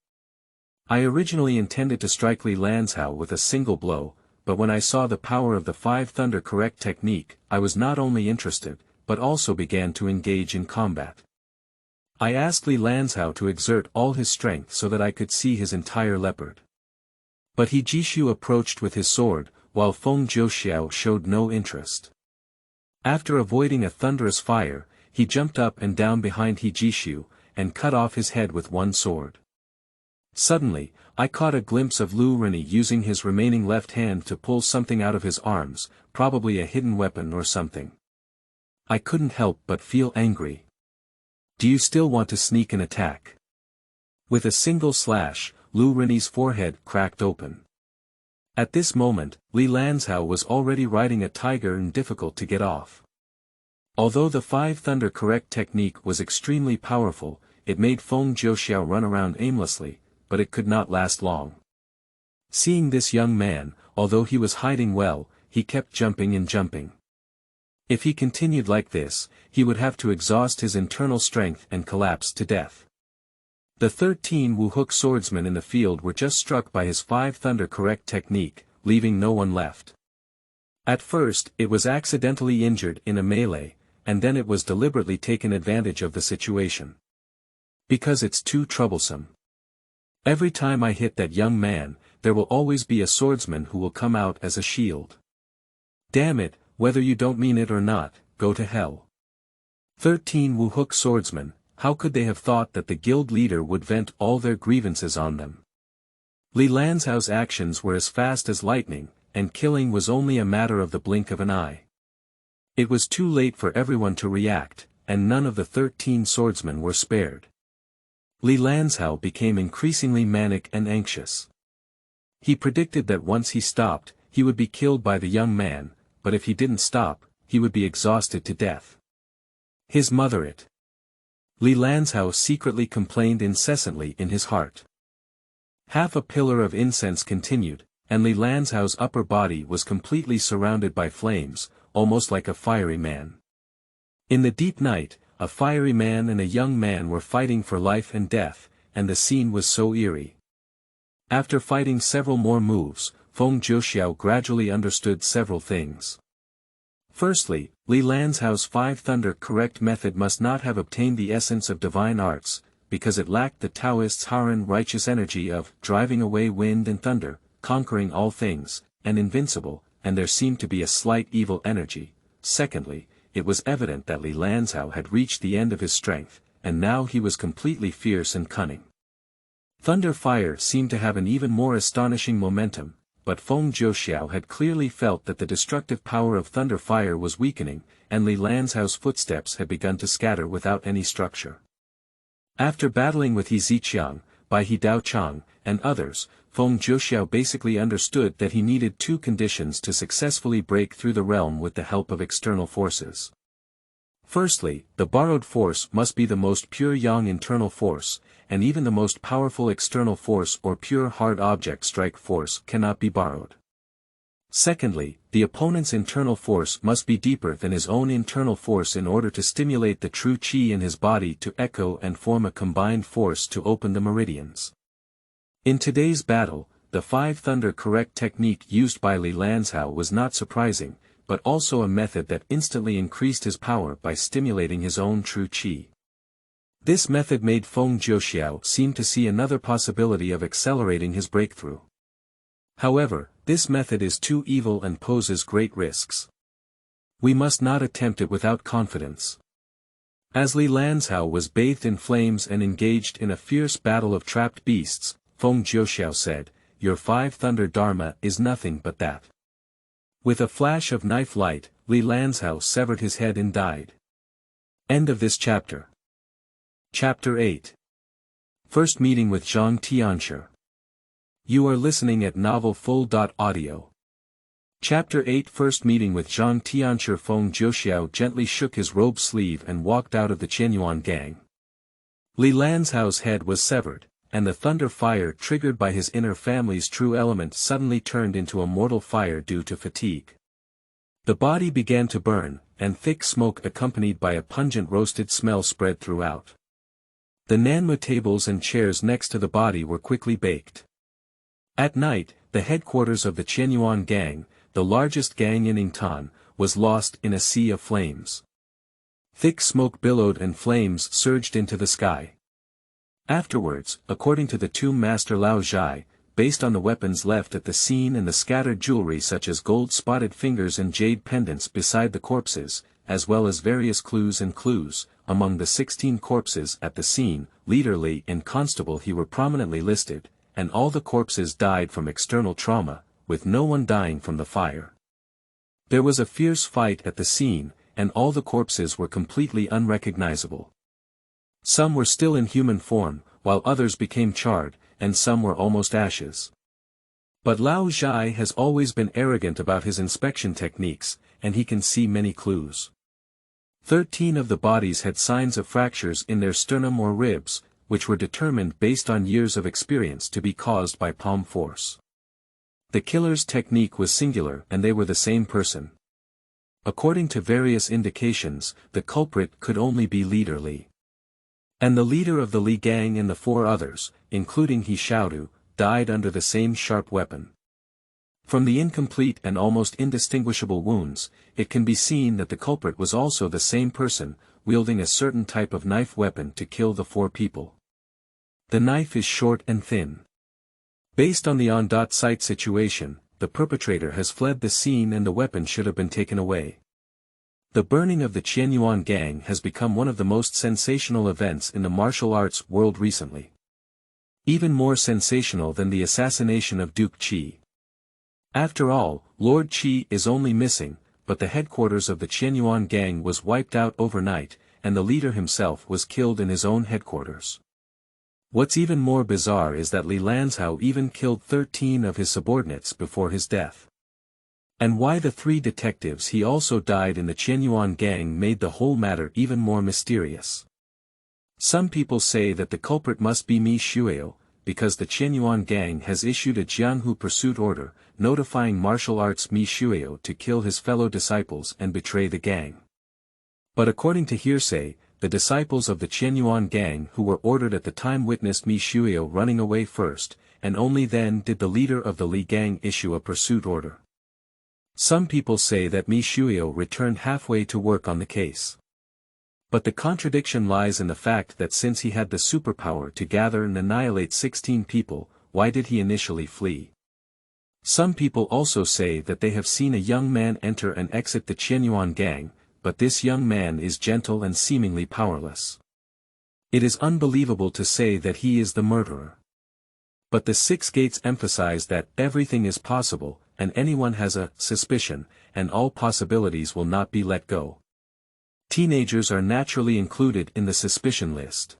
I originally intended to strike Li Lanzhao with a single blow, but when I saw the power of the 5 thunder correct technique, I was not only interested, but also began to engage in combat. I asked Li Lanzhao to exert all his strength so that I could see his entire leopard. But He Jishu approached with his sword, while Feng Jiuxiao showed no interest. After avoiding a thunderous fire, he jumped up and down behind He Jishu, and cut off his head with one sword. Suddenly, I caught a glimpse of Lu Rini using his remaining left hand to pull something out of his arms, probably a hidden weapon or something. I couldn't help but feel angry. "Do you still want to sneak an attack?" With a single slash, Lu Rini's forehead cracked open. At this moment, Li Lanzhao was already riding a tiger and difficult to get off. Although the 5 thunder correct technique was extremely powerful, it made Feng Jiuxiao run around aimlessly, but it could not last long. Seeing this young man, although he was hiding well, he kept jumping and jumping. If he continued like this, he would have to exhaust his internal strength and collapse to death. The 13 Wuhook swordsmen in the field were just struck by his 5 thunder correct technique, leaving no one left. At first, it was accidentally injured in a melee, and then it was deliberately taken advantage of the situation. Because it's too troublesome. Every time I hit that young man, there will always be a swordsman who will come out as a shield. Damn it, whether you don't mean it or not, go to hell. 13 Wuhook swordsmen, how could they have thought that the guild leader would vent all their grievances on them? Li Lanzhao's actions were as fast as lightning, and killing was only a matter of the blink of an eye. It was too late for everyone to react, and none of the 13 swordsmen were spared. Li Lanzhao became increasingly manic and anxious. He predicted that once he stopped, he would be killed by the young man, but if he didn't stop, he would be exhausted to death. His mother it. Li Lanzhao secretly complained incessantly in his heart. Half a pillar of incense continued, and Li Lanzhao's upper body was completely surrounded by flames, almost like a fiery man. In the deep night, a fiery man and a young man were fighting for life and death, and the scene was so eerie. After fighting several more moves, Feng Jiuxiao gradually understood several things. Firstly, Li Lanzhao's five thunder correct method must not have obtained the essence of divine arts, because it lacked the Taoist's Haran righteous energy of driving away wind and thunder, conquering all things, and invincible, and there seemed to be a slight evil energy. Secondly, it was evident that Li Lanzhao had reached the end of his strength, and now he was completely fierce and cunning. Thunder fire seemed to have an even more astonishing momentum, but Feng Jiuxiao had clearly felt that the destructive power of thunder fire was weakening, and Li Lanzhao's footsteps had begun to scatter without any structure. After battling with He Ziqiang, Bai He Daochang, and others, Feng Jiuxiao basically understood that he needed two conditions to successfully break through the realm with the help of external forces. Firstly, the borrowed force must be the most pure yang internal force, and even the most powerful external force or pure hard object strike force cannot be borrowed. Secondly, the opponent's internal force must be deeper than his own internal force in order to stimulate the true qi in his body to echo and form a combined force to open the meridians. In today's battle, the five thunder correct technique used by Li Lanzhao was not surprising, but also a method that instantly increased his power by stimulating his own true qi. This method made Feng Jiuxiao seem to see another possibility of accelerating his breakthrough. However, this method is too evil and poses great risks. We must not attempt it without confidence. As Li Lanzhao was bathed in flames and engaged in a fierce battle of trapped beasts, Feng Jiuxiao said, "Your five thunder dharma is nothing but that." With a flash of knife light, Li Lanzhao severed his head and died. End of this chapter. Chapter 8. First meeting with Zhang Tianshi. You are listening at novelfull.audio. Chapter 8. First meeting with Zhang Tianshi. Feng Jiuxiao gently shook his robe sleeve and walked out of the Qianyuan gang. Li Lanzhao's head was severed, and the thunder fire triggered by his inner family's true element suddenly turned into a mortal fire due to fatigue. The body began to burn, and thick smoke accompanied by a pungent roasted smell spread throughout. The Nanmu tables and chairs next to the body were quickly baked. At night, the headquarters of the Qianyuan gang, the largest gang in Yingtan, was lost in a sea of flames. Thick smoke billowed and flames surged into the sky. Afterwards, according to the tomb master Lao Zhai, based on the weapons left at the scene and the scattered jewelry such as gold-spotted fingers and jade pendants beside the corpses, as well as various clues, among the 16 corpses at the scene, Leader Li and Constable He were prominently listed, and all the corpses died from external trauma, with no one dying from the fire. There was a fierce fight at the scene, and all the corpses were completely unrecognizable. Some were still in human form, while others became charred, and some were almost ashes. But Lao Zhai has always been arrogant about his inspection techniques, and he can see many clues. 13 of the bodies had signs of fractures in their sternum or ribs, which were determined based on years of experience to be caused by palm force. The killer's technique was singular and they were the same person. According to various indications, the culprit could only be Leader Li. And the leader of the Li gang and the 4 others, including He Xiaodu, died under the same sharp weapon. From the incomplete and almost indistinguishable wounds, it can be seen that the culprit was also the same person, wielding a certain type of knife weapon to kill the 4 people. The knife is short and thin. Based on the on-site situation, the perpetrator has fled the scene and the weapon should have been taken away. The burning of the Qianyuan gang has become one of the most sensational events in the martial arts world recently. Even more sensational than the assassination of Duke Qi. After all, Lord Qi is only missing, but the headquarters of the Qianyuan gang was wiped out overnight, and the leader himself was killed in his own headquarters. What's even more bizarre is that Li Lanzhao even killed 13 of his subordinates before his death. And why the three detectives he also died in the Qianyuan gang made the whole matter even more mysterious. Some people say that the culprit must be Mi Shuio, because the Qianyuan gang has issued a Jianghu pursuit order, notifying martial arts Mi Shuio to kill his fellow disciples and betray the gang. But according to hearsay, the disciples of the Qianyuan gang who were ordered at the time witnessed Mi Shuio running away first, and only then did the leader of the Li gang issue a pursuit order. Some people say that Mi Shuio returned halfway to work on the case. But the contradiction lies in the fact that since he had the superpower to gather and annihilate 16 people, why did he initially flee? Some people also say that they have seen a young man enter and exit the Qianyuan gang, but this young man is gentle and seemingly powerless. It is unbelievable to say that he is the murderer. But the Six Gates emphasize that everything is possible, and anyone has a suspicion, and all possibilities will not be let go. Teenagers are naturally included in the suspicion list.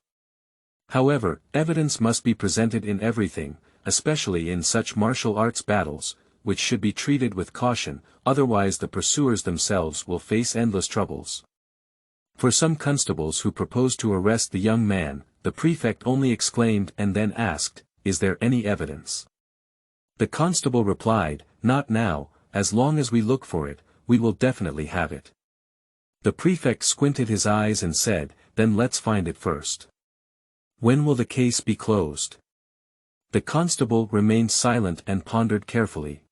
However, evidence must be presented in everything, especially in such martial arts battles, which should be treated with caution, otherwise the pursuers themselves will face endless troubles. For some constables who proposed to arrest the young man, the prefect only exclaimed and then asked, "Is there any evidence?" The constable replied, "Not now, as long as we look for it, we will definitely have it." The prefect squinted his eyes and said, "Then let's find it first. When will the case be closed?" The constable remained silent and pondered carefully.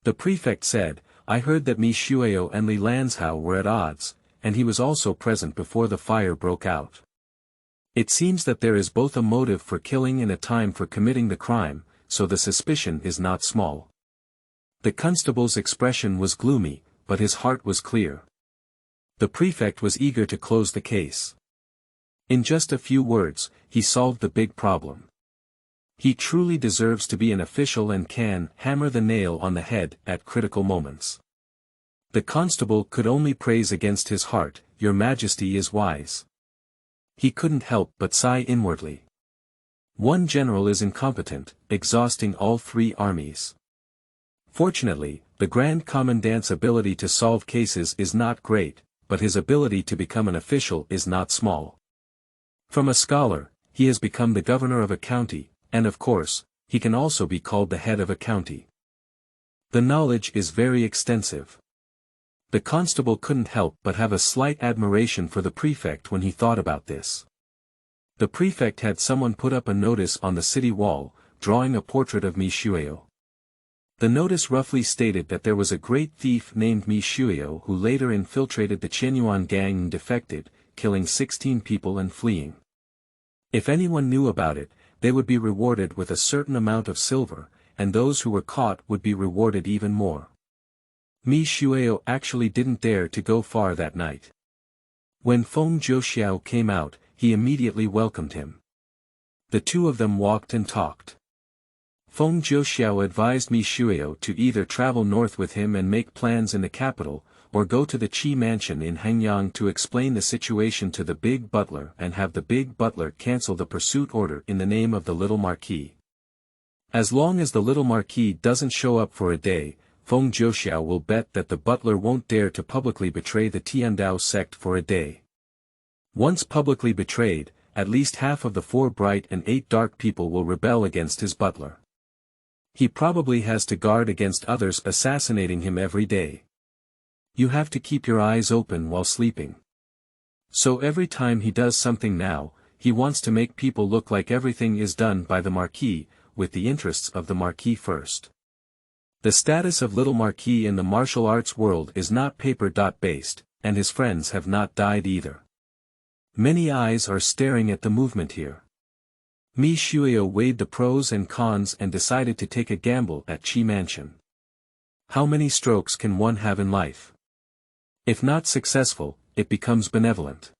The prefect said, "I heard that Mi Shuio and Li Lanzhao were at odds, and he was also present before the fire broke out. It seems that there is both a motive for killing and a time for committing the crime, so the suspicion is not small." The constable's expression was gloomy, but his heart was clear. The prefect was eager to close the case. In just a few words, he solved the big problem. He truly deserves to be an official and can hammer the nail on the head at critical moments. The constable could only praise against his heart, "Your Majesty is wise." He couldn't help but sigh inwardly. One general is incompetent, exhausting all three armies. Fortunately, the Grand Commandant's ability to solve cases is not great, but his ability to become an official is not small. From a scholar, he has become the governor of a county, and of course, he can also be called the head of a county. The knowledge is very extensive. The constable couldn't help but have a slight admiration for the prefect when he thought about this. The prefect had someone put up a notice on the city wall, drawing a portrait of Mi Shuio. The notice roughly stated that there was a great thief named Mi Shuio who later infiltrated the Qianyuan gang and defected, killing 16 people and fleeing. If anyone knew about it, they would be rewarded with a certain amount of silver, and those who were caught would be rewarded even more. Mi Shuio actually didn't dare to go far that night. When Feng Zhouxiao came out, he immediately welcomed him. The two of them walked and talked. Feng Zhouxiao advised Mi Shuio to either travel north with him and make plans in the capital, or go to the Qi mansion in Hengyang to explain the situation to the big butler and have the big butler cancel the pursuit order in the name of the little marquis. As long as the little marquis doesn't show up for a day, Feng Zhouxiao will bet that the butler won't dare to publicly betray the Tiandao sect for a day. Once publicly betrayed, at least half of the 4 bright and 8 dark people will rebel against his butler. He probably has to guard against others assassinating him every day. You have to keep your eyes open while sleeping. So every time he does something now, he wants to make people look like everything is done by the marquis, with the interests of the marquis first. The status of little marquis in the martial arts world is not paper-based, and his friends have not died either. Many eyes are staring at the movement here. Mi Shuio weighed the pros and cons and decided to take a gamble at Qi Mansion. How many strokes can one have in life? If not successful, it becomes benevolent.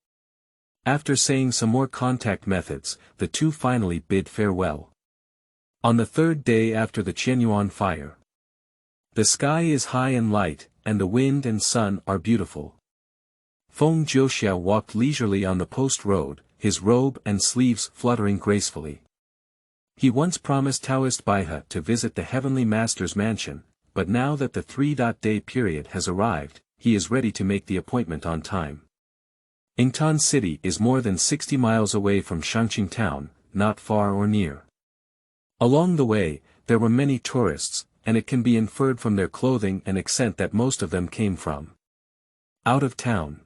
After saying some more contact methods, the two finally bid farewell. On the 3rd day after the Qianyuan fire. The sky is high and light, and the wind and sun are beautiful. Feng Zhouxiao walked leisurely on the post road, his robe and sleeves fluttering gracefully. He once promised Taoist Baihe to visit the Heavenly Master's mansion, but now that the 3-day period has arrived, he is ready to make the appointment on time. Yingtan City is more than 60 miles away from Shangqing town, not far or near. Along the way, there were many tourists, and it can be inferred from their clothing and accent that most of them came from out of town.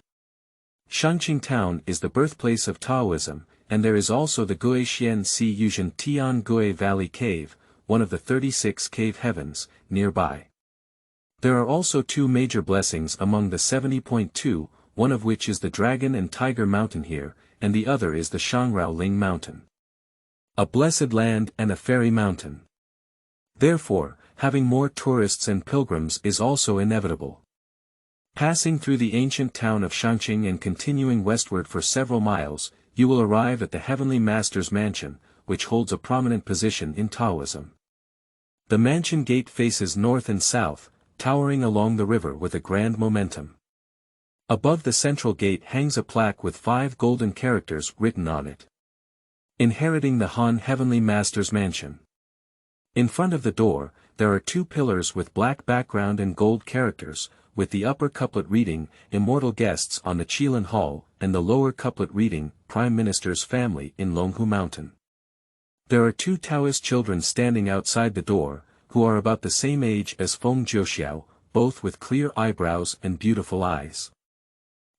Shangqing town is the birthplace of Taoism, and there is also the Guixian Si Yuzhen Tiangue Valley Cave, one of the 36 cave heavens, nearby. There are also 2 major blessings among the 70.2, one of which is the Dragon and Tiger Mountain here, and the other is the Shangrao Ling Mountain. A blessed land and a fairy mountain. Therefore, having more tourists and pilgrims is also inevitable. Passing through the ancient town of Shangqing and continuing westward for several miles, you will arrive at the Heavenly Master's mansion, which holds a prominent position in Taoism. The mansion gate faces north and south, towering along the river with a grand momentum. Above the central gate hangs a plaque with 5 golden characters written on it. Inheriting the Han Heavenly Master's mansion. In front of the door, there are 2 pillars with black background and gold characters, with the upper couplet reading, Immortal Guests on the Qilan Hall, and the lower couplet reading, Prime Minister's Family in Longhu Mountain. There are 2 Taoist children standing outside the door, who are about the same age as Feng Jiuxiao, both with clear eyebrows and beautiful eyes.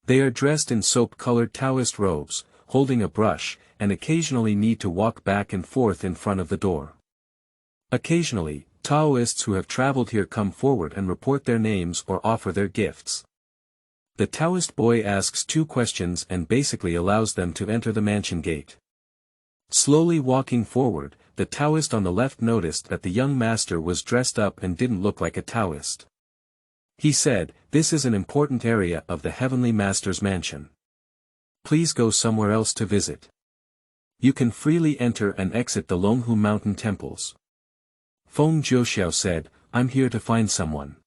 They are dressed in soap-colored Taoist robes, holding a brush, and occasionally need to walk back and forth in front of the door. Occasionally, Taoists who have traveled here come forward and report their names or offer their gifts. The Taoist boy asks 2 questions and basically allows them to enter the mansion gate. Slowly walking forward, the Taoist on the left noticed that the young master was dressed up and didn't look like a Taoist. He said, "This is an important area of the Heavenly Master's mansion. Please go somewhere else to visit. You can freely enter and exit the Longhu Mountain temples." Feng Jiuxiao said, "I'm here to find someone.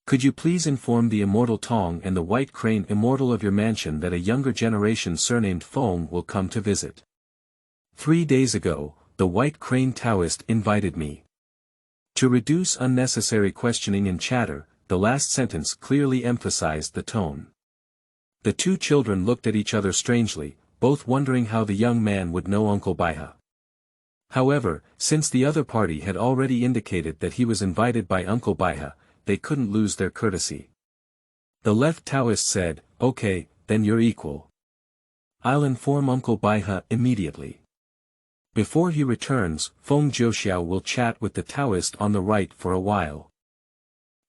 Could you please inform the immortal Tong and the White Crane immortal of your mansion that a younger generation surnamed Feng will come to visit? 3 days ago, the White Crane Taoist invited me." To reduce unnecessary questioning and chatter, the last sentence clearly emphasized the tone. The 2 children looked at each other strangely, both wondering how the young man would know Uncle Baihe. However, since the other party had already indicated that he was invited by Uncle Baihe, they couldn't lose their courtesy. The left Taoist said, "Okay, then you're equal. I'll inform Uncle Baihe immediately. Before he returns, Feng Jiuxiao will chat with the Taoist on the right for a while."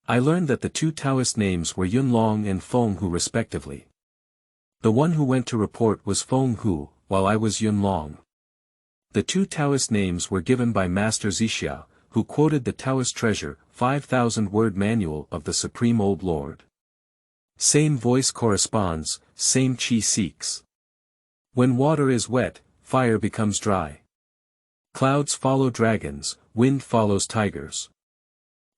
I learned that the 2 Taoist names were Yunlong and Feng Hu respectively. The one who went to report was Feng Hu, while I was Yunlong. The 2 Taoist names were given by Master Zixia, who quoted the Taoist treasure, 5,000-word manual of the Supreme Old Lord. Same voice corresponds, same chi seeks. When water is wet, fire becomes dry. Clouds follow dragons, wind follows tigers.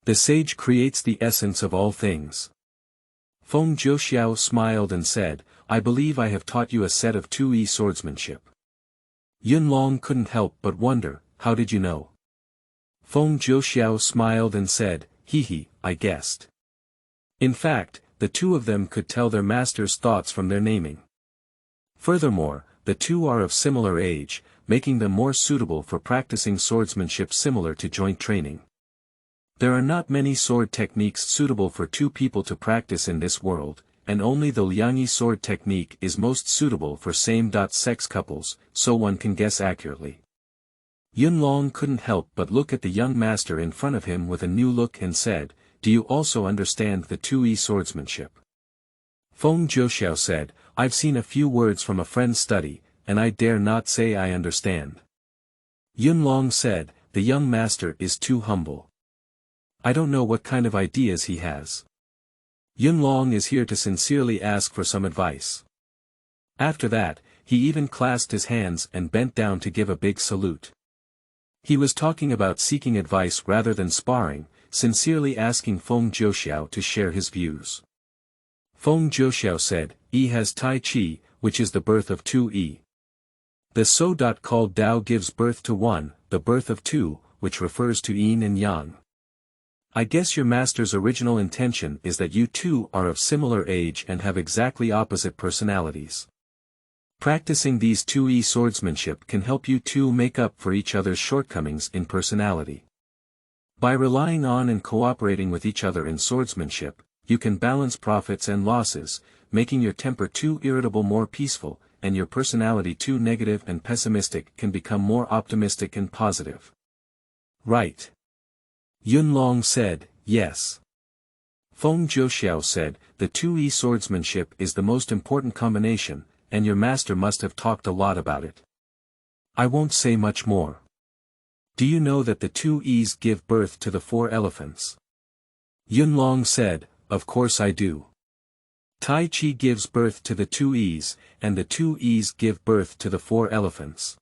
The sage creates the essence of all things. Feng Jiuxiao smiled and said, "I believe I have taught you a set of 2E swordsmanship." Yunlong couldn't help but wonder, "How did you know?" Feng Jiuxiao smiled and said, "Hee, I guessed." In fact, the 2 of them could tell their master's thoughts from their naming. Furthermore, the 2 are of similar age, making them more suitable for practicing swordsmanship similar to joint training. There are not many sword techniques suitable for 2 people to practice in this world, and only the Liangyi sword technique is most suitable for same-sex couples, so one can guess accurately. Yunlong couldn't help but look at the young master in front of him with a new look and said, "Do you also understand the 2E swordsmanship?" Feng Jiuxiao said, "I've seen a few words from a friend's study, and I dare not say I understand." Yunlong said, "The young master is too humble. I don't know what kind of ideas he has. Yunlong is here to sincerely ask for some advice." After that, he even clasped his hands and bent down to give a big salute. He was talking about seeking advice rather than sparring, sincerely asking Feng Jiuxiao to share his views. Feng Jiuxiao said, "E has Tai Chi, which is the birth of 2E. The so-called Tao gives birth to 1, the birth of 2, which refers to Yin and Yang. I guess your master's original intention is that you two are of similar age and have exactly opposite personalities. Practicing these 2E swordsmanship can help you two make up for each other's shortcomings in personality. By relying on and cooperating with each other in swordsmanship, you can balance profits and losses, making your temper too irritable more peaceful, and your personality too negative and pessimistic can become more optimistic and positive. Right. Yunlong said, yes. Feng Zhouxiao said, the 2E swordsmanship is the most important combination, and your master must have talked a lot about it. I won't say much more. Do you know that the 2Es give birth to the 4 elephants? Yunlong said, of course I do. Tai Chi gives birth to the 2Es, and the 2Es give birth to the 4 elephants.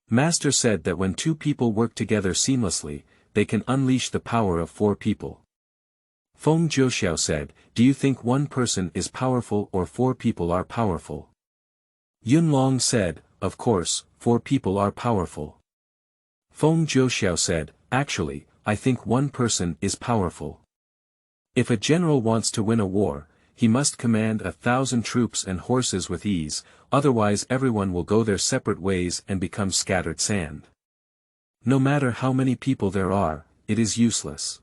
Master said that when 2 people work together seamlessly, they can unleash the power of 4 people. Feng Zhouxiao said, do you think 1 person is powerful or 4 people are powerful? Yunlong said, of course, 4 people are powerful. Feng Zhouxiao said, actually, I think 1 person is powerful. If a general wants to win a war, he must command 1,000 troops and horses with ease, otherwise everyone will go their separate ways and become scattered sand. No matter how many people there are, it is useless.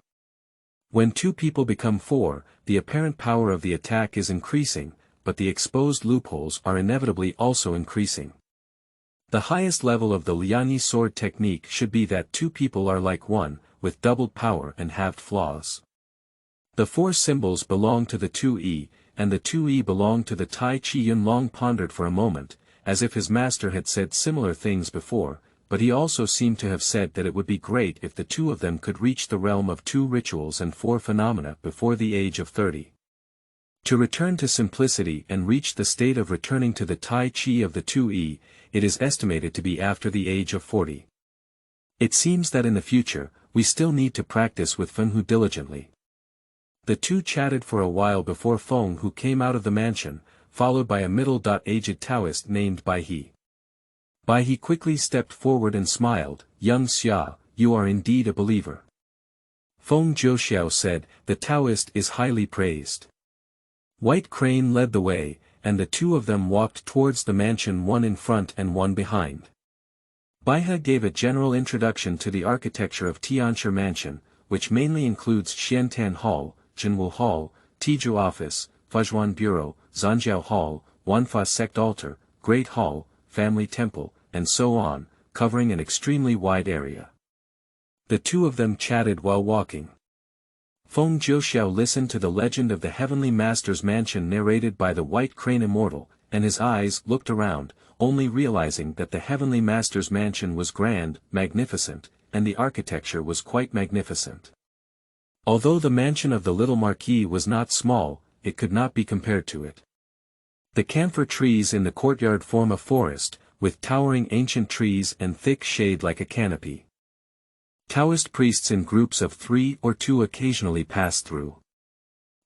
When 2 people become 4, the apparent power of the attack is increasing, but the exposed loopholes are inevitably also increasing. The highest level of the Lianyi sword technique should be that 2 people are like 1, with doubled power and halved flaws. The 4 symbols belong to the 2E, and the 2E belong to the Tai Chi. Yunlong pondered for a moment, as if his master had said similar things before, but he also seemed to have said that it would be great if the 2 of them could reach the realm of 2 rituals and 4 phenomena before the age of 30. To return to simplicity and reach the state of returning to the Tai Chi of the 2E, it is estimated to be after the age of 40. It seems that in the future, we still need to practice with Feng diligently. The 2 chatted for a while before Feng came out of the mansion, followed by a middle-aged Taoist named Bai He. Bai He quickly stepped forward and smiled, young Xia, you are indeed a believer. Feng Zhouxiao said, the Taoist is highly praised. White Crane led the way, and the 2 of them walked towards the mansion, one in front and one behind. Baihe gave a general introduction to the architecture of Tianshi Mansion, which mainly includes Xiantan Hall, Jinwu Hall, Tiju Office, Fuzhuan Bureau, Zanjiao Hall, Wanfa Sect Altar, Great Hall, Family Temple, and so on, covering an extremely wide area. The 2 of them chatted while walking. Feng Zhouxiao listened to the legend of the Heavenly Master's mansion narrated by the White Crane Immortal, and his eyes looked around, only realizing that the Heavenly Master's mansion was grand, magnificent, and the architecture was quite magnificent. Although the mansion of the little Marquis was not small, it could not be compared to it. The camphor trees in the courtyard form a forest, with towering ancient trees and thick shade like a canopy. Taoist priests in groups of 3 or 2 occasionally pass through.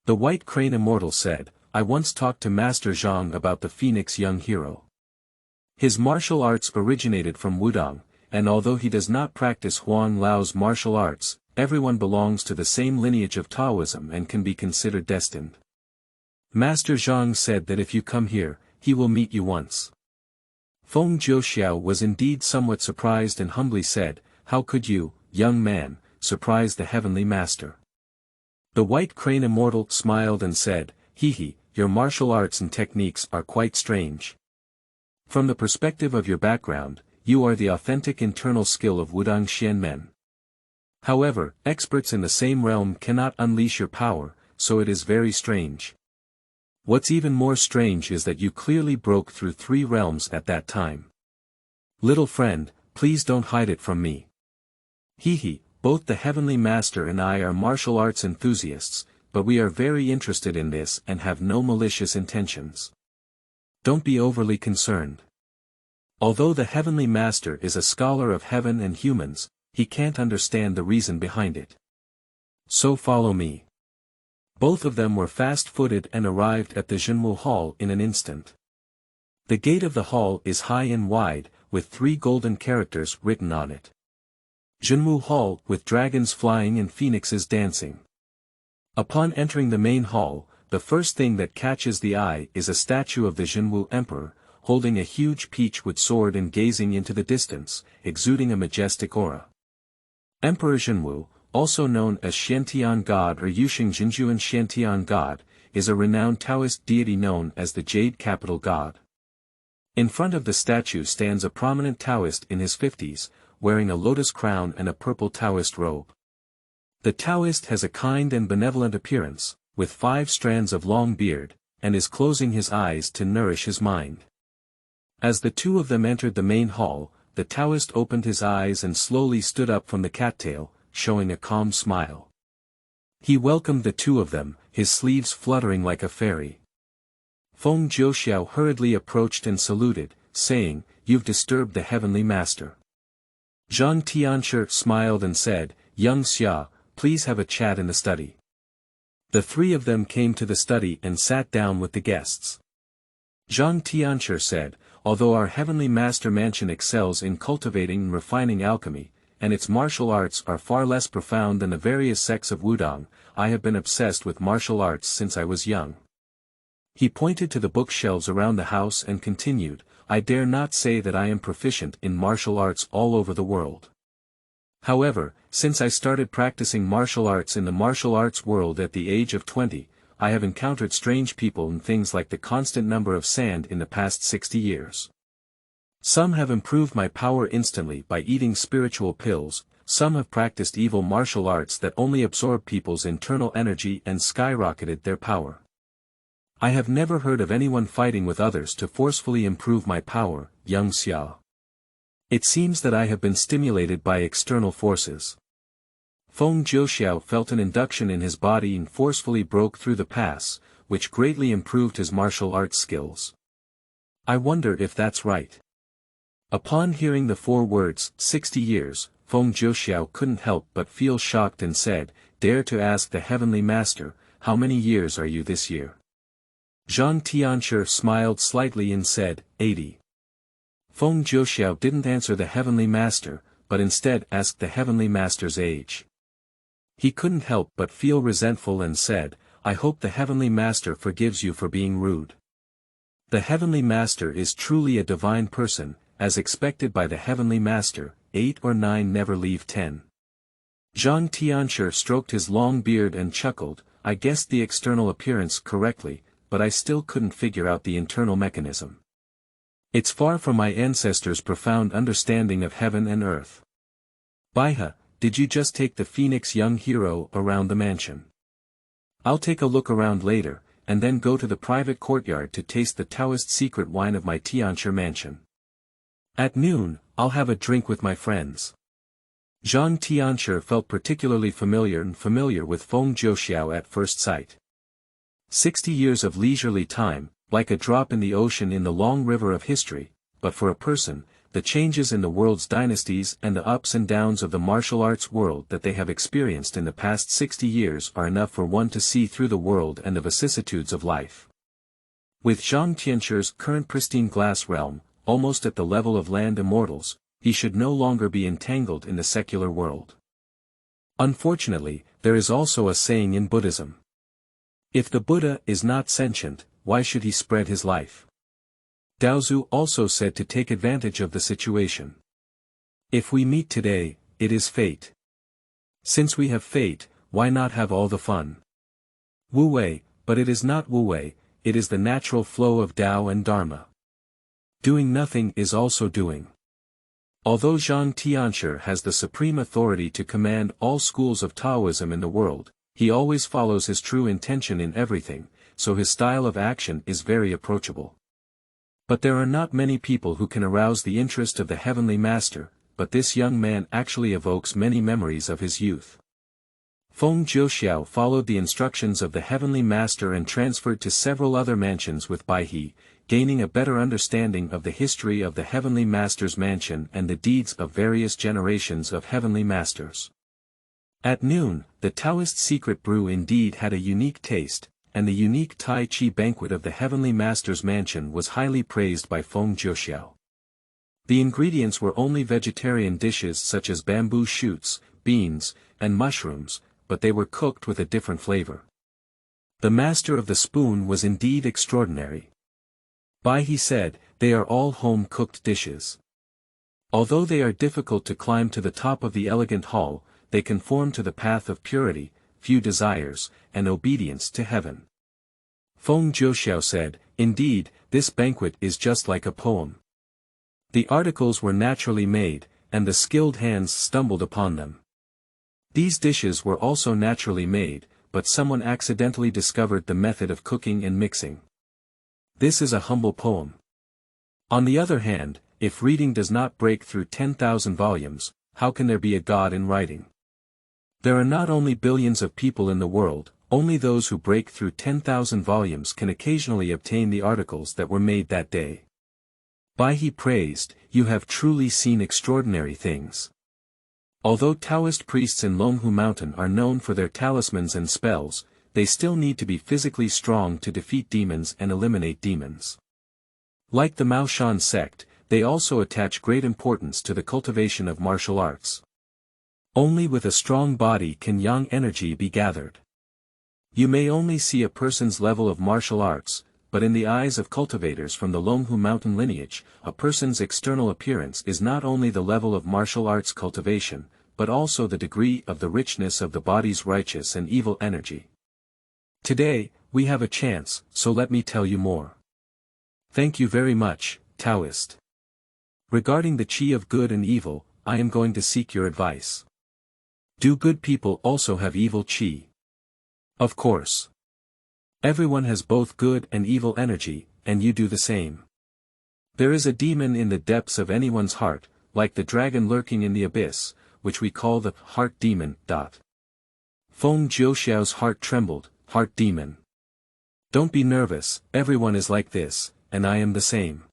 The White Crane Immortal said, I once talked to Master Zhang about the Phoenix young hero. His martial arts originated from Wudong, and although he does not practice Huang Lao's martial arts, everyone belongs to the same lineage of Taoism and can be considered destined. Master Zhang said that if you come here, he will meet you once. Feng Zhouxiao was indeed somewhat surprised and humbly said, how could you, young man, surprise the Heavenly Master? The White Crane Immortal smiled and said, He, your martial arts and techniques are quite strange. From the perspective of your background, you are the authentic internal skill of Wudong Xianmen. However, experts in the same realm cannot unleash your power, so it is very strange. What's even more strange is that you clearly broke through 3 realms at that time. Little friend, please don't hide it from me. Both the Heavenly Master and I are martial arts enthusiasts, but we are very interested in this and have no malicious intentions. Don't be overly concerned. Although the Heavenly Master is a scholar of heaven and humans, he can't understand the reason behind it. So follow me. Both of them were fast-footed and arrived at the Jinwu Hall in an instant. The gate of the hall is high and wide, with 3 golden characters written on it. Zhenwu Hall, with dragons flying and phoenixes dancing. Upon entering the main hall, the first thing that catches the eye is a statue of the Zhenwu Emperor, holding a huge peachwood sword and gazing into the distance, exuding a majestic aura. Emperor Zhenwu, also known as Xiantian God or Yuxing Jinjuan Xiantian God, is a renowned Taoist deity known as the Jade Capital God. In front of the statue stands a prominent Taoist in his 50s, wearing a lotus crown and a purple Taoist robe. The Taoist has a kind and benevolent appearance, with 5 strands of long beard, and is closing his eyes to nourish his mind. As the two of them entered the main hall, the Taoist opened his eyes and slowly stood up from the cattail, showing a calm smile. He welcomed the two of them, his sleeves fluttering like a fairy. Feng Jiuxiao hurriedly approached and saluted, saying, "You've disturbed the heavenly master." Zhang Tianshi smiled and said, "Young Xia, please have a chat in the study." The 3 of them came to the study and sat down with the guests. Zhang Tianshi said, "Although our heavenly master mansion excels in cultivating and refining alchemy, and its martial arts are far less profound than the various sects of wudang, I have been obsessed with martial arts since I was young." He pointed to the bookshelves around the house and continued, "I dare not say that I am proficient in martial arts all over the world. However, since I started practicing martial arts in the martial arts world at the age of 20, I have encountered strange people and things like the constant number of sand in the past 60 years. Some have improved my power instantly by eating spiritual pills, some have practiced evil martial arts that only absorb people's internal energy and skyrocketed their power. I have never heard of anyone fighting with others to forcefully improve my power, young Xia. It seems that I have been stimulated by external forces." Feng Jiuxiao felt an induction in his body and forcefully broke through the pass, which greatly improved his martial arts skills. "I wonder if that's right." Upon hearing the 4 words, 60 years, Feng Jiuxiao couldn't help but feel shocked and said, "Dare to ask the heavenly master, how many years are you this year?" Zhang Tianshi smiled slightly and said, 80. Feng Jiuxiao didn't answer the heavenly master, but instead asked the heavenly master's age. He couldn't help but feel resentful and said, "I hope the heavenly master forgives you for being rude." The heavenly master is truly a divine person, as expected by the heavenly master, 8 or 9 never leave 10. Zhang Tianshi stroked his long beard and chuckled, "I guessed the external appearance correctly, but I still couldn't figure out the internal mechanism. It's far from my ancestors' profound understanding of heaven and earth." "Baihe, did you just take the Phoenix young hero around the mansion?" "I'll take a look around later, and then go to the private courtyard to taste the Taoist secret wine of my Tianshi mansion. At noon, I'll have a drink with my friends." Zhang Tianshi felt particularly familiar with Feng Jiuxiao at first sight. 60 years of leisurely time, like a drop in the ocean in the long river of history, but for a person, the changes in the world's dynasties and the ups and downs of the martial arts world that they have experienced in the past 60 years are enough for one to see through the world and the vicissitudes of life. With Zhang Tianshi's current pristine glass realm, almost at the level of land immortals, he should no longer be entangled in the secular world. Unfortunately, there is also a saying in Buddhism. If the Buddha is not sentient, why should he spread his life? Daozu also said to take advantage of the situation. If we meet today, it is fate. Since we have fate, why not have all the fun? Wu Wei, but it is not Wu Wei, it is the natural flow of Tao and Dharma. Doing nothing is also doing. Although Zhang Tianshi has the supreme authority to command all schools of Taoism in the world, he always follows his true intention in everything, so his style of action is very approachable. But there are not many people who can arouse the interest of the heavenly master, but this young man actually evokes many memories of his youth. Feng Jiuxiao followed the instructions of the heavenly master and transferred to several other mansions with Baihe, gaining a better understanding of the history of the heavenly master's mansion and the deeds of various generations of heavenly masters. At noon, the Taoist secret brew indeed had a unique taste, and the unique Tai Chi banquet of the heavenly master's mansion was highly praised by Feng Jiuxiao. The ingredients were only vegetarian dishes such as bamboo shoots, beans, and mushrooms, but they were cooked with a different flavor. The master of the spoon was indeed extraordinary. Bai he said, they are all home-cooked dishes. Although they are difficult to climb to the top of the elegant hall, they conform to the path of purity, few desires, and obedience to heaven. Feng Jiuxiao said, indeed, this banquet is just like a poem. The articles were naturally made, and the skilled hands stumbled upon them. These dishes were also naturally made, but someone accidentally discovered the method of cooking and mixing. This is a humble poem. On the other hand, if reading does not break through 10,000 volumes, how can there be a God in writing? There are not only billions of people in the world, only those who break through 10,000 volumes can occasionally obtain the articles that were made that day. Bai he praised, you have truly seen extraordinary things. Although Taoist priests in Longhu Mountain are known for their talismans and spells, they still need to be physically strong to defeat demons and eliminate demons. Like the Maoshan sect, they also attach great importance to the cultivation of martial arts. Only with a strong body can yang energy be gathered. You may only see a person's level of martial arts, but in the eyes of cultivators from the Longhu Mountain lineage, a person's external appearance is not only the level of martial arts cultivation, but also the degree of the richness of the body's righteous and evil energy. Today, we have a chance, so let me tell you more. Thank you very much, Taoist. Regarding the qi of good and evil, I am going to seek your advice. Do good people also have evil qi? Of course. Everyone has both good and evil energy, and you do the same. There is a demon in the depths of anyone's heart, like the dragon lurking in the abyss, which we call the heart demon. Feng Jiuxiao's heart trembled, heart demon. Don't be nervous, everyone is like this, and I am the same.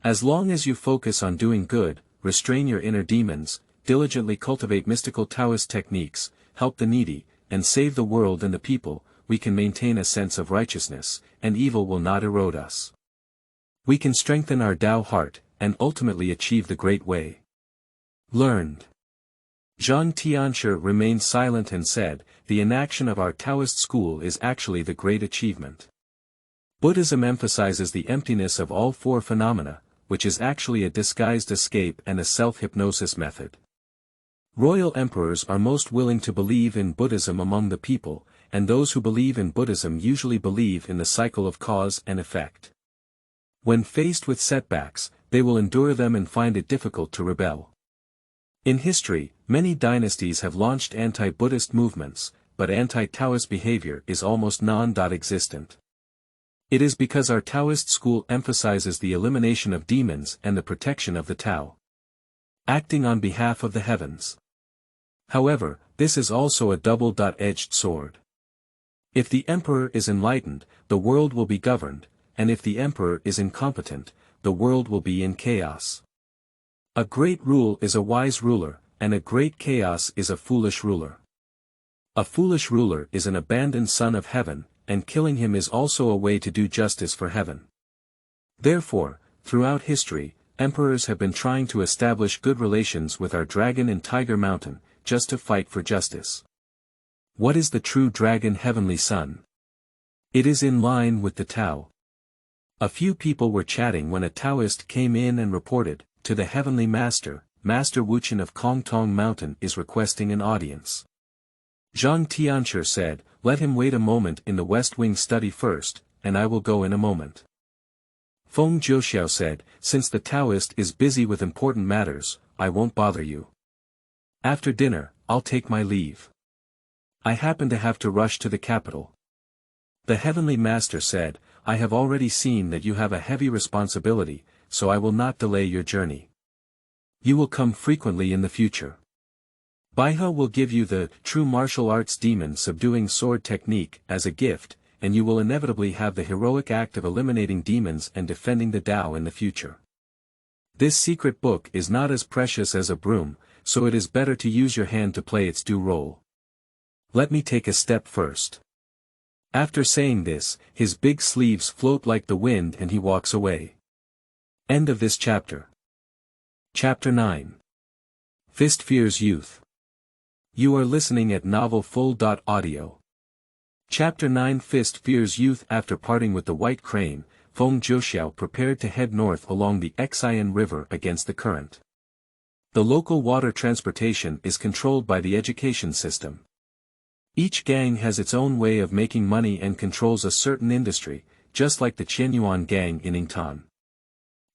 As long as you focus on doing good, restrain your inner demons, diligently cultivate mystical Taoist techniques, help the needy, and save the world and the people, we can maintain a sense of righteousness, and evil will not erode us. We can strengthen our Tao heart, and ultimately achieve the Great Way. Learned. Zhang Tianshi remained silent and said, the inaction of our Taoist school is actually the great achievement. Buddhism emphasizes the emptiness of all four phenomena, which is actually a disguised escape and a self-hypnosis method. Royal emperors are most willing to believe in Buddhism among the people, and those who believe in Buddhism usually believe in the cycle of cause and effect. When faced with setbacks, they will endure them and find it difficult to rebel. In history, many dynasties have launched anti-Buddhist movements, but anti-Taoist behavior is almost non-existent. It is because our Taoist school emphasizes the elimination of demons and the protection of the Tao. Acting on behalf of the heavens. However, this is also a double-edged sword. If the emperor is enlightened, the world will be governed, and if the emperor is incompetent, the world will be in chaos. A great rule is a wise ruler, and a great chaos is a foolish ruler. A foolish ruler is an abandoned son of heaven, and killing him is also a way to do justice for heaven. Therefore, throughout history, emperors have been trying to establish good relations with our dragon and tiger mountain, just to fight for justice. What is the true dragon heavenly son? It is in line with the Tao. A few people were chatting when a Taoist came in and reported, to the heavenly master, Master Wujin of Kongtong Mountain is requesting an audience. Zhang Tianshi said, let him wait a moment in the West Wing study first, and I will go in a moment. Feng Jiuxiao said, since the Taoist is busy with important matters, I won't bother you. After dinner, I'll take my leave. I happen to have to rush to the capital. The heavenly master said, I have already seen that you have a heavy responsibility, so I will not delay your journey. You will come frequently in the future. Baihe will give you the true martial arts demon subduing sword technique as a gift, and you will inevitably have the heroic act of eliminating demons and defending the Tao in the future. This secret book is not as precious as a broom, so it is better to use your hand to play its due role. Let me take a step first. After saying this, his big sleeves float like the wind and he walks away. End of this chapter. Chapter 9. Fist Fears Youth. You are listening at novelfull.audio. Chapter 9. Fist Fears Youth. After parting with the White Crane, Feng Jiuxiao prepared to head north along the Xian River against the current. The local water transportation is controlled by the education system. Each gang has its own way of making money and controls a certain industry, just like the Qianyuan gang in Yingtan.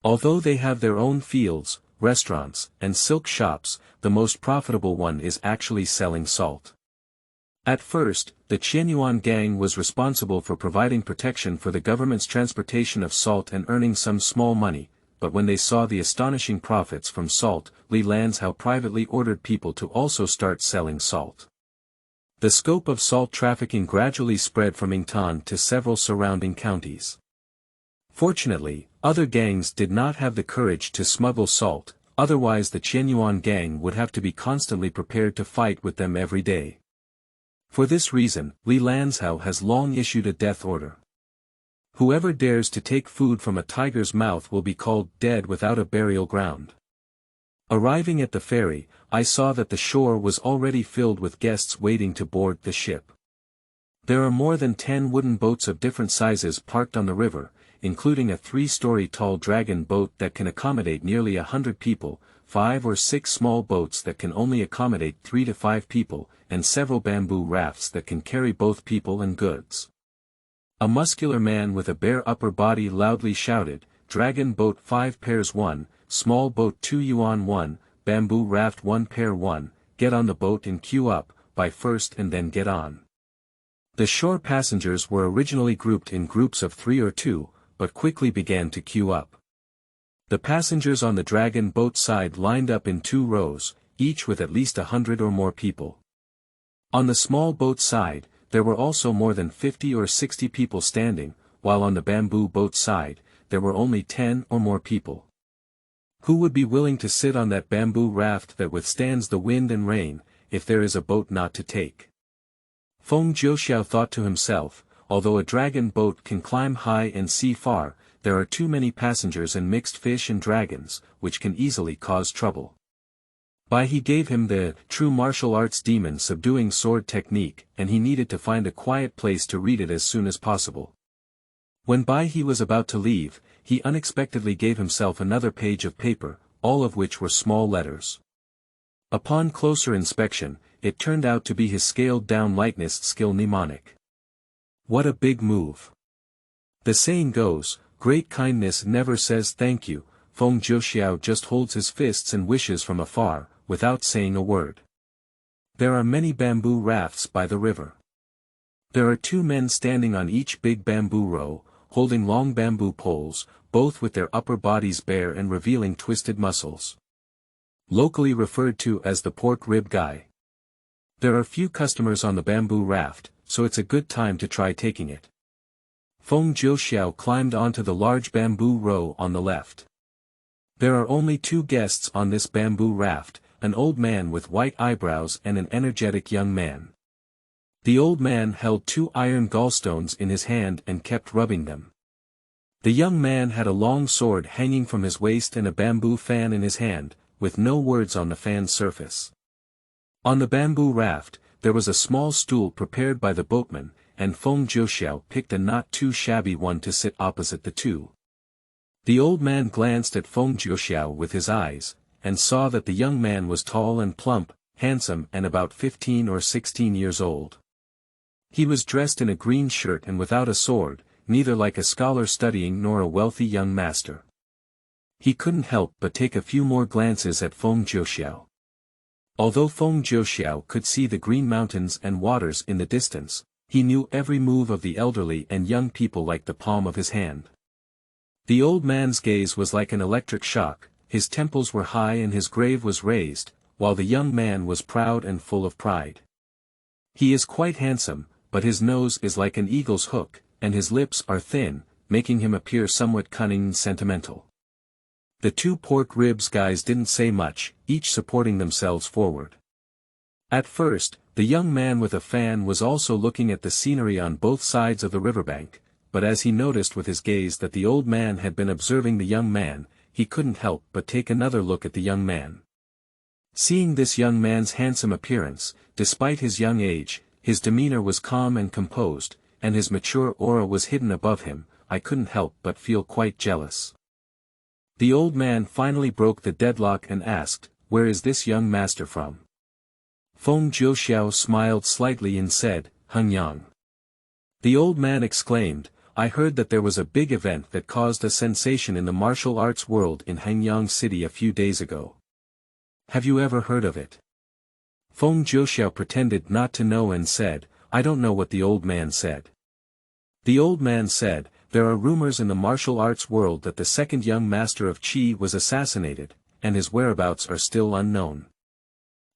Although they have their own fields, restaurants, and silk shops, the most profitable one is actually selling salt. At first, the Qianyuan gang was responsible for providing protection for the government's transportation of salt and earning some small money, but when they saw the astonishing profits from salt, Li Lanzhao privately ordered people to also start selling salt. The scope of salt trafficking gradually spread from Yingtan to several surrounding counties. Fortunately, other gangs did not have the courage to smuggle salt, otherwise the Qianyuan gang would have to be constantly prepared to fight with them every day. For this reason, Li Lanzhao has long issued a death order. Whoever dares to take food from a tiger's mouth will be called dead without a burial ground. Arriving at the ferry, I saw that the shore was already filled with guests waiting to board the ship. There are more than 10 wooden boats of different sizes parked on the river, including a 3-story tall dragon boat that can accommodate nearly 100 people, 5 or 6 small boats that can only accommodate 3 to 5 people, and several bamboo rafts that can carry both people and goods. A muscular man with a bare upper body loudly shouted, "Dragon boat 5 pairs 1, small boat 2 yuan 1, bamboo raft 1 pair 1, get on the boat and queue up, buy first and then get on." The shore passengers were originally grouped in groups of 3 or 2, but quickly began to queue up. The passengers on the dragon boat side lined up in 2 rows, each with at least 100 or more people. On the small boat side, there were also more than 50 or 60 people standing, while on the bamboo boat side, there were only 10 or more people. Who would be willing to sit on that bamboo raft that withstands the wind and rain, if there is a boat not to take? Feng Jiuxiao thought to himself, although a dragon boat can climb high and see far, there are too many passengers and mixed fish and dragons, which can easily cause trouble. Bai He gave him the true martial arts demon subduing sword technique, and he needed to find a quiet place to read it as soon as possible. When Bai He was about to leave, he unexpectedly gave himself another page of paper, all of which were small letters. Upon closer inspection, it turned out to be his scaled-down lightness skill mnemonic. What a big move! The saying goes, great kindness never says thank you. Feng Jiuxiao just holds his fists and wishes from afar, without saying a word. There are many bamboo rafts by the river. There are 2 men standing on each big bamboo row, holding long bamboo poles, both with their upper bodies bare and revealing twisted muscles. Locally referred to as the pork rib guy. There are few customers on the bamboo raft, so it's a good time to try taking it. Feng Jiuxiao climbed onto the large bamboo row on the left. There are only 2 guests on this bamboo raft, an old man with white eyebrows and an energetic young man. The old man held 2 iron gallstones in his hand and kept rubbing them. The young man had a long sword hanging from his waist and a bamboo fan in his hand, with no words on the fan's surface. On the bamboo raft, there was a small stool prepared by the boatman, and Feng Jiuxiao picked a not too shabby one to sit opposite the 2. The old man glanced at Feng Jiuxiao with his eyes, and saw that the young man was tall and plump, handsome and about 15 or 16 years old. He was dressed in a green shirt and without a sword, neither like a scholar studying nor a wealthy young master. He couldn't help but take a few more glances at Feng Jiuxiao. Although Feng Jiuxiao could see the green mountains and waters in the distance, he knew every move of the elderly and young people like the palm of his hand. The old man's gaze was like an electric shock, his temples were high and his grave was raised, while the young man was proud and full of pride. He is quite handsome, but his nose is like an eagle's hook, and his lips are thin, making him appear somewhat cunning and sentimental. The 2 pork ribs guys didn't say much, each supporting themselves forward. At first, the young man with a fan was also looking at the scenery on both sides of the riverbank, but as he noticed with his gaze that the old man had been observing the young man, he couldn't help but take another look at the young man. Seeing this young man's handsome appearance, despite his young age, his demeanor was calm and composed, and his mature aura was hidden above him, I couldn't help but feel quite jealous. The old man finally broke the deadlock and asked, "Where is this young master from?" Feng Jiuxiao smiled slightly and said, "Hengyang." The old man exclaimed, "I heard that there was a big event that caused a sensation in the martial arts world in Hengyang City a few days ago. Have you ever heard of it?" Feng Jiuxiao pretended not to know and said, "I don't know what the old man said." The old man said, "There are rumors in the martial arts world that the second young master of Qi was assassinated, and his whereabouts are still unknown.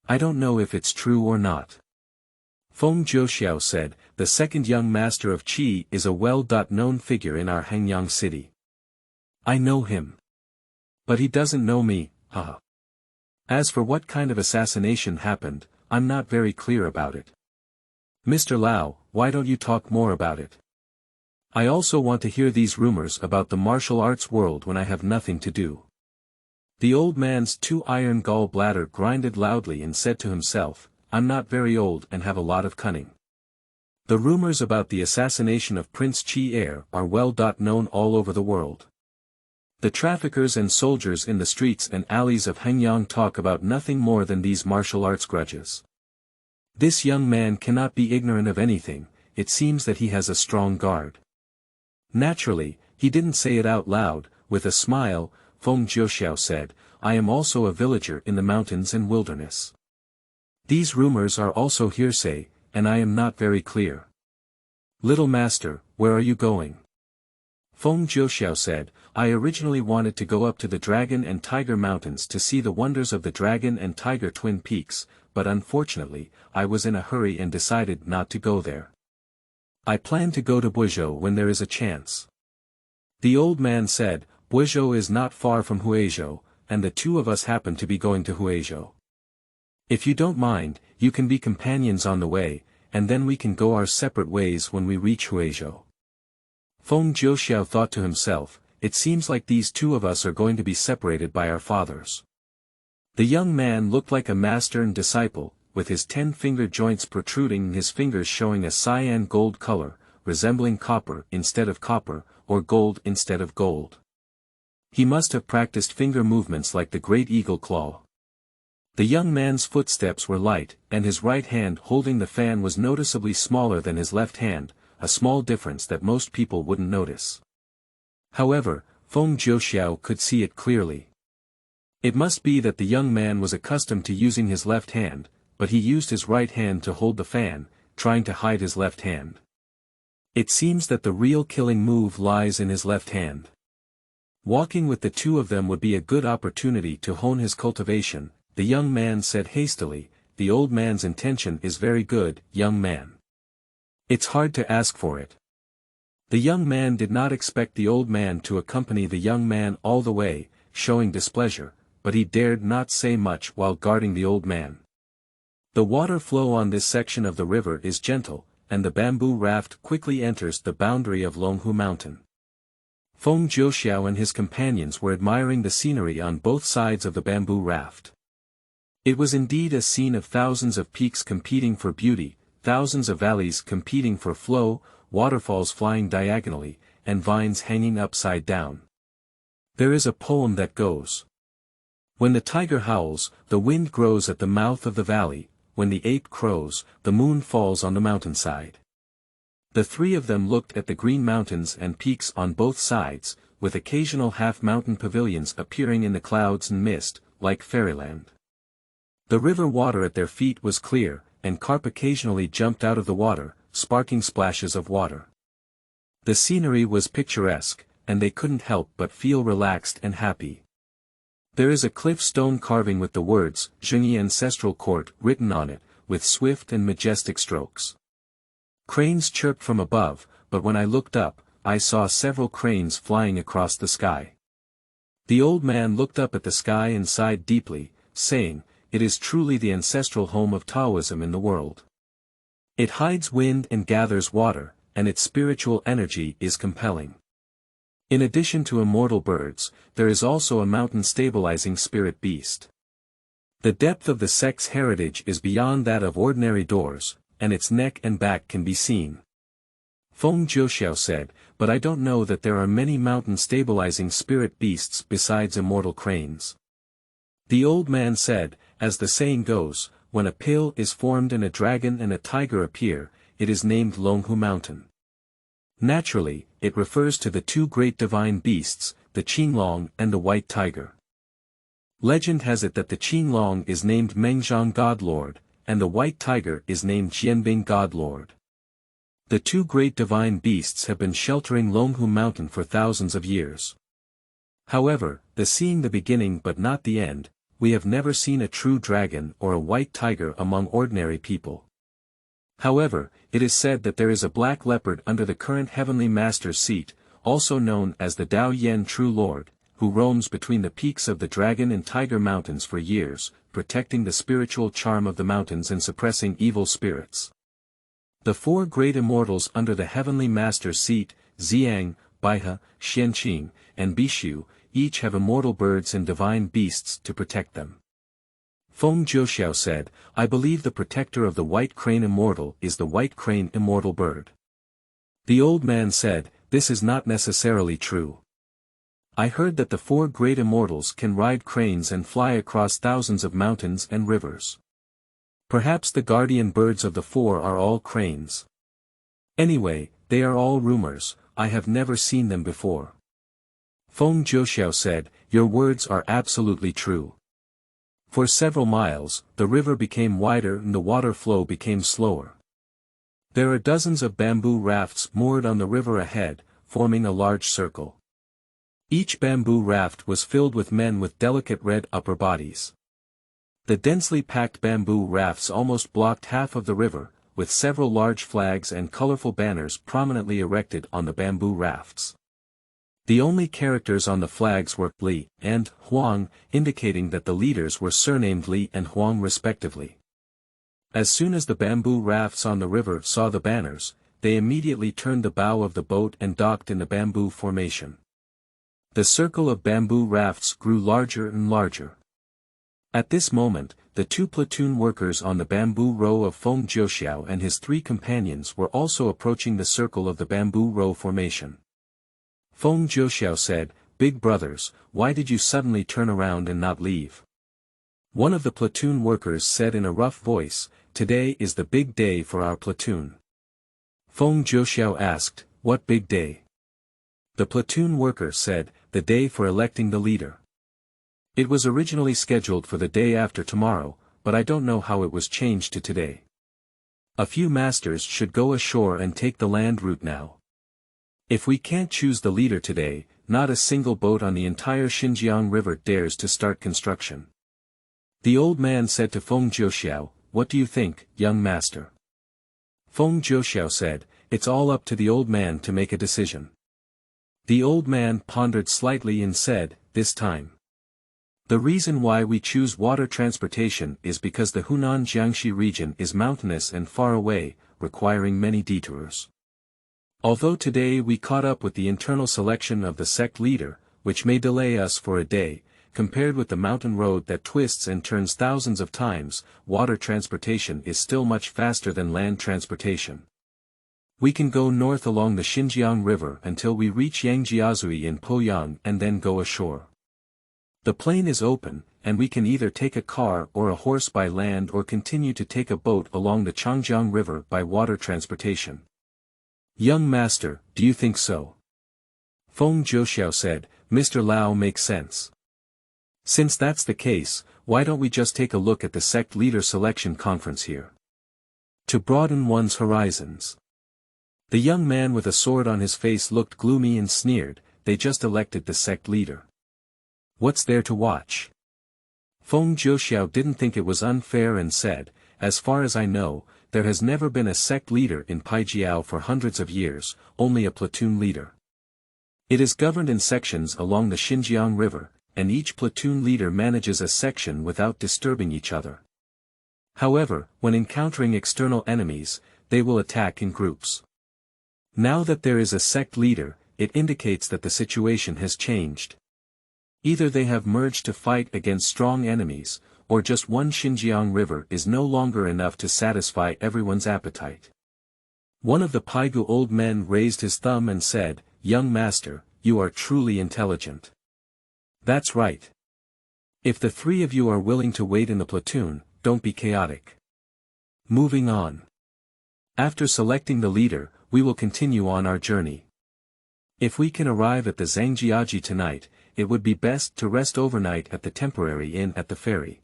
I don't know if it's true or not." Feng Jiuxiao said, "The second young master of Qi is a well-known figure in our Hengyang city. I know him. But he doesn't know me, haha. As for what kind of assassination happened, I'm not very clear about it. Mr. Lau, why don't you talk more about it? I also want to hear these rumors about the martial arts world when I have nothing to do." The old man's two-iron gall-bladder grinded loudly and said to himself, "I'm not very old and have a lot of cunning. The rumors about the assassination of Prince Qi Heir are well-known all over the world. The traffickers and soldiers in the streets and alleys of Hengyang talk about nothing more than these martial arts grudges. This young man cannot be ignorant of anything, it seems that he has a strong guard." Naturally, he didn't say it out loud. With a smile, Feng Jiuxiao said, "I am also a villager in the mountains and wilderness. These rumors are also hearsay, and I am not very clear." "Little master, where are you going?" Feng Jiuxiao said, "I originally wanted to go up to the Dragon and Tiger Mountains to see the wonders of the Dragon and Tiger Twin Peaks, but unfortunately, I was in a hurry and decided not to go there. I plan to go to Buizhou when there is a chance." The old man said, "Buizhou is not far from Huizhou, and the two of us happen to be going to Huizhou. If you don't mind, you can be companions on the way, and then we can go our separate ways when we reach Huizhou." Feng Jiuxiao thought to himself, "It seems like these two of us are going to be separated by our fathers." The young man looked like a master and disciple, with his 10-finger joints protruding and his fingers showing a cyan gold color, resembling copper instead of copper, or gold instead of gold. He must have practiced finger movements like the great eagle claw. The young man's footsteps were light, and his right hand holding the fan was noticeably smaller than his left hand, a small difference that most people wouldn't notice. However, Feng Jiuxiao could see it clearly. It must be that the young man was accustomed to using his left hand, but he used his right hand to hold the fan, trying to hide his left hand. It seems that the real killing move lies in his left hand. Walking with the two of them would be a good opportunity to hone his cultivation, the young man said hastily. The old man's intention is very good, young man. It's hard to ask for it. The young man did not expect the old man to accompany the young man all the way, showing displeasure, but he dared not say much while guarding the old man. The water flow on this section of the river is gentle, and the bamboo raft quickly enters the boundary of Longhu Mountain. Feng Jiuxiao and his companions were admiring the scenery on both sides of the bamboo raft. It was indeed a scene of thousands of peaks competing for beauty, thousands of valleys competing for flow, waterfalls flying diagonally, and vines hanging upside down. There is a poem that goes, "When the tiger howls, the wind grows at the mouth of the valley, when the ape crows, the moon falls on the mountainside." The three of them looked at the green mountains and peaks on both sides, with occasional half-mountain pavilions appearing in the clouds and mist, like fairyland. The river water at their feet was clear, and carp occasionally jumped out of the water, sparking splashes of water. The scenery was picturesque, and they couldn't help but feel relaxed and happy. There is a cliff stone carving with the words, "Zhengyi Ancestral Court" written on it, with swift and majestic strokes. Cranes chirped from above, but when I looked up, I saw several cranes flying across the sky. The old man looked up at the sky and sighed deeply, saying, "It is truly the ancestral home of Taoism in the world. It hides wind and gathers water, and its spiritual energy is compelling. In addition to immortal birds, there is also a mountain-stabilizing spirit beast. The depth of the sect's heritage is beyond that of ordinary doors, and its neck and back can be seen. Feng Jiuxiao said, but I don't know that there are many mountain-stabilizing spirit beasts besides immortal cranes. The old man said, as the saying goes, when a pale is formed and a dragon and a tiger appear, it is named Longhu Mountain. Naturally, it refers to the two great divine beasts, the Qinglong and the white tiger. Legend has it that the Qinglong is named Mengzhang God-Lord, and the white tiger is named Qianbing God-Lord. The two great divine beasts have been sheltering Longhu Mountain for thousands of years. However, seeing the beginning but not the end, we have never seen a true dragon or a white tiger among ordinary people. However, it is said that there is a black leopard under the current Heavenly Master's seat, also known as the Dao Yen True Lord, who roams between the peaks of the Dragon and Tiger Mountains for years, protecting the spiritual charm of the mountains and suppressing evil spirits. The four great immortals under the Heavenly Master's seat, Zhang, Baihe, Xianqing, and Bishu, each have immortal birds and divine beasts to protect them. Feng Jiuxiao said, I believe the protector of the white crane immortal is the white crane immortal bird. The old man said, this is not necessarily true. I heard that the four great immortals can ride cranes and fly across thousands of mountains and rivers. Perhaps the guardian birds of the four are all cranes. Anyway, they are all rumors, I have never seen them before. Feng Jiuxiao said, your words are absolutely true. For several miles, the river became wider and the water flow became slower. There are dozens of bamboo rafts moored on the river ahead, forming a large circle. Each bamboo raft was filled with men with delicate red upper bodies. The densely packed bamboo rafts almost blocked half of the river, with several large flags and colorful banners prominently erected on the bamboo rafts. The only characters on the flags were Li and Huang, indicating that the leaders were surnamed Li and Huang respectively. As soon as the bamboo rafts on the river saw the banners, they immediately turned the bow of the boat and docked in the bamboo formation. The circle of bamboo rafts grew larger and larger. At this moment, the two platoon workers on the bamboo row of Feng Jiuxiao and his three companions were also approaching the circle of the bamboo row formation. Feng Jiuxiao said, Big brothers, why did you suddenly turn around and not leave? One of the platoon workers said in a rough voice, today is the big day for our platoon. Feng Jiuxiao asked, what big day? The platoon worker said, the day for electing the leader. It was originally scheduled for the day after tomorrow, but I don't know how it was changed to today. A few masters should go ashore and take the land route now. If we can't choose the leader today, not a single boat on the entire Xinjiang River dares to start construction. The old man said to Feng Jiuxiao, what do you think, young master? Feng Jiuxiao said, it's all up to the old man to make a decision. The old man pondered slightly and said, this time. The reason why we choose water transportation is because the Hunan Jiangxi region is mountainous and far away, requiring many detours. Although today we caught up with the internal selection of the sect leader, which may delay us for a day, compared with the mountain road that twists and turns thousands of times, water transportation is still much faster than land transportation. We can go north along the Xinjiang River until we reach Yangjiazui in Poyang and then go ashore. The plain is open, and we can either take a car or a horse by land or continue to take a boat along the Changjiang River by water transportation. Young master, do you think so? Feng Jiuxiao said, Mr. Lao makes sense. Since that's the case, why don't we just take a look at the sect leader selection conference here? To broaden one's horizons. The young man with a sword on his face looked gloomy and sneered, they just elected the sect leader. What's there to watch? Feng Jiuxiao didn't think it was unfair and said, as far as I know, there has never been a sect leader in Paijiao for hundreds of years, only a platoon leader. It is governed in sections along the Xinjiang River, and each platoon leader manages a section without disturbing each other. However, when encountering external enemies, they will attack in groups. Now that there is a sect leader, it indicates that the situation has changed. Either they have merged to fight against strong enemies, or just one Xinjiang river is no longer enough to satisfy everyone's appetite. One of the Paigu old men raised his thumb and said, "Young master, you are truly intelligent." "That's right. If the three of you are willing to wait in the platoon, don't be chaotic. Moving on. After selecting the leader, we will continue on our journey. If we can arrive at the Zhangjiaji tonight, it would be best to rest overnight at the temporary inn at the ferry."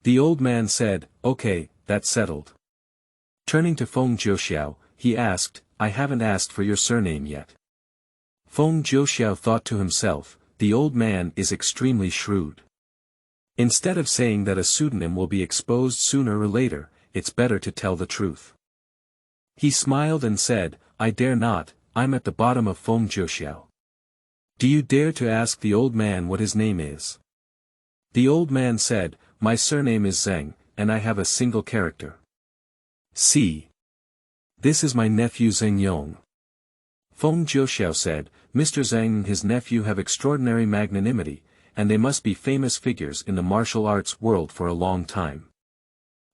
The old man said, "Okay, that's settled." Turning to Feng Jiuxiao, he asked, "I haven't asked for your surname yet." Feng Jiuxiao thought to himself, the old man is extremely shrewd. Instead of saying that a pseudonym will be exposed sooner or later, it's better to tell the truth. He smiled and said, "I dare not, I'm at the bottom of Feng Jiuxiao. Do you dare to ask the old man what his name is?" The old man said, "My surname is Zhang, and I have a single character. See. This is my nephew Zheng Yong." Feng Jiuxiao said, "Mr. Zhang and his nephew have extraordinary magnanimity, and they must be famous figures in the martial arts world for a long time."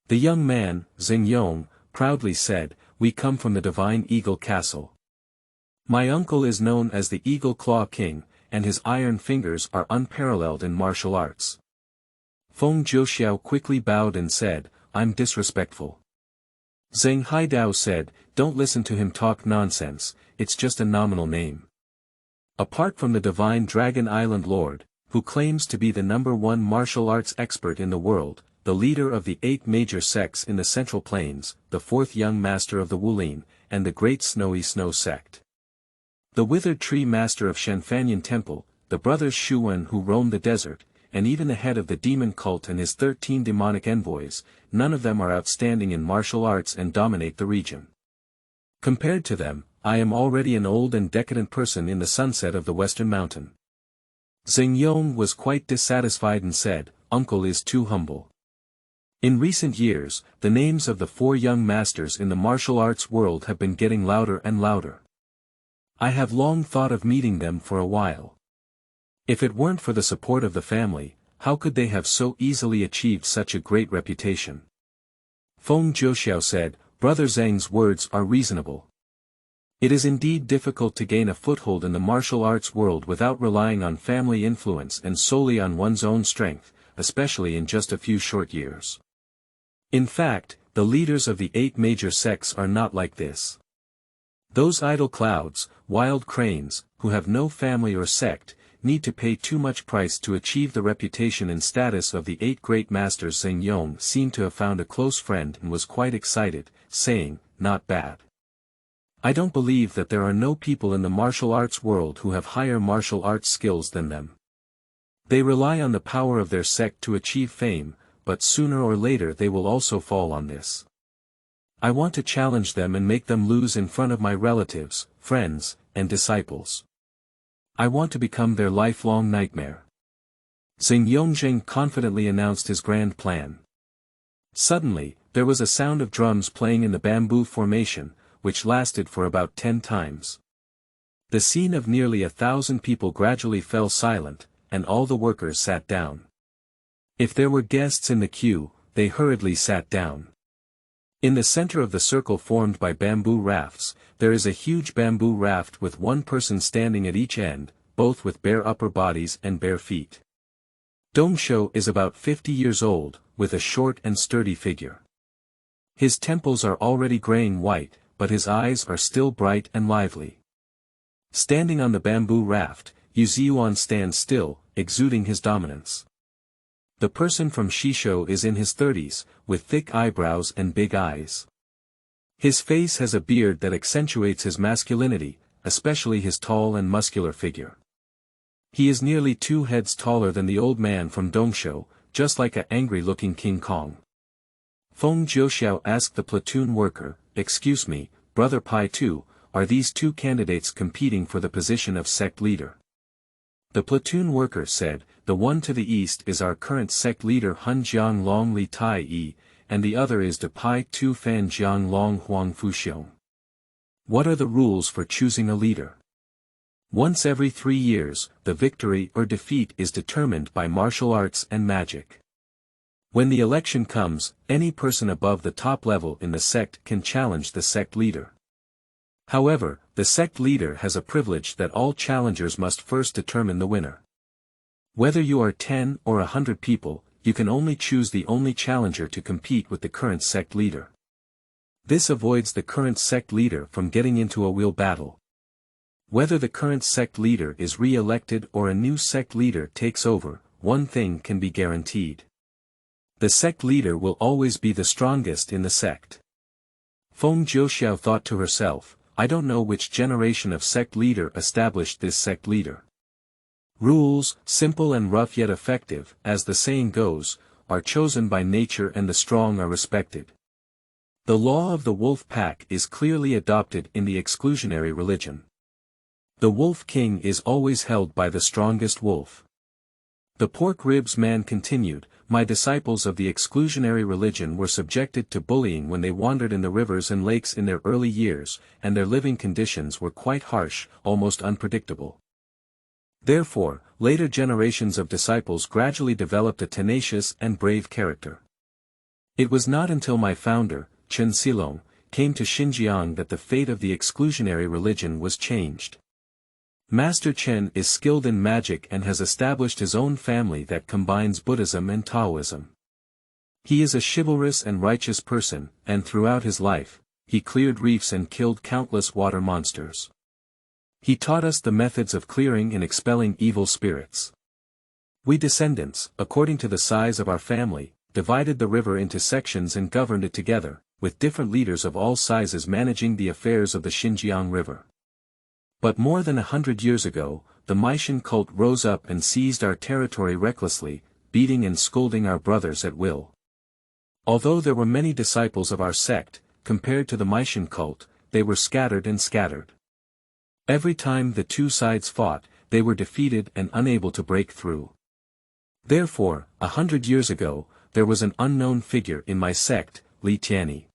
The young man, Zheng Yong, proudly said, "We come from the Divine Eagle Castle. My uncle is known as the Eagle Claw King, and his iron fingers are unparalleled in martial arts." Feng Jiuxiao quickly bowed and said, "I'm disrespectful." Zheng Haidao said, "Don't listen to him talk nonsense, it's just a nominal name. Apart from the Divine Dragon Island Lord, who claims to be the #1 martial arts expert in the world, the leader of the 8 major sects in the Central Plains, the 4th young master of the Wulin, and the Great Snowy Snow sect. The Withered Tree master of Shenfanyan Temple, the brothers Shuwen who roam the desert, and even the head of the demon cult and his 13 demonic envoys, none of them are outstanding in martial arts and dominate the region. Compared to them, I am already an old and decadent person in the sunset of the Western Mountain." Zheng Yong was quite dissatisfied and said, "Uncle is too humble." In recent years, the names of the 4 young masters in the martial arts world have been getting louder and louder. I have long thought of meeting them for a while. If it weren't for the support of the family, how could they have so easily achieved such a great reputation? Feng Jiuxiao said, "Brother Zhang's words are reasonable. It is indeed difficult to gain a foothold in the martial arts world without relying on family influence and solely on one's own strength, especially in just a few short years. In fact, the leaders of the 8 major sects are not like this. Those idle clouds, wild cranes, who have no family or sect, need to pay too much price to achieve the reputation and status of the 8 great masters." Zheng Yong seemed to have found a close friend and was quite excited, saying, "Not bad. I don't believe that there are no people in the martial arts world who have higher martial arts skills than them. They rely on the power of their sect to achieve fame, but sooner or later they will also fall on this. I want to challenge them and make them lose in front of my relatives, friends, and disciples. I want to become their lifelong nightmare." Zheng Yongzheng confidently announced his grand plan. Suddenly, there was a sound of drums playing in the bamboo formation, which lasted for about 10 times. The scene of nearly 1,000 people gradually fell silent, and all the workers sat down. If there were guests in the queue, they hurriedly sat down. In the center of the circle formed by bamboo rafts, there is a huge bamboo raft with one person standing at each end, both with bare upper bodies and bare feet. Dongsho is about 50 years old, with a short and sturdy figure. His temples are already graying white, but his eyes are still bright and lively. Standing on the bamboo raft, Yuziyuan stands still, exuding his dominance. The person from Shisho is in his 30s, with thick eyebrows and big eyes. His face has a beard that accentuates his masculinity, especially his tall and muscular figure. He is nearly 2 heads taller than the old man from Dongsho, just like a angry-looking King Kong. Feng Jiuxiao asked the platoon worker, "Excuse me, Brother Pai Tu, are these 2 candidates competing for the position of sect leader?" The platoon worker said, "The one to the east is our current sect leader Hun Jiang Long Li Tai Yi, and the other is De Pai Tu Fan Jiang Long Huang Fuxiong. What are the rules for choosing a leader?" Once every 3 years, the victory or defeat is determined by martial arts and magic. When the election comes, any person above the top level in the sect can challenge the sect leader. However, the sect leader has a privilege that all challengers must first determine the winner. Whether you are 10 or 100 people, you can only choose the only challenger to compete with the current sect leader. This avoids the current sect leader from getting into a real battle. Whether the current sect leader is re-elected or a new sect leader takes over, one thing can be guaranteed. The sect leader will always be the strongest in the sect. Feng Jiuxiao thought to herself, I don't know which generation of sect leader established this sect leader. Rules, simple and rough yet effective, as the saying goes, are chosen by nature and the strong are respected. The law of the wolf pack is clearly adopted in the exclusionary religion. The wolf king is always held by the strongest wolf. The pork ribs man continued, my disciples of the exclusionary religion were subjected to bullying when they wandered in the rivers and lakes in their early years, and their living conditions were quite harsh, almost unpredictable. Therefore, later generations of disciples gradually developed a tenacious and brave character. It was not until my founder, Chen Xilong, came to Xinjiang that the fate of the exclusionary religion was changed. Master Chen is skilled in magic and has established his own family that combines Buddhism and Taoism. He is a chivalrous and righteous person, and throughout his life, he cleared reefs and killed countless water monsters. He taught us the methods of clearing and expelling evil spirits. We descendants, according to the size of our family, divided the river into sections and governed it together, with different leaders of all sizes managing the affairs of the Xinjiang River. But more than 100 years ago, the Maishan cult rose up and seized our territory recklessly, beating and scolding our brothers at will. Although there were many disciples of our sect, compared to the Maishan cult, they were scattered and scattered. Every time the two sides fought, they were defeated and unable to break through. Therefore, 100 years ago, there was an unknown figure in my sect, Li Tianyi.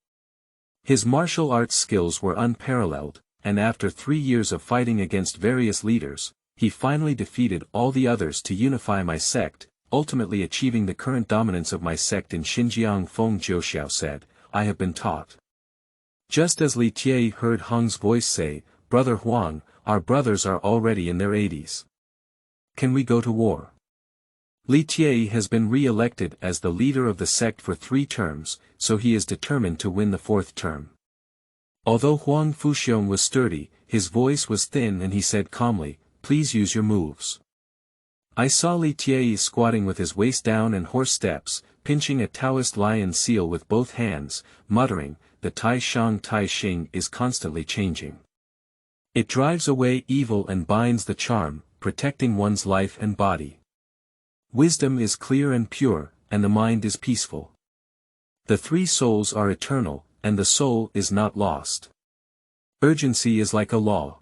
His martial arts skills were unparalleled, and after 3 years of fighting against various leaders, he finally defeated all the others to unify my sect, ultimately achieving the current dominance of my sect in Xinjiang. Feng Jiuxiao said, I have been taught. Just as Li Tianyi heard Heng's voice say, Brother Huang, our brothers are already in their 80s. Can we go to war? Li Tianyi has been re-elected as the leader of the sect for 3 terms, so he is determined to win the 4th term. Although Huang Fuxiong was sturdy, his voice was thin and he said calmly, please use your moves. I saw Li Tianyi squatting with his waist down and horse steps, pinching a Taoist lion seal with both hands, muttering, the Tai Shang Tai Xing is constantly changing. It drives away evil and binds the charm, protecting one's life and body. Wisdom is clear and pure, and the mind is peaceful. The 3 souls are eternal, and the soul is not lost. Urgency is like a law.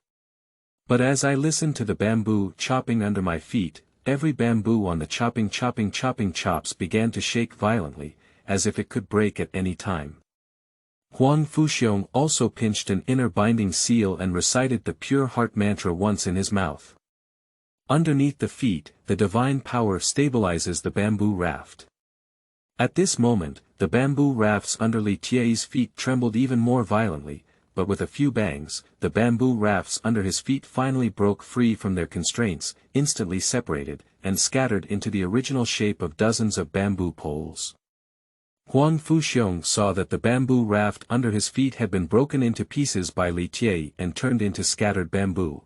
But as I listened to the bamboo chopping under my feet, every bamboo on the chopping chops began to shake violently, as if it could break at any time. Huang Fuxiong also pinched an inner binding seal and recited the pure heart mantra once in his mouth. Underneath the feet, the divine power stabilizes the bamboo raft. At this moment, the bamboo rafts under Li Tianyi's feet trembled even more violently, but with a few bangs, the bamboo rafts under his feet finally broke free from their constraints, instantly separated, and scattered into the original shape of dozens of bamboo poles. Huang Fuxiong saw that the bamboo raft under his feet had been broken into pieces by Li Tianyi and turned into scattered bamboo.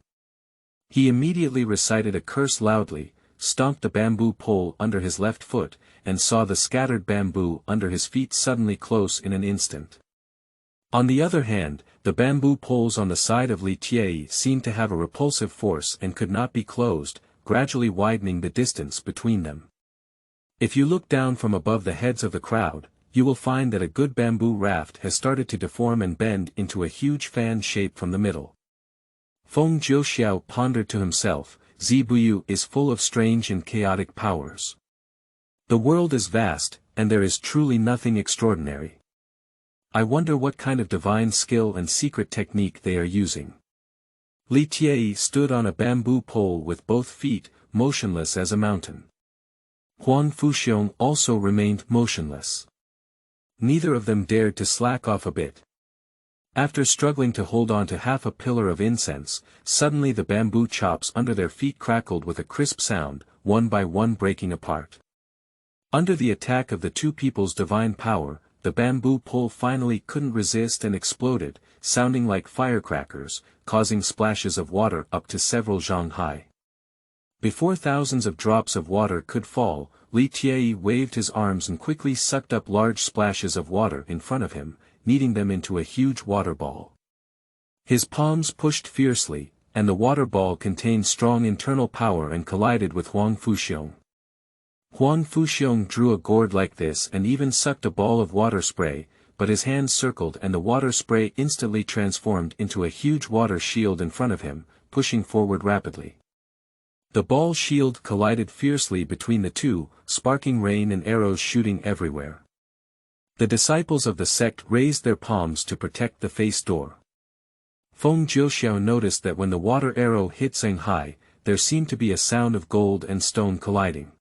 He immediately recited a curse loudly, stomped the bamboo pole under his left foot, and saw the scattered bamboo under his feet suddenly close in an instant. On the other hand, the bamboo poles on the side of Li Tianyi seemed to have a repulsive force and could not be closed, gradually widening the distance between them. If you look down from above the heads of the crowd, you will find that a good bamboo raft has started to deform and bend into a huge fan shape from the middle. Feng Jiuxiao pondered to himself, Zibuyu is full of strange and chaotic powers. The world is vast, and there is truly nothing extraordinary. I wonder what kind of divine skill and secret technique they are using. Li Tianyi stood on a bamboo pole with both feet, motionless as a mountain. Huang Fuxiong also remained motionless. Neither of them dared to slack off a bit. After struggling to hold on to half a pillar of incense, suddenly the bamboo chops under their feet crackled with a crisp sound, one by one breaking apart. Under the attack of the two people's divine power, the bamboo pole finally couldn't resist and exploded, sounding like firecrackers, causing splashes of water up to several zhang high. Before thousands of drops of water could fall, Li Tianyi waved his arms and quickly sucked up large splashes of water in front of him, kneading them into a huge water ball. His palms pushed fiercely, and the water ball contained strong internal power and collided with Huang Fuxiong. Huang Fuxiong drew a gourd like this and even sucked a ball of water spray, but his hands circled and the water spray instantly transformed into a huge water shield in front of him, pushing forward rapidly. The ball shield collided fiercely between the two, sparking rain and arrows shooting everywhere. The disciples of the sect raised their palms to protect the face door. Feng Jiuxiao noticed that when the water arrow hit Zhang Hai, there seemed to be a sound of gold and stone colliding.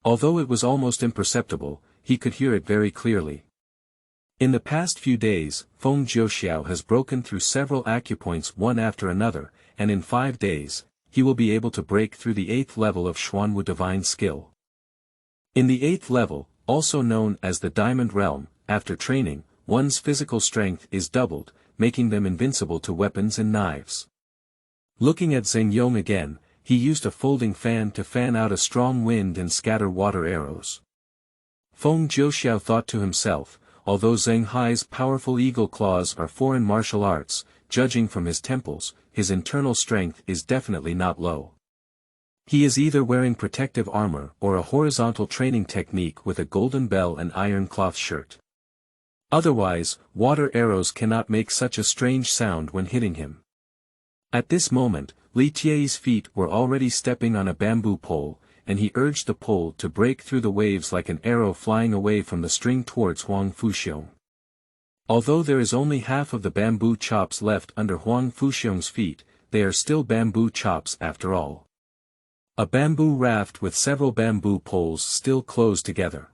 Although it was almost imperceptible, he could hear it very clearly. In the past few days, Feng Jiuxiao has broken through several acupoints one after another, and in 5 days, he will be able to break through the 8th level of Xuanwu divine skill. In the 8th level, also known as the Diamond Realm, after training, one's physical strength is doubled, making them invincible to weapons and knives. Looking at Zhang Yong again, he used a folding fan to fan out a strong wind and scatter water arrows. Feng Jiuxiao thought to himself, although Zhang Hai's powerful eagle claws are foreign martial arts, judging from his temples, his internal strength is definitely not low. He is either wearing protective armor or a horizontal training technique with a golden bell and iron cloth shirt. Otherwise, water arrows cannot make such a strange sound when hitting him. At this moment, Li Tianyi's feet were already stepping on a bamboo pole, and he urged the pole to break through the waves like an arrow flying away from the string towards Huang Fuxiong. Although there is only half of the bamboo chops left under Huang Fuxiong's feet, they are still bamboo chops after all. A bamboo raft with several bamboo poles still closed together.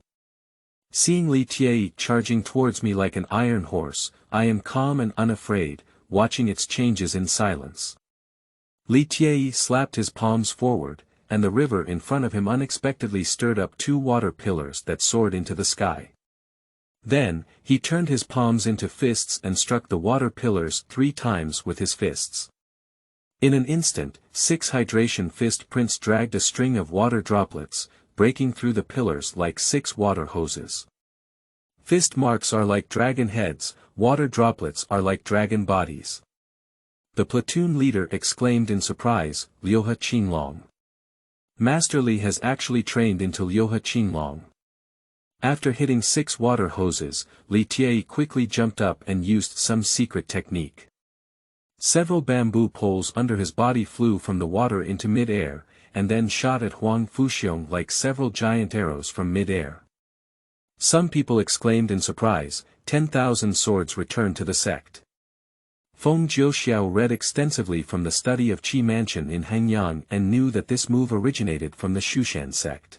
Seeing Li Tianyi charging towards me like an iron horse, I am calm and unafraid, watching its changes in silence. Li Tianyi slapped his palms forward, and the river in front of him unexpectedly stirred up 2 water pillars that soared into the sky. Then, he turned his palms into fists and struck the water pillars 3 times with his fists. In an instant, 6 hydration fist prints dragged a string of water droplets, breaking through the pillars like 6 water hoses. Fist marks are like dragon heads, water droplets are like dragon bodies. The platoon leader exclaimed in surprise, "Liuhe Qinglong." Master Li has actually trained into Liuhe Qinglong. After hitting 6 water hoses, Li Tianyi quickly jumped up and used some secret technique. Several bamboo poles under his body flew from the water into mid-air, and then shot at Huang Fuxiong like several giant arrows from mid-air. Some people exclaimed in surprise, 10,000 swords returned to the sect. Feng Jiuxiao read extensively from the study of Qi Mansion in Hengyang and knew that this move originated from the Shushan sect.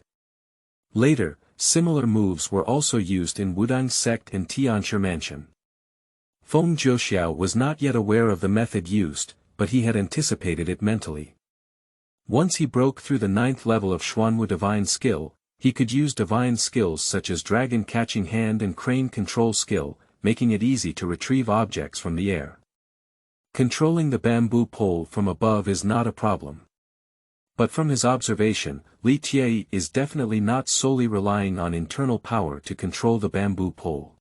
Later, similar moves were also used in Wudang sect and Tianshi Mansion. Feng Jiuxiao was not yet aware of the method used, but he had anticipated it mentally. Once he broke through the 9th level of Xuanwu divine skill, he could use divine skills such as dragon catching hand and crane control skill, making it easy to retrieve objects from the air. Controlling the bamboo pole from above is not a problem. But from his observation, Li Tianyi is definitely not solely relying on internal power to control the bamboo pole.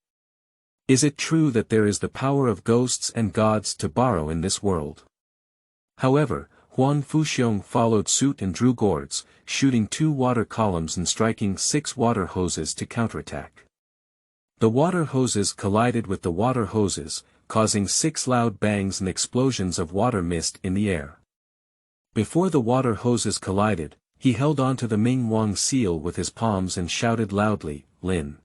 Is it true that there is the power of ghosts and gods to borrow in this world? However, Huang Fuxiong followed suit and drew gourds, shooting 2 water columns and striking 6 water hoses to counterattack. The water hoses collided with the water hoses, causing 6 loud bangs and explosions of water mist in the air. Before the water hoses collided, he held onto the Ming Wang seal with his palms and shouted loudly, "Lin."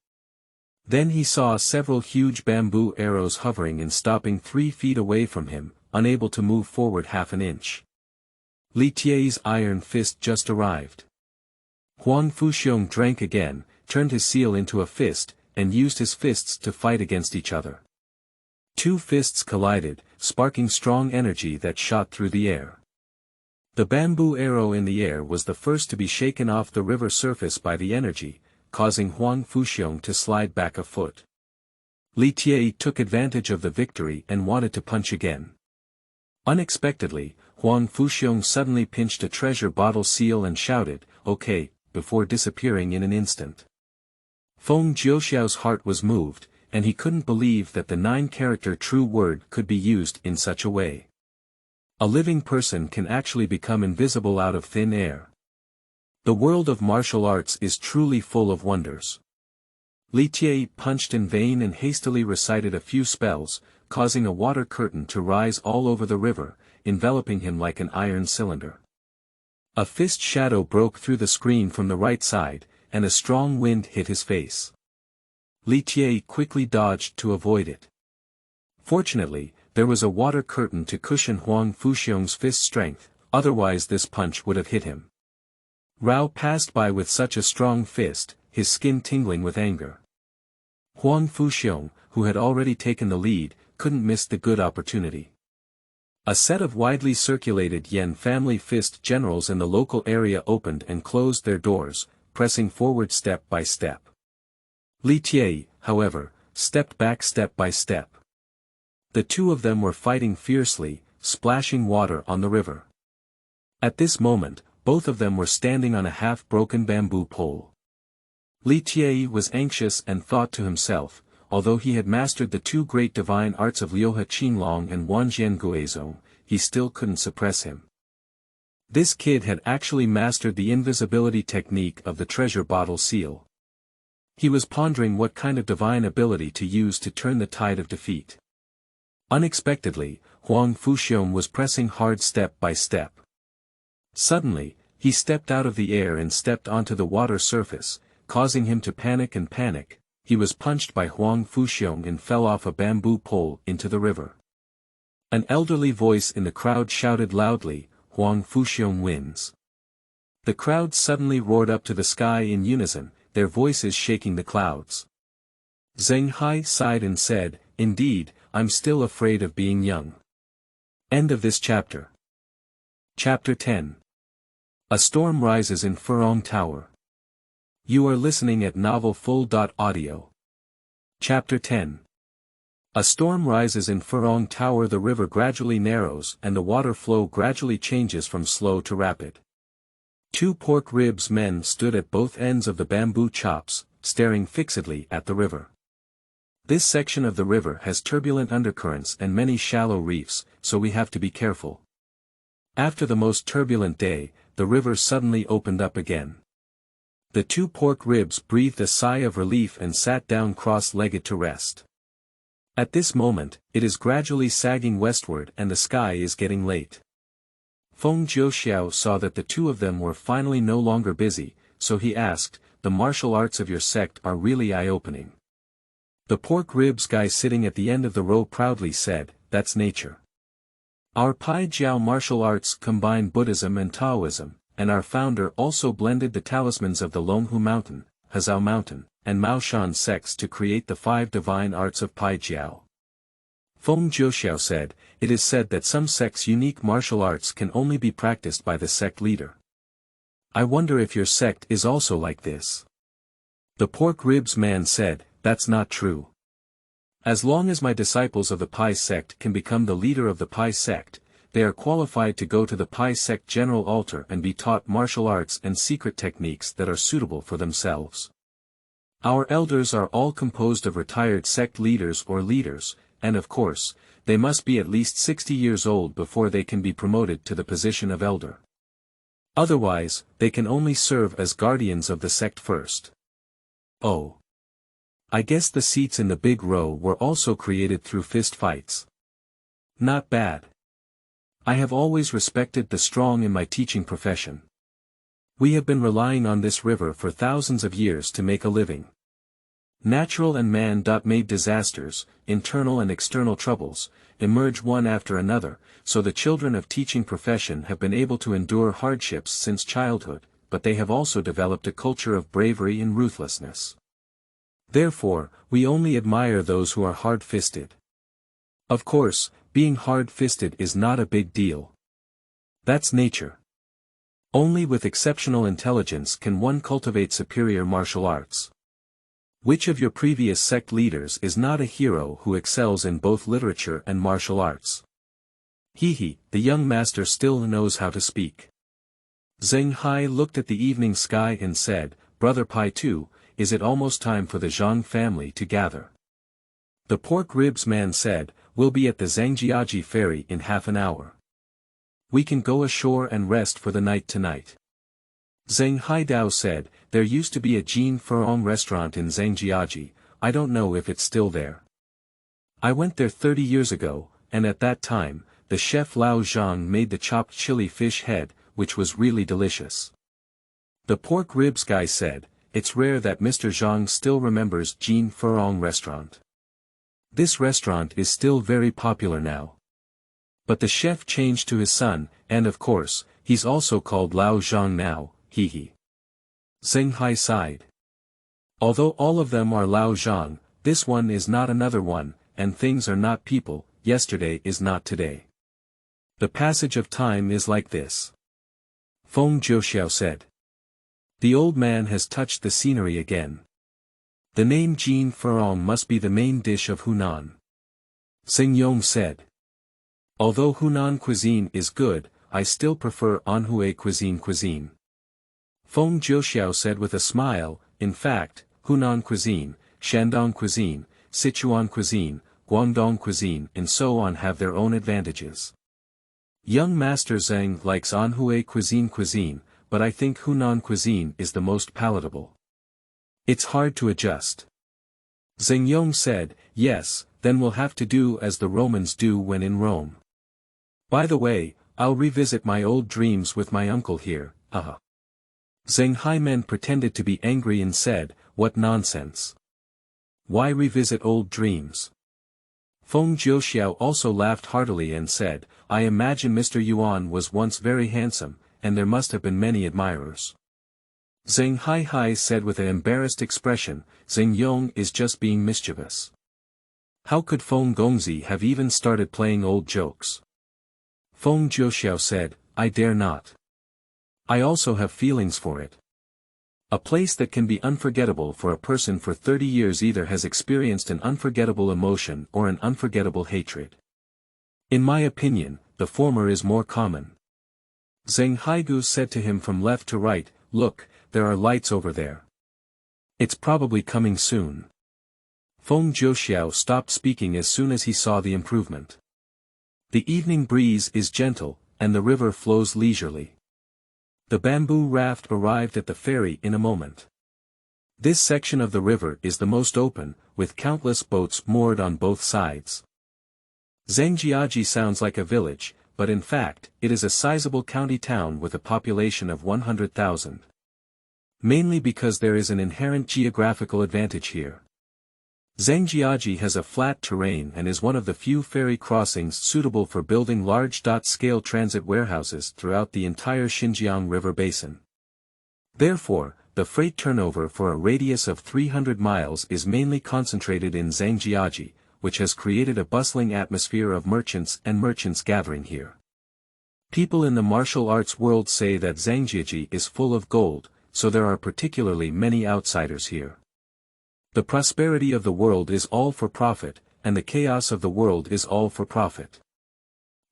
Then he saw several huge bamboo arrows hovering and stopping 3 feet away from him, unable to move forward half an inch. Li Tie's iron fist just arrived. Huang Fuxiong drank again, turned his seal into a fist, and used his fists to fight against each other. Two fists collided, sparking strong energy that shot through the air. The bamboo arrow in the air was the first to be shaken off the river surface by the energy, causing Huang Fuxiong to slide back a foot. Li Tie took advantage of the victory and wanted to punch again. Unexpectedly, Huang Fuxiong suddenly pinched a treasure bottle seal and shouted, "Okay," before disappearing in an instant. Feng Jiuxiao's heart was moved, and he couldn't believe that the 9-character true word could be used in such a way. A living person can actually become invisible out of thin air. The world of martial arts is truly full of wonders. Li Tie punched in vain and hastily recited a few spells, causing a water curtain to rise all over the river, enveloping him like an iron cylinder. A fist shadow broke through the screen from the right side, and a strong wind hit his face. Li Tie quickly dodged to avoid it. Fortunately, there was a water curtain to cushion Huang Fuxiong's fist strength, otherwise this punch would have hit him. Rao passed by with such a strong fist, his skin tingling with anger. Huang Fuxiong, who had already taken the lead, couldn't miss the good opportunity. A set of widely circulated Yen family fist generals in the local area opened and closed their doors, pressing forward step by step. Li Tie, however, stepped back step by step. The two of them were fighting fiercely, splashing water on the river. At this moment, both of them were standing on a half-broken bamboo pole. Li Tie was anxious and thought to himself, although he had mastered the two great divine arts of Liuhe Qinglong and Wanjian Guizhong, he still couldn't suppress him. This kid had actually mastered the invisibility technique of the treasure bottle seal. He was pondering what kind of divine ability to use to turn the tide of defeat. Unexpectedly, Huang Fuxiong was pressing hard step by step. Suddenly, he stepped out of the air and stepped onto the water surface, causing him to panic. He was punched by Huang Fuxiong and fell off a bamboo pole into the river. An elderly voice in the crowd shouted loudly, "Huang Fuxiong wins." The crowd suddenly roared up to the sky in unison, their voices shaking the clouds. Zhang Hai sighed and said, "Indeed, I'm still afraid of being young." End of this chapter. Chapter 10. A storm rises in Furong Tower. You are listening at novelfull.audio. Chapter 10. A storm rises in Furong Tower. The river gradually narrows and the water flow gradually changes from slow to rapid. Two pork ribs men stood at both ends of the bamboo chops, staring fixedly at the river. This section of the river has turbulent undercurrents and many shallow reefs, so we have to be careful. After the most turbulent day, the river suddenly opened up again. The two pork ribs breathed a sigh of relief and sat down cross-legged to rest. At this moment, it is gradually sagging westward and the sky is getting late. Feng Jiuxiao saw that the two of them were finally no longer busy, so he asked, "The martial arts of your sect are really eye-opening." The pork ribs guy sitting at the end of the row proudly said, "That's nature. Our Pai Jiao martial arts combine Buddhism and Taoism, and our founder also blended the talismans of the Longhu Mountain, Hazao Mountain, and Maoshan sects to create the 5 divine arts of Pai Jiao." Feng Jiuxiao said, "It is said that some sects' unique martial arts can only be practiced by the sect leader. I wonder if your sect is also like this." The pork ribs man said, "That's not true. As long as my disciples of the Pai sect can become the leader of the Pai sect, they are qualified to go to the Pai sect general altar and be taught martial arts and secret techniques that are suitable for themselves. Our elders are all composed of retired sect leaders or leaders, and of course, they must be at least 60 years old before they can be promoted to the position of elder. Otherwise, they can only serve as guardians of the sect first." Oh. I guess the seats in the big row were also created through fist fights. Not bad. I have always respected the strong in my teaching profession. We have been relying on this river for thousands of years to make a living. Natural and man-made disasters, internal and external troubles, emerge one after another, so the children of teaching profession have been able to endure hardships since childhood, but they have also developed a culture of bravery and ruthlessness. Therefore, we only admire those who are hard-fisted. Of course, being hard-fisted is not a big deal. That's nature. Only with exceptional intelligence can one cultivate superior martial arts. Which of your previous sect leaders is not a hero who excels in both literature and martial arts? The young master still knows how to speak. Zhang Hai looked at the evening sky and said, Brother Pai Tu, is it almost time for the Zhang family to gather? The pork ribs man said, we'll be at the Zhangjiaji ferry in half an hour. We can go ashore and rest for the night tonight. Zhang Haidao said, there used to be a Jean Furong restaurant in Zhangjiaji, I don't know if it's still there. I went there 30 years ago, and at that time, the chef Lao Zhang made the chopped chili fish head, which was really delicious. The pork ribs guy said, it's rare that Mr. Zhang still remembers Jean Furong restaurant. This restaurant is still very popular now. But the chef changed to his son, and of course, he's also called Lao Zhang now, Zheng Hai sighed. Although all of them are Lao Zhang, this one is not another one, and things are not people, yesterday is not today. The passage of time is like this. Feng Jiuxiao said. The old man has touched the scenery again. The name Jean Furong must be the main dish of Hunan. Xing Yong said. Although Hunan cuisine is good, I still prefer Anhui cuisine. Feng Jiuxiao said with a smile, in fact, Hunan cuisine, Shandong cuisine, Sichuan cuisine, Guangdong cuisine and so on have their own advantages. Young Master Zhang likes Anhui cuisine, but I think Hunan cuisine is the most palatable. It's hard to adjust. Zheng Yong said, yes, then we'll have to do as the Romans do when in Rome. By the way, I'll revisit my old dreams with my uncle here, Zheng Haimen pretended to be angry and said, what nonsense. Why revisit old dreams? Feng Jiuxiao also laughed heartily and said, I imagine Mr. Yuan was once very handsome, and there must have been many admirers. Zheng Hai said with an embarrassed expression, Zheng Yong is just being mischievous. How could Feng Gongzi have even started playing old jokes? Feng Jiuxiao said, I dare not. I also have feelings for it. A place that can be unforgettable for a person for 30 years either has experienced an unforgettable emotion or an unforgettable hatred. In my opinion, the former is more common. Zheng Haigu said to him from left to right, look, there are lights over there. It's probably coming soon. Feng Jiuxiao stopped speaking as soon as he saw the improvement. The evening breeze is gentle, and the river flows leisurely. The bamboo raft arrived at the ferry in a moment. This section of the river is the most open, with countless boats moored on both sides. Zhangjiaji sounds like a village, but in fact, it is a sizable county town with a population of 100,000. Mainly because there is an inherent geographical advantage here. Zhangjiaji has a flat terrain and is one of the few ferry crossings suitable for building large-scale transit warehouses throughout the entire Xinjiang River basin. Therefore, the freight turnover for a radius of 300 miles is mainly concentrated in Zhangjiaji, which has created a bustling atmosphere of merchants gathering here. People in the martial arts world say that Zhangjiaji is full of gold, so there are particularly many outsiders here. The prosperity of the world is all for profit, and the chaos of the world is all for profit.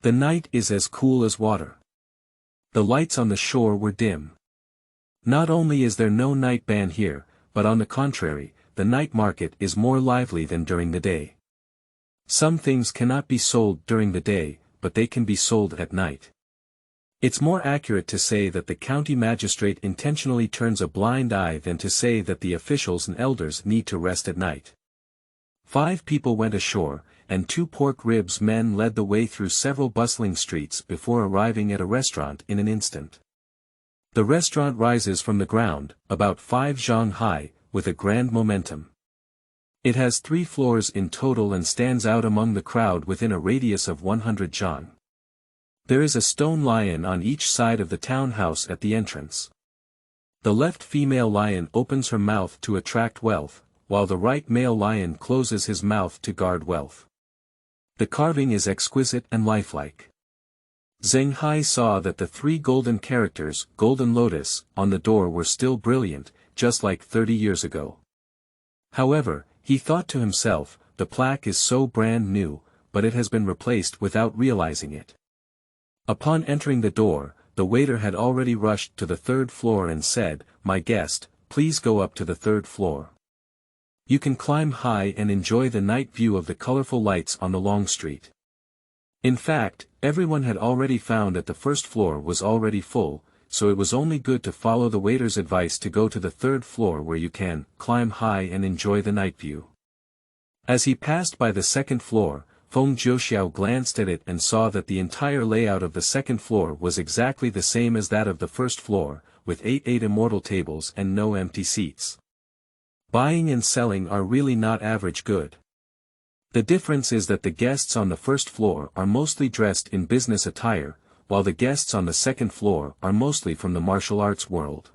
The night is as cool as water. The lights on the shore were dim. Not only is there no night ban here, but on the contrary, the night market is more lively than during the day. Some things cannot be sold during the day, but they can be sold at night. It's more accurate to say that the county magistrate intentionally turns a blind eye than to say that the officials and elders need to rest at night. 5 people went ashore, and 2 pork ribs men led the way through several bustling streets before arriving at a restaurant in an instant. The restaurant rises from the ground, about 5 zhang high, with a grand momentum. It has 3 floors in total and stands out among the crowd within a radius of 100 zhang. There is a stone lion on each side of the townhouse at the entrance. The left female lion opens her mouth to attract wealth, while the right male lion closes his mouth to guard wealth. The carving is exquisite and lifelike. Zhang saw that the 3 golden characters, Golden Lotus, on the door were still brilliant, just like 30 years ago. However, he thought to himself, the plaque is so brand new, but it has been replaced without realizing it. Upon entering the door, the waiter had already rushed to the 3rd floor and said, "My guest, please go up to the 3rd floor. You can climb high and enjoy the night view of the colorful lights on the long street." In fact, everyone had already found that the 1st floor was already full, so it was only good to follow the waiter's advice to go to the 3rd floor where you can climb high and enjoy the night view. As he passed by the 2nd floor, Feng Jiuxiao glanced at it and saw that the entire layout of the 2nd floor was exactly the same as that of the 1st floor, with 8 immortal tables and no empty seats. Buying and selling are really not average good. The difference is that the guests on the 1st floor are mostly dressed in business attire, while the guests on the 2nd floor are mostly from the martial arts world.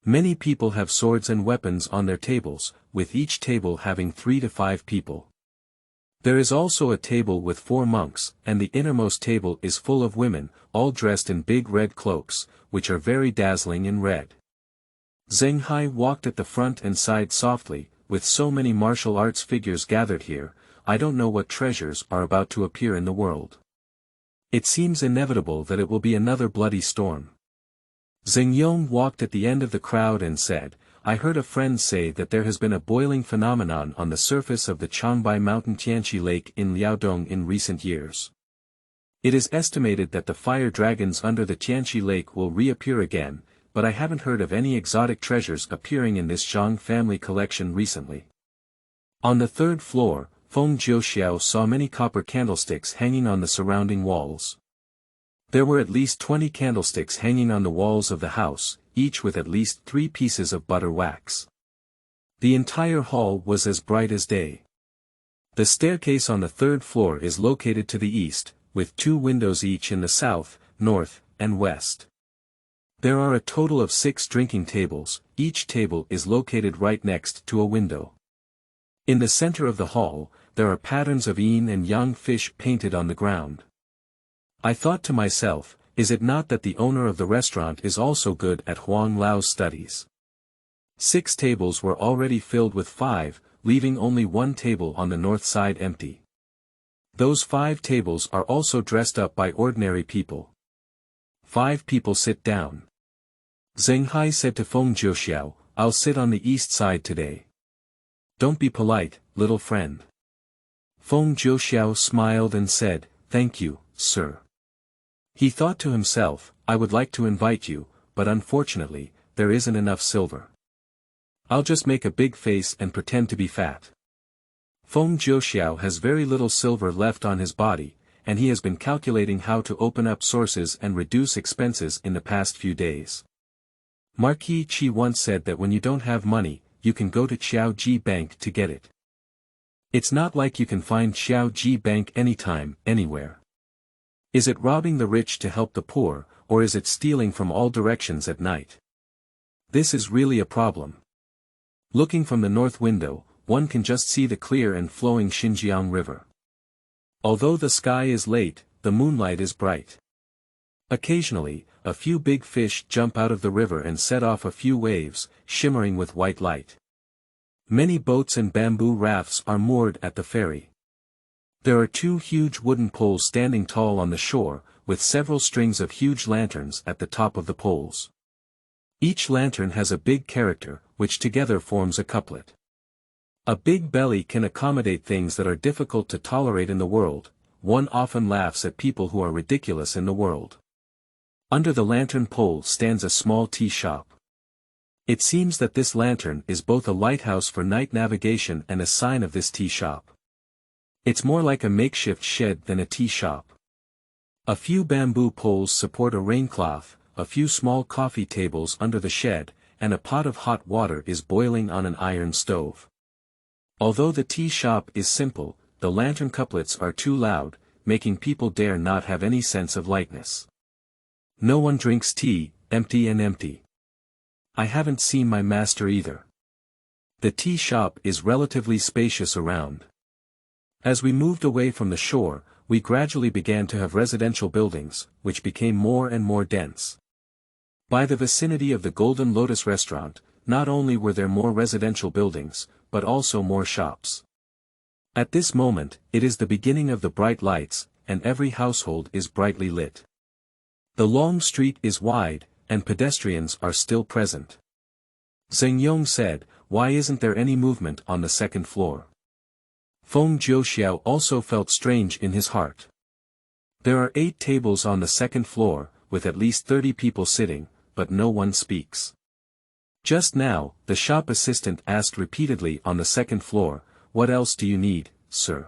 Many people have swords and weapons on their tables, with each table having 3 to 5 people. There is also a table with 4 monks, and the innermost table is full of women, all dressed in big red cloaks, which are very dazzling in red. Zhang walked at the front and sighed softly, with so many martial arts figures gathered here, I don't know what treasures are about to appear in the world. It seems inevitable that it will be another bloody storm. Yong walked at the end of the crowd and said, I heard a friend say that there has been a boiling phenomenon on the surface of the Changbai mountain Tianshi lake in Liaodong in recent years. It is estimated that the fire dragons under the Tianshi lake will reappear again, but I haven't heard of any exotic treasures appearing in this Zhang family collection recently. On the 3rd floor, Feng Jiuxiao saw many copper candlesticks hanging on the surrounding walls. There were at least 20 candlesticks hanging on the walls of the house, each with at least 3 pieces of butter wax. The entire hall was as bright as day. The staircase on the 3rd floor is located to the east, with 2 windows each in the south, north, and west. There are a total of 6 drinking tables, each table is located right next to a window. In the center of the hall, there are patterns of yin and yang fish painted on the ground. I thought to myself, is it not that the owner of the restaurant is also good at Huang Lao's studies? 6 tables were already filled with 5, leaving only 1 table on the north side empty. Those 5 tables are also dressed up by ordinary people. 5 people sit down. Zhang said to Feng Jiuxiao, I'll sit on the east side today. Don't be polite, little friend. Feng Jiuxiao smiled and said, Thank you, sir. He thought to himself, I would like to invite you, but unfortunately, there isn't enough silver. I'll just make a big face and pretend to be fat. Feng Jiuxiao has very little silver left on his body, and he has been calculating how to open up sources and reduce expenses in the past few days. Marquis Qi once said that when you don't have money, you can go to Xiaoji Bank to get it. It's not like you can find Xiaoji Bank anytime, anywhere. Is it robbing the rich to help the poor, or is it stealing from all directions at night? This is really a problem. Looking from the north window, one can just see the clear and flowing Xinjiang River. Although the sky is late, the moonlight is bright. Occasionally, a few big fish jump out of the river and set off a few waves, shimmering with white light. Many boats and bamboo rafts are moored at the ferry. There are 2 huge wooden poles standing tall on the shore, with several strings of huge lanterns at the top of the poles. Each lantern has a big character, which together forms a couplet. A big belly can accommodate things that are difficult to tolerate in the world. One often laughs at people who are ridiculous in the world. Under the lantern pole stands a small tea shop. It seems that this lantern is both a lighthouse for night navigation and a sign of this tea shop. It's more like a makeshift shed than a tea shop. A few bamboo poles support a raincloth, a few small coffee tables under the shed, and a pot of hot water is boiling on an iron stove. Although the tea shop is simple, the lantern couplets are too loud, making people dare not have any sense of lightness. No one drinks tea, empty and empty. I haven't seen my master either. The tea shop is relatively spacious around. As we moved away from the shore, we gradually began to have residential buildings, which became more and more dense. By the vicinity of the Golden Lotus restaurant, not only were there more residential buildings, but also more shops. At this moment, it is the beginning of the bright lights, and every household is brightly lit. The long street is wide, and pedestrians are still present. Ying said, "Why isn't there any movement on the second floor?" Feng Jiuxiao also felt strange in his heart. There are 8 tables on the second floor, with at least 30 people sitting, but no one speaks. Just now, the shop assistant asked repeatedly on the second floor, "What else do you need, sir?"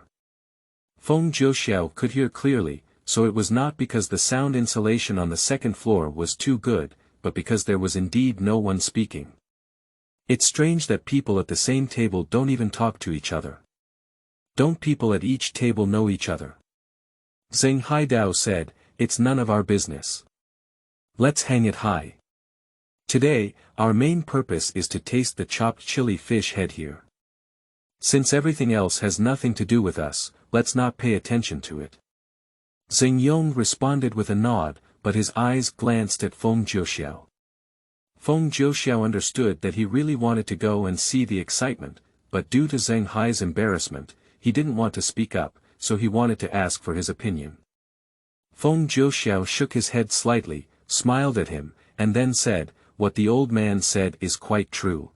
Feng Jiuxiao could hear clearly, so it was not because the sound insulation on the second floor was too good, but because there was indeed no one speaking. It's strange that people at the same table don't even talk to each other. Don't people at each table know each other? Zhang Haidao said, "It's none of our business. Let's hang it high. Today, our main purpose is to taste the chopped chili fish head here. Since everything else has nothing to do with us, let's not pay attention to it." Ying responded with a nod, but his eyes glanced at Feng Jiuxiao. Feng Jiuxiao understood that he really wanted to go and see the excitement, but due to Zhang Hai's embarrassment, he didn't want to speak up, so he wanted to ask for his opinion. Feng Jiuxiao shook his head slightly, smiled at him, and then said, "What the old man said is quite true.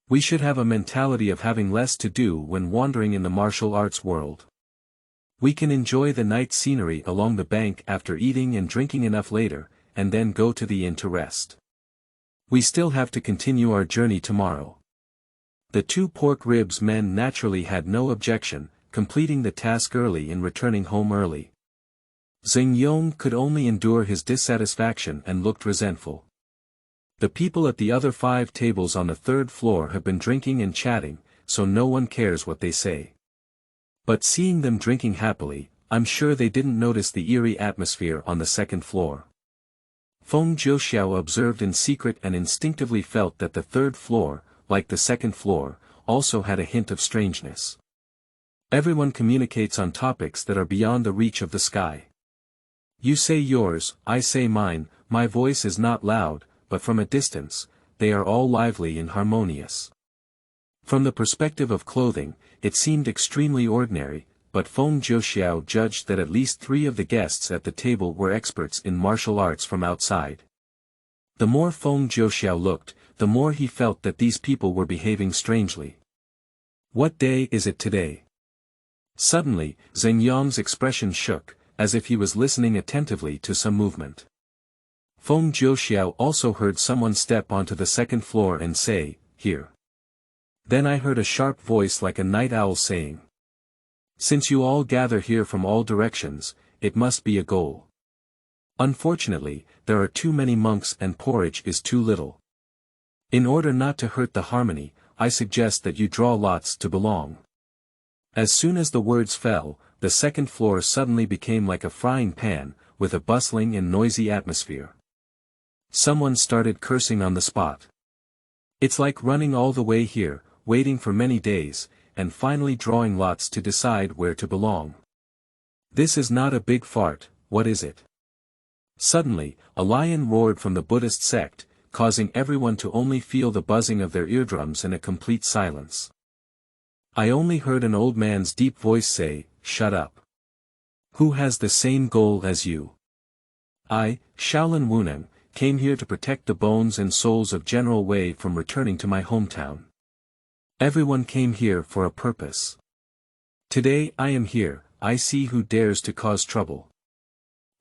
We should have a mentality of having less to do when wandering in the martial arts world. We can enjoy the night scenery along the bank after eating and drinking enough later, and then go to the inn to rest. We still have to continue our journey tomorrow." The 2 pork ribs men naturally had no objection, completing the task early and returning home early. Ying could only endure his dissatisfaction and looked resentful. The people at the other 5 tables on the 3rd floor have been drinking and chatting, so no one cares what they say. But seeing them drinking happily, I'm sure they didn't notice the eerie atmosphere on the 2nd floor. Feng Jiuxiao observed in secret and instinctively felt that the 3rd floor, like the 2nd floor, also had a hint of strangeness. Everyone communicates on topics that are beyond the reach of the sky. You say yours, I say mine, my voice is not loud, but from a distance, they are all lively and harmonious. From the perspective of clothing, it seemed extremely ordinary, but Feng Jiuxiao judged that at least 3 of the guests at the table were experts in martial arts from outside. The more Feng Jiuxiao looked, the more he felt that these people were behaving strangely. "What day is it today?" Suddenly, Ying's expression shook, as if he was listening attentively to some movement. Feng Jiuxiao also heard someone step onto the 2nd floor and say, "Here." Then I heard a sharp voice like a night owl saying, "Since you all gather here from all directions, it must be a goal. Unfortunately, there are too many monks and porridge is too little. In order not to hurt the harmony, I suggest that you draw lots to belong." As soon as the words fell, the 2nd floor suddenly became like a frying pan, with a bustling and noisy atmosphere. Someone started cursing on the spot. It's like running all the way here, waiting for many days, and finally drawing lots to decide where to belong. This is not a big fart, what is it? Suddenly, a lion roared from the Buddhist sect, causing everyone to only feel the buzzing of their eardrums in a complete silence. I only heard an old man's deep voice say, "Shut up. Who has the same goal as you?" I, Shaolin Wunan, came here to protect the bones and souls of General Wei from returning to my hometown. Everyone came here for a purpose. Today I am here, I see who dares to cause trouble.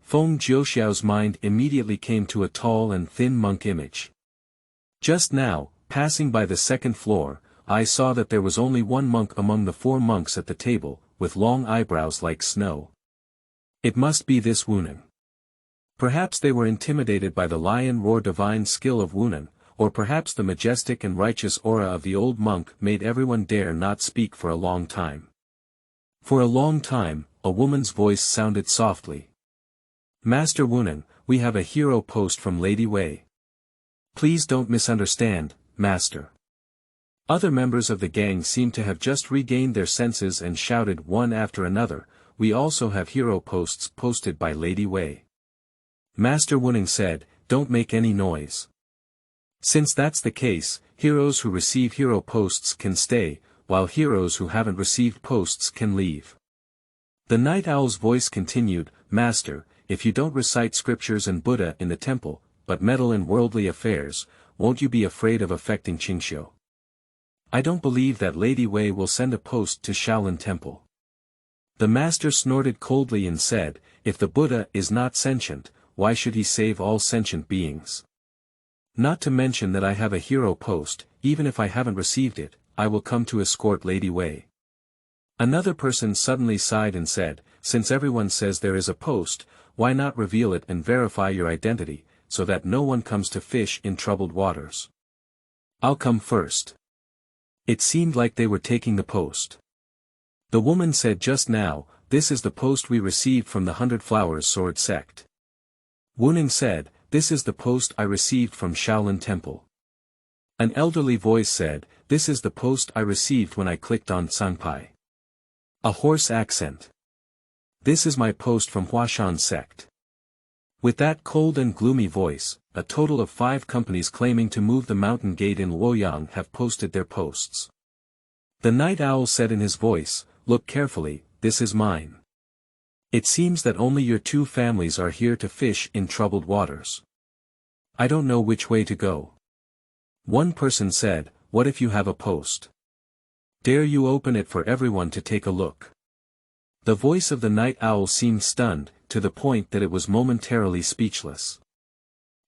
Feng Jiuxiao's mind immediately came to a tall and thin monk image. Just now, passing by the 2nd floor, I saw that there was only one monk among the 4 monks at the table, with long eyebrows like snow. It must be this Wunan. Perhaps they were intimidated by the lion roar divine skill of Wunan, or perhaps the majestic and righteous aura of the old monk made everyone dare not speak for a long time. For a long time, a woman's voice sounded softly. Master Wunan, we have a hero post from Lady Wei. Please don't misunderstand, Master. Other members of the gang seemed to have just regained their senses and shouted one after another, we also have hero posts posted by Lady Wei. Master Wunan said, don't make any noise. Since that's the case, heroes who receive hero posts can stay, while heroes who haven't received posts can leave. The night owl's voice continued, Master, if you don't recite scriptures and Buddha in the temple, but meddle in worldly affairs, won't you be afraid of affecting Qingxiu? I don't believe that Lady Wei will send a post to Shaolin Temple. The master snorted coldly and said, if the Buddha is not sentient, why should he save all sentient beings? Not to mention that I have a hero post, even if I haven't received it, I will come to escort Lady Wei. Another person suddenly sighed and said, since everyone says there is a post, why not reveal it and verify your identity, so that no one comes to fish in troubled waters? I'll come first. It seemed like they were taking the post. The woman said just now, this is the post we received from the 100 Flowers Sword sect. Wunan said, this is the post I received from Shaolin Temple. An elderly voice said, this is the post I received when I clicked on Sangpai. A hoarse accent. This is my post from Huashan sect. With that cold and gloomy voice, a total of 5 companies claiming to move the mountain gate in Luoyang have posted their posts. The night owl said in his voice, look carefully, this is mine. It seems that only your 2 families are here to fish in troubled waters. I don't know which way to go. One person said, what if you have a post? Dare you open it for everyone to take a look? The voice of the night owl seemed stunned, to the point that it was momentarily speechless.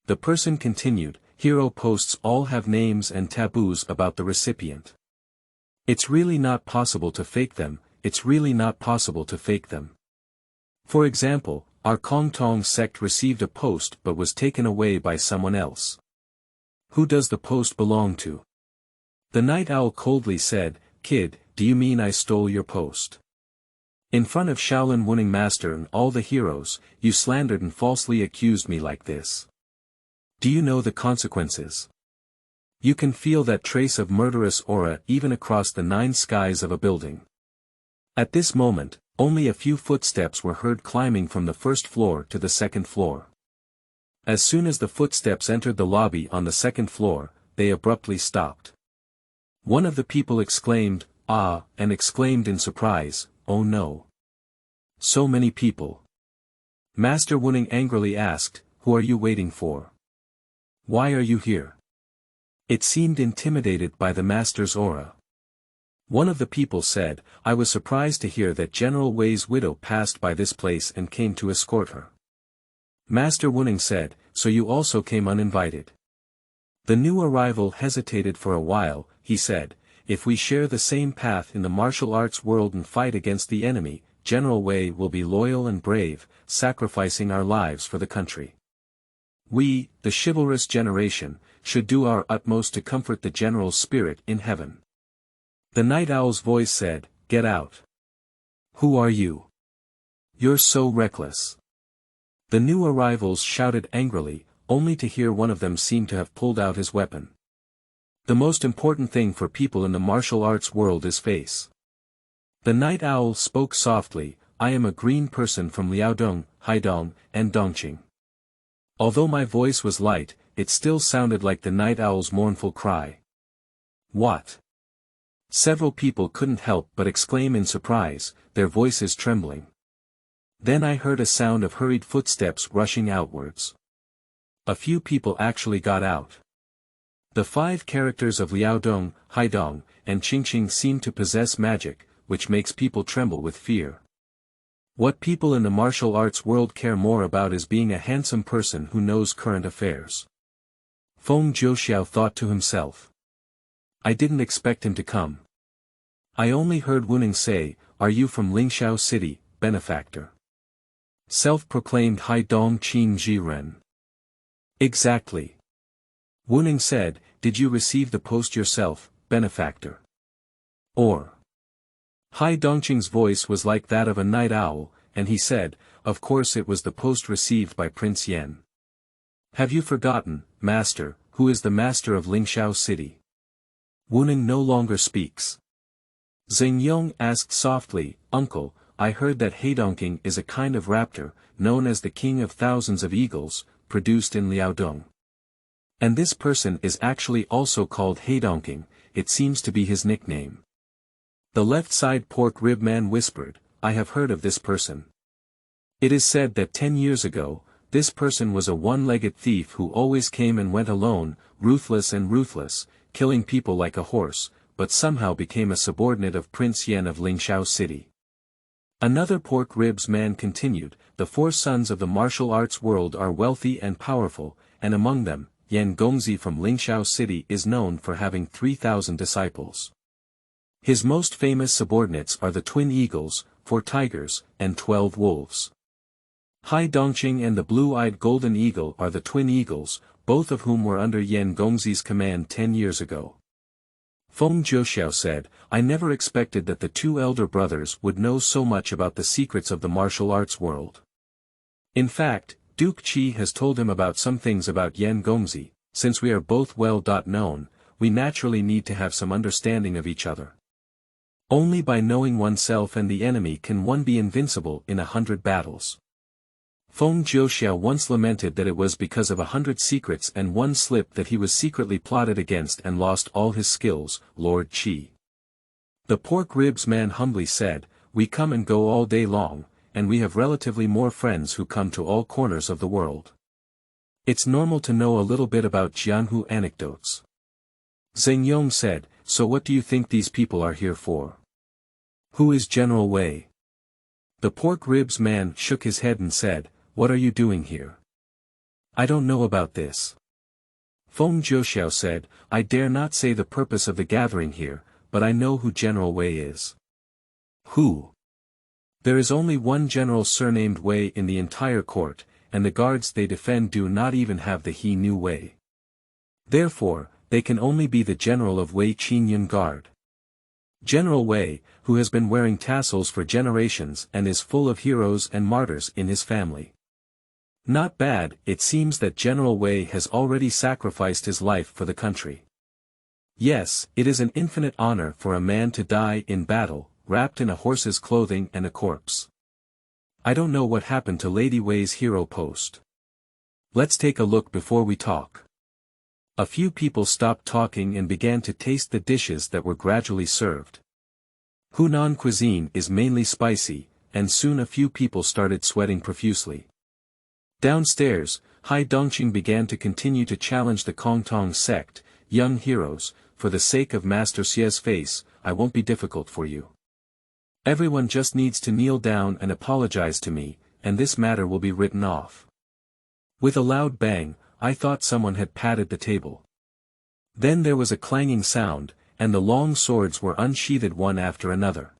The person continued, hero posts all have names and taboos about the recipient. It's really not possible to fake them, it's really not possible to fake them. For example, our Kongtong sect received a post but was taken away by someone else. Who does the post belong to? The night owl coldly said, kid, do you mean I stole your post? In front of Shaolin Wuning Master and all the heroes, you slandered and falsely accused me like this. Do you know the consequences? You can feel that trace of murderous aura even across the 9 skies of a building. At this moment, only a few footsteps were heard climbing from the 1st floor to the 2nd floor. As soon as the footsteps entered the lobby on the 2nd floor, they abruptly stopped. One of the people exclaimed, ah, and exclaimed in surprise, oh no. So many people. Master Wuning angrily asked, who are you waiting for? Why are you here? It seemed intimidated by the master's aura. One of the people said, I was surprised to hear that General Wei's widow passed by this place and came to escort her. Master Wuning said, so you also came uninvited. The new arrival hesitated for a while, he said, if we share the same path in the martial arts world and fight against the enemy, General Wei will be loyal and brave, sacrificing our lives for the country. We, the chivalrous generation, should do our utmost to comfort the general's spirit in heaven. The night owl's voice said, get out. Who are you? You're so reckless. The new arrivals shouted angrily, only to hear one of them seem to have pulled out his weapon. The most important thing for people in the martial arts world is face. The night owl spoke softly, I am a green person from Liaodong, Haidong, and Dongqing. Although my voice was light, it still sounded like the night owl's mournful cry. What? Several people couldn't help but exclaim in surprise, their voices trembling. Then I heard a sound of hurried footsteps rushing outwards. A few people actually got out. The 5 characters of Liaodong, Haidong, and Qingqing seem to possess magic, which makes people tremble with fear. What people in the martial arts world care more about is being a handsome person who knows current affairs. Feng Zhouxiao thought to himself. I didn't expect him to come. I only heard Wuning say, are you from Lingxiao City, benefactor? Self-proclaimed Haidong Qin Jiren. Exactly. Wuning said, did you receive the post yourself, benefactor? Or? Hai Dongqing's voice was like that of a night owl, and he said, of course it was the post received by Prince Yen. Have you forgotten, master, who is the master of Lingxiao city? Wuning no longer speaks. Xingyue asked softly, Uncle, I heard that Haidongqing is a kind of raptor, known as the king of thousands of eagles, produced in Liaodong. And this person is actually also called Haidongqing, it seems to be his nickname. The left side pork rib man whispered, I have heard of this person. It is said that 10 years ago, this person was a one-legged thief who always came and went alone, ruthless, killing people like a horse, but somehow became a subordinate of Prince Yen of Lingxiao city. Another pork ribs man continued, the 4 sons of the martial arts world are wealthy and powerful, and among them, Yan Gongzi from Lingxiao city is known for having 3,000 disciples. His most famous subordinates are the twin eagles, 4 tigers, and 12 wolves. Hai Dongqing and the blue-eyed golden eagle are the twin eagles, both of whom were under Yan Gongzi's command 10 years ago. Feng Zhouxiao said, I never expected that the 2 elder brothers would know so much about the secrets of the martial arts world. In fact, Duke Qi has told him about some things about Yan Gongzi, since we are both well known, we naturally need to have some understanding of each other. Only by knowing oneself and the enemy can one be invincible in 100 battles. Feng Zhouxiao once lamented that it was because of 100 secrets and one slip that he was secretly plotted against and lost all his skills, Lord Qi. The pork ribs man humbly said, we come and go all day long, and we have relatively more friends who come to all corners of the world. It's normal to know a little bit about Jianhu anecdotes. Xingyue said, so what do you think these people are here for? Who is General Wei? The pork ribs man shook his head and said, what are you doing here? I don't know about this. Feng Zhouxiao said, I dare not say the purpose of the gathering here, but I know who General Wei is. Who? There is only one general surnamed Wei in the entire court, and the guards they defend do not even have the He Nu Wei. Therefore, they can only be the general of Wei Qingyun Guard. General Wei, who has been wearing tassels for generations and is full of heroes and martyrs in his family. Not bad, it seems that General Wei has already sacrificed his life for the country. Yes, it is an infinite honor for a man to die in battle, wrapped in a horse's clothing and a corpse. I don't know what happened to Lady Wei's hero post. Let's take a look before we talk. A few people stopped talking and began to taste the dishes that were gradually served. Hunan cuisine is mainly spicy, and soon a few people started sweating profusely. Downstairs, Hai Dongqing began to continue to challenge the Kongtong sect, young heroes, for the sake of Master Xie's face, I won't be difficult for you. Everyone just needs to kneel down and apologize to me, and this matter will be written off. With a loud bang, I thought someone had patted the table. Then there was a clanging sound, and the long swords were unsheathed one after another.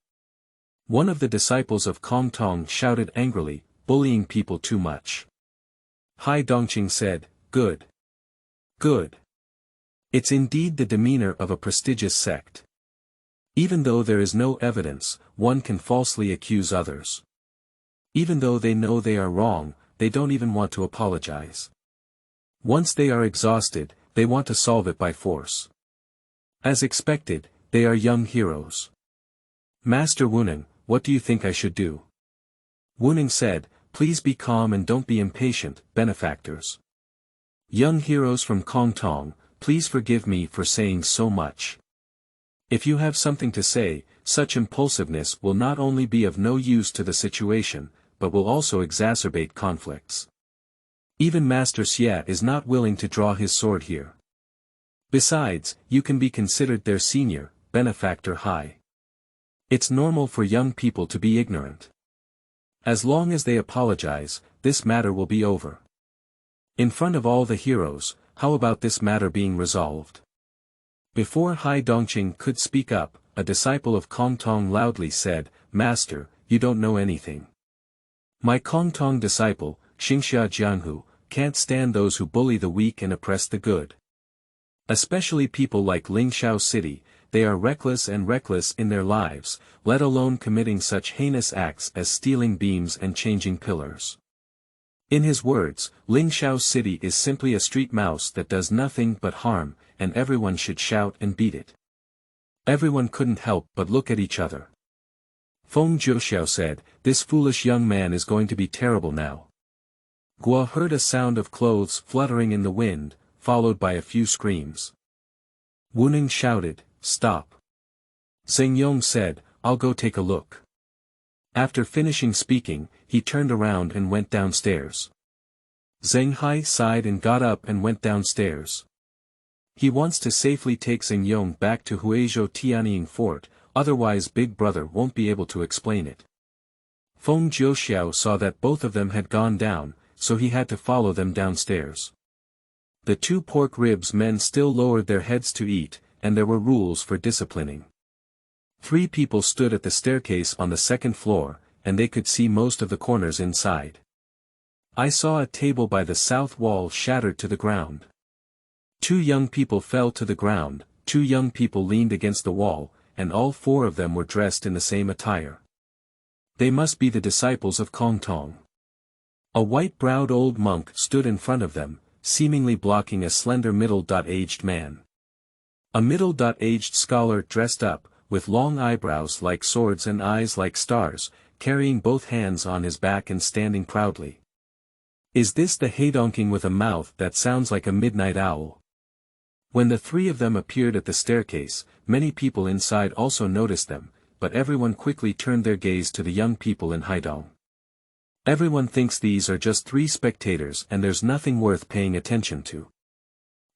One of the disciples of Kongtong shouted angrily, bullying people too much. Hai Dongqing said, good. Good. It's indeed the demeanor of a prestigious sect. Even though there is no evidence, one can falsely accuse others. Even though they know they are wrong, they don't even want to apologize. Once they are exhausted, they want to solve it by force. As expected, they are young heroes. Master Wuning, what do you think I should do? Wuning said, please be calm and don't be impatient, benefactors. Young heroes from Kongtong, please forgive me for saying so much. If you have something to say, such impulsiveness will not only be of no use to the situation, but will also exacerbate conflicts. Even Master Xie is not willing to draw his sword here. Besides, you can be considered their senior, benefactor Hai. It's normal for young people to be ignorant. As long as they apologize, this matter will be over. In front of all the heroes, how about this matter being resolved? Before Hai Dongqing could speak up, a disciple of Kongtong loudly said, Master, you don't know anything. My Kongtong disciple, Xingxia Jianghu, can't stand those who bully the weak and oppress the good. Especially people like Lingshao City, they are reckless and reckless in their lives, let alone committing such heinous acts as stealing beams and changing pillars. In his words, Lingshao City is simply a street mouse that does nothing but harm, and everyone should shout and beat it. Everyone couldn't help but look at each other. Feng Jiuxiao said, "This foolish young man is going to be terrible now." Guo heard a sound of clothes fluttering in the wind, followed by a few screams. Wuning shouted, "Stop." Zhang Yong said, "I'll go take a look." After finishing speaking, he turned around and went downstairs. Zhang Hai sighed and got up and went downstairs. He wants to safely take Zhang Yong back to Huizhou Tianying Fort, otherwise Big Brother won't be able to explain it. Feng Jiuxiao saw that both of them had gone down, so he had to follow them downstairs. The two pork ribs men still lowered their heads to eat, and there were rules for disciplining. 3 people stood at the staircase on the second floor, and they could see most of the corners inside. I saw a table by the south wall shattered to the ground. 2 young people fell to the ground, 2 young people leaned against the wall, and all 4 of them were dressed in the same attire. They must be the disciples of Kong Tong. A white-browed old monk stood in front of them, seemingly blocking a slender middle-aged man. A middle-aged scholar dressed up, with long eyebrows like swords and eyes like stars, carrying both hands on his back and standing proudly. Is this the Heidongking with a mouth that sounds like a midnight owl? When the 3 of them appeared at the staircase, many people inside also noticed them, but everyone quickly turned their gaze to the young people in Haidong. Everyone thinks these are just 3 spectators and there's nothing worth paying attention to.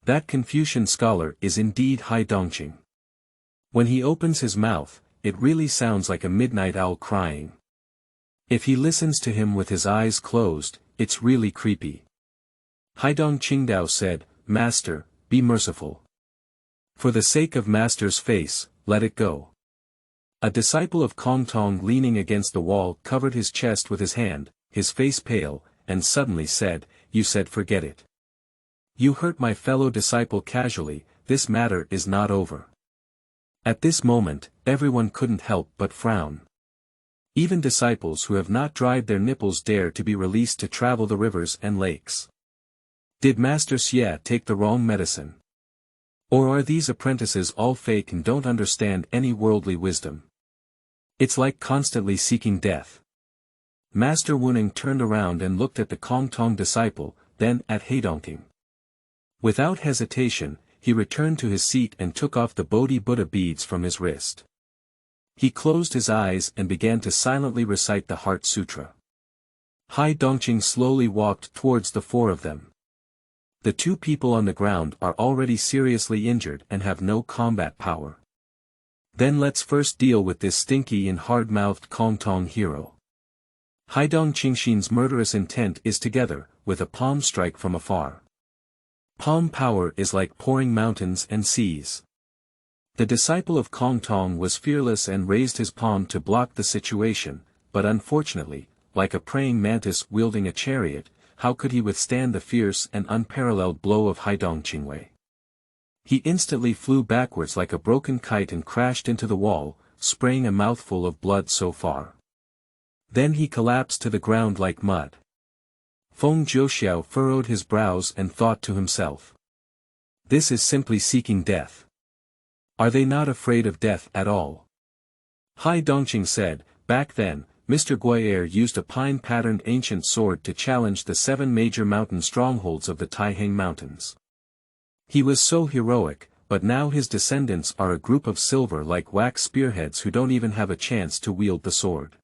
That Confucian scholar is indeed Haidongqing. When he opens his mouth, it really sounds like a midnight owl crying. If he listens to him with his eyes closed, it's really creepy. Haidong Qingdao said, "Master, be merciful. For the sake of Master's face, let it go." A disciple of Kong Tong leaning against the wall covered his chest with his hand, his face pale, and suddenly said, "You said forget it. You hurt my fellow disciple casually, this matter is not over." At this moment, everyone couldn't help but frown. Even disciples who have not dried their nipples dare to be released to travel the rivers and lakes. Did Master Xie take the wrong medicine? Or are these apprentices all fake and don't understand any worldly wisdom? It's like constantly seeking death. Master Wuning turned around and looked at the Kong Tong disciple, then at Heidongking. Without hesitation, he returned to his seat and took off the Bodhi Buddha beads from his wrist. He closed his eyes and began to silently recite the Heart Sutra. Haidongqing slowly walked towards the 4 of them. The 2 people on the ground are already seriously injured and have no combat power. Then let's first deal with this stinky and hard-mouthed Kong Tong hero. Haidong Qingxin's murderous intent is together, with a palm strike from afar. Palm power is like pouring mountains and seas. The disciple of Kong Tong was fearless and raised his palm to block the situation, but unfortunately, like a praying mantis wielding a chariot, how could he withstand the fierce and unparalleled blow of Haidong Qingwei? He instantly flew backwards like a broken kite and crashed into the wall, spraying a mouthful of blood so far. Then he collapsed to the ground like mud. Feng Jiuxiao furrowed his brows and thought to himself. This is simply seeking death. Are they not afraid of death at all? Hai Dongqing said, back then, Mr. Guier used a pine-patterned ancient sword to challenge the 7 major mountain strongholds of the Taihang Mountains. He was so heroic, but now his descendants are a group of silver-like wax spearheads who don't even have a chance to wield the sword.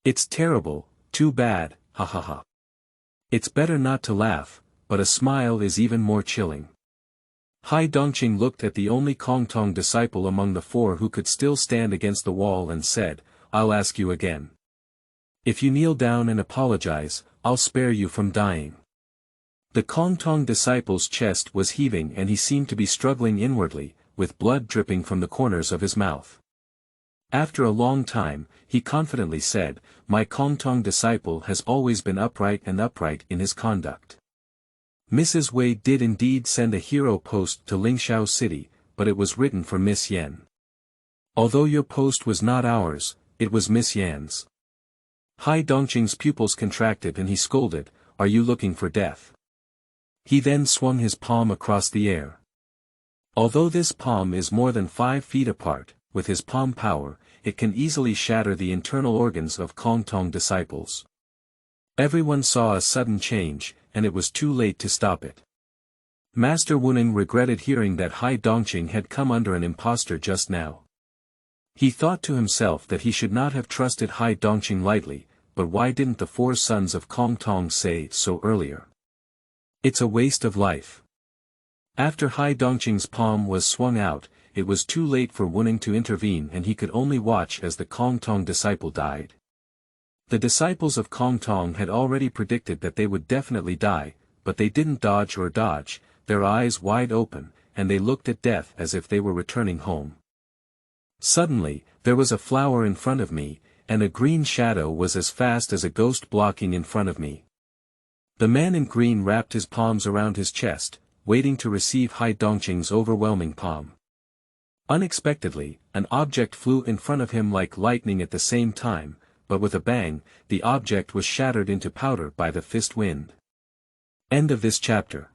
It's terrible, too bad, ha ha ha. It's better not to laugh, but a smile is even more chilling. Hai Dongqing looked at the only Kong Tong disciple among the 4 who could still stand against the wall and said, I'll ask you again. If you kneel down and apologize, I'll spare you from dying. The Kong Tong disciple's chest was heaving and he seemed to be struggling inwardly, with blood dripping from the corners of his mouth. After a long time, he confidently said, my Kong Tong disciple has always been upright in his conduct. Mrs. Wei did indeed send a hero post to Lingxiao City, but it was written for Miss Yan. Although your post was not ours, it was Miss Yan's. Hai Dongqing's pupils contracted and he scolded, "Are you looking for death?" He then swung his palm across the air. Although this palm is more than 5 feet apart, with his palm power, it can easily shatter the internal organs of Kong Tong disciples. Everyone saw a sudden change, and it was too late to stop it. Master Wuning regretted hearing that Hai Dongqing had come under an impostor just now. He thought to himself that he should not have trusted Hai Dongqing lightly, but why didn't the 4 sons of Kong Tong say so earlier? It's a waste of life. After Hai Dongqing's palm was swung out, it was too late for Wuning to intervene and he could only watch as the Kong Tong disciple died. The disciples of Kong Tong had already predicted that they would definitely die, but they didn't dodge or dodge, their eyes wide open, and they looked at death as if they were returning home. Suddenly, there was a flower in front of me, and a green shadow was as fast as a ghost blocking in front of me. The man in green wrapped his palms around his chest, waiting to receive Hai Dongqing's overwhelming palm. Unexpectedly, an object flew in front of him like lightning at the same time, but with a bang, the object was shattered into powder by the fist wind. End of this chapter.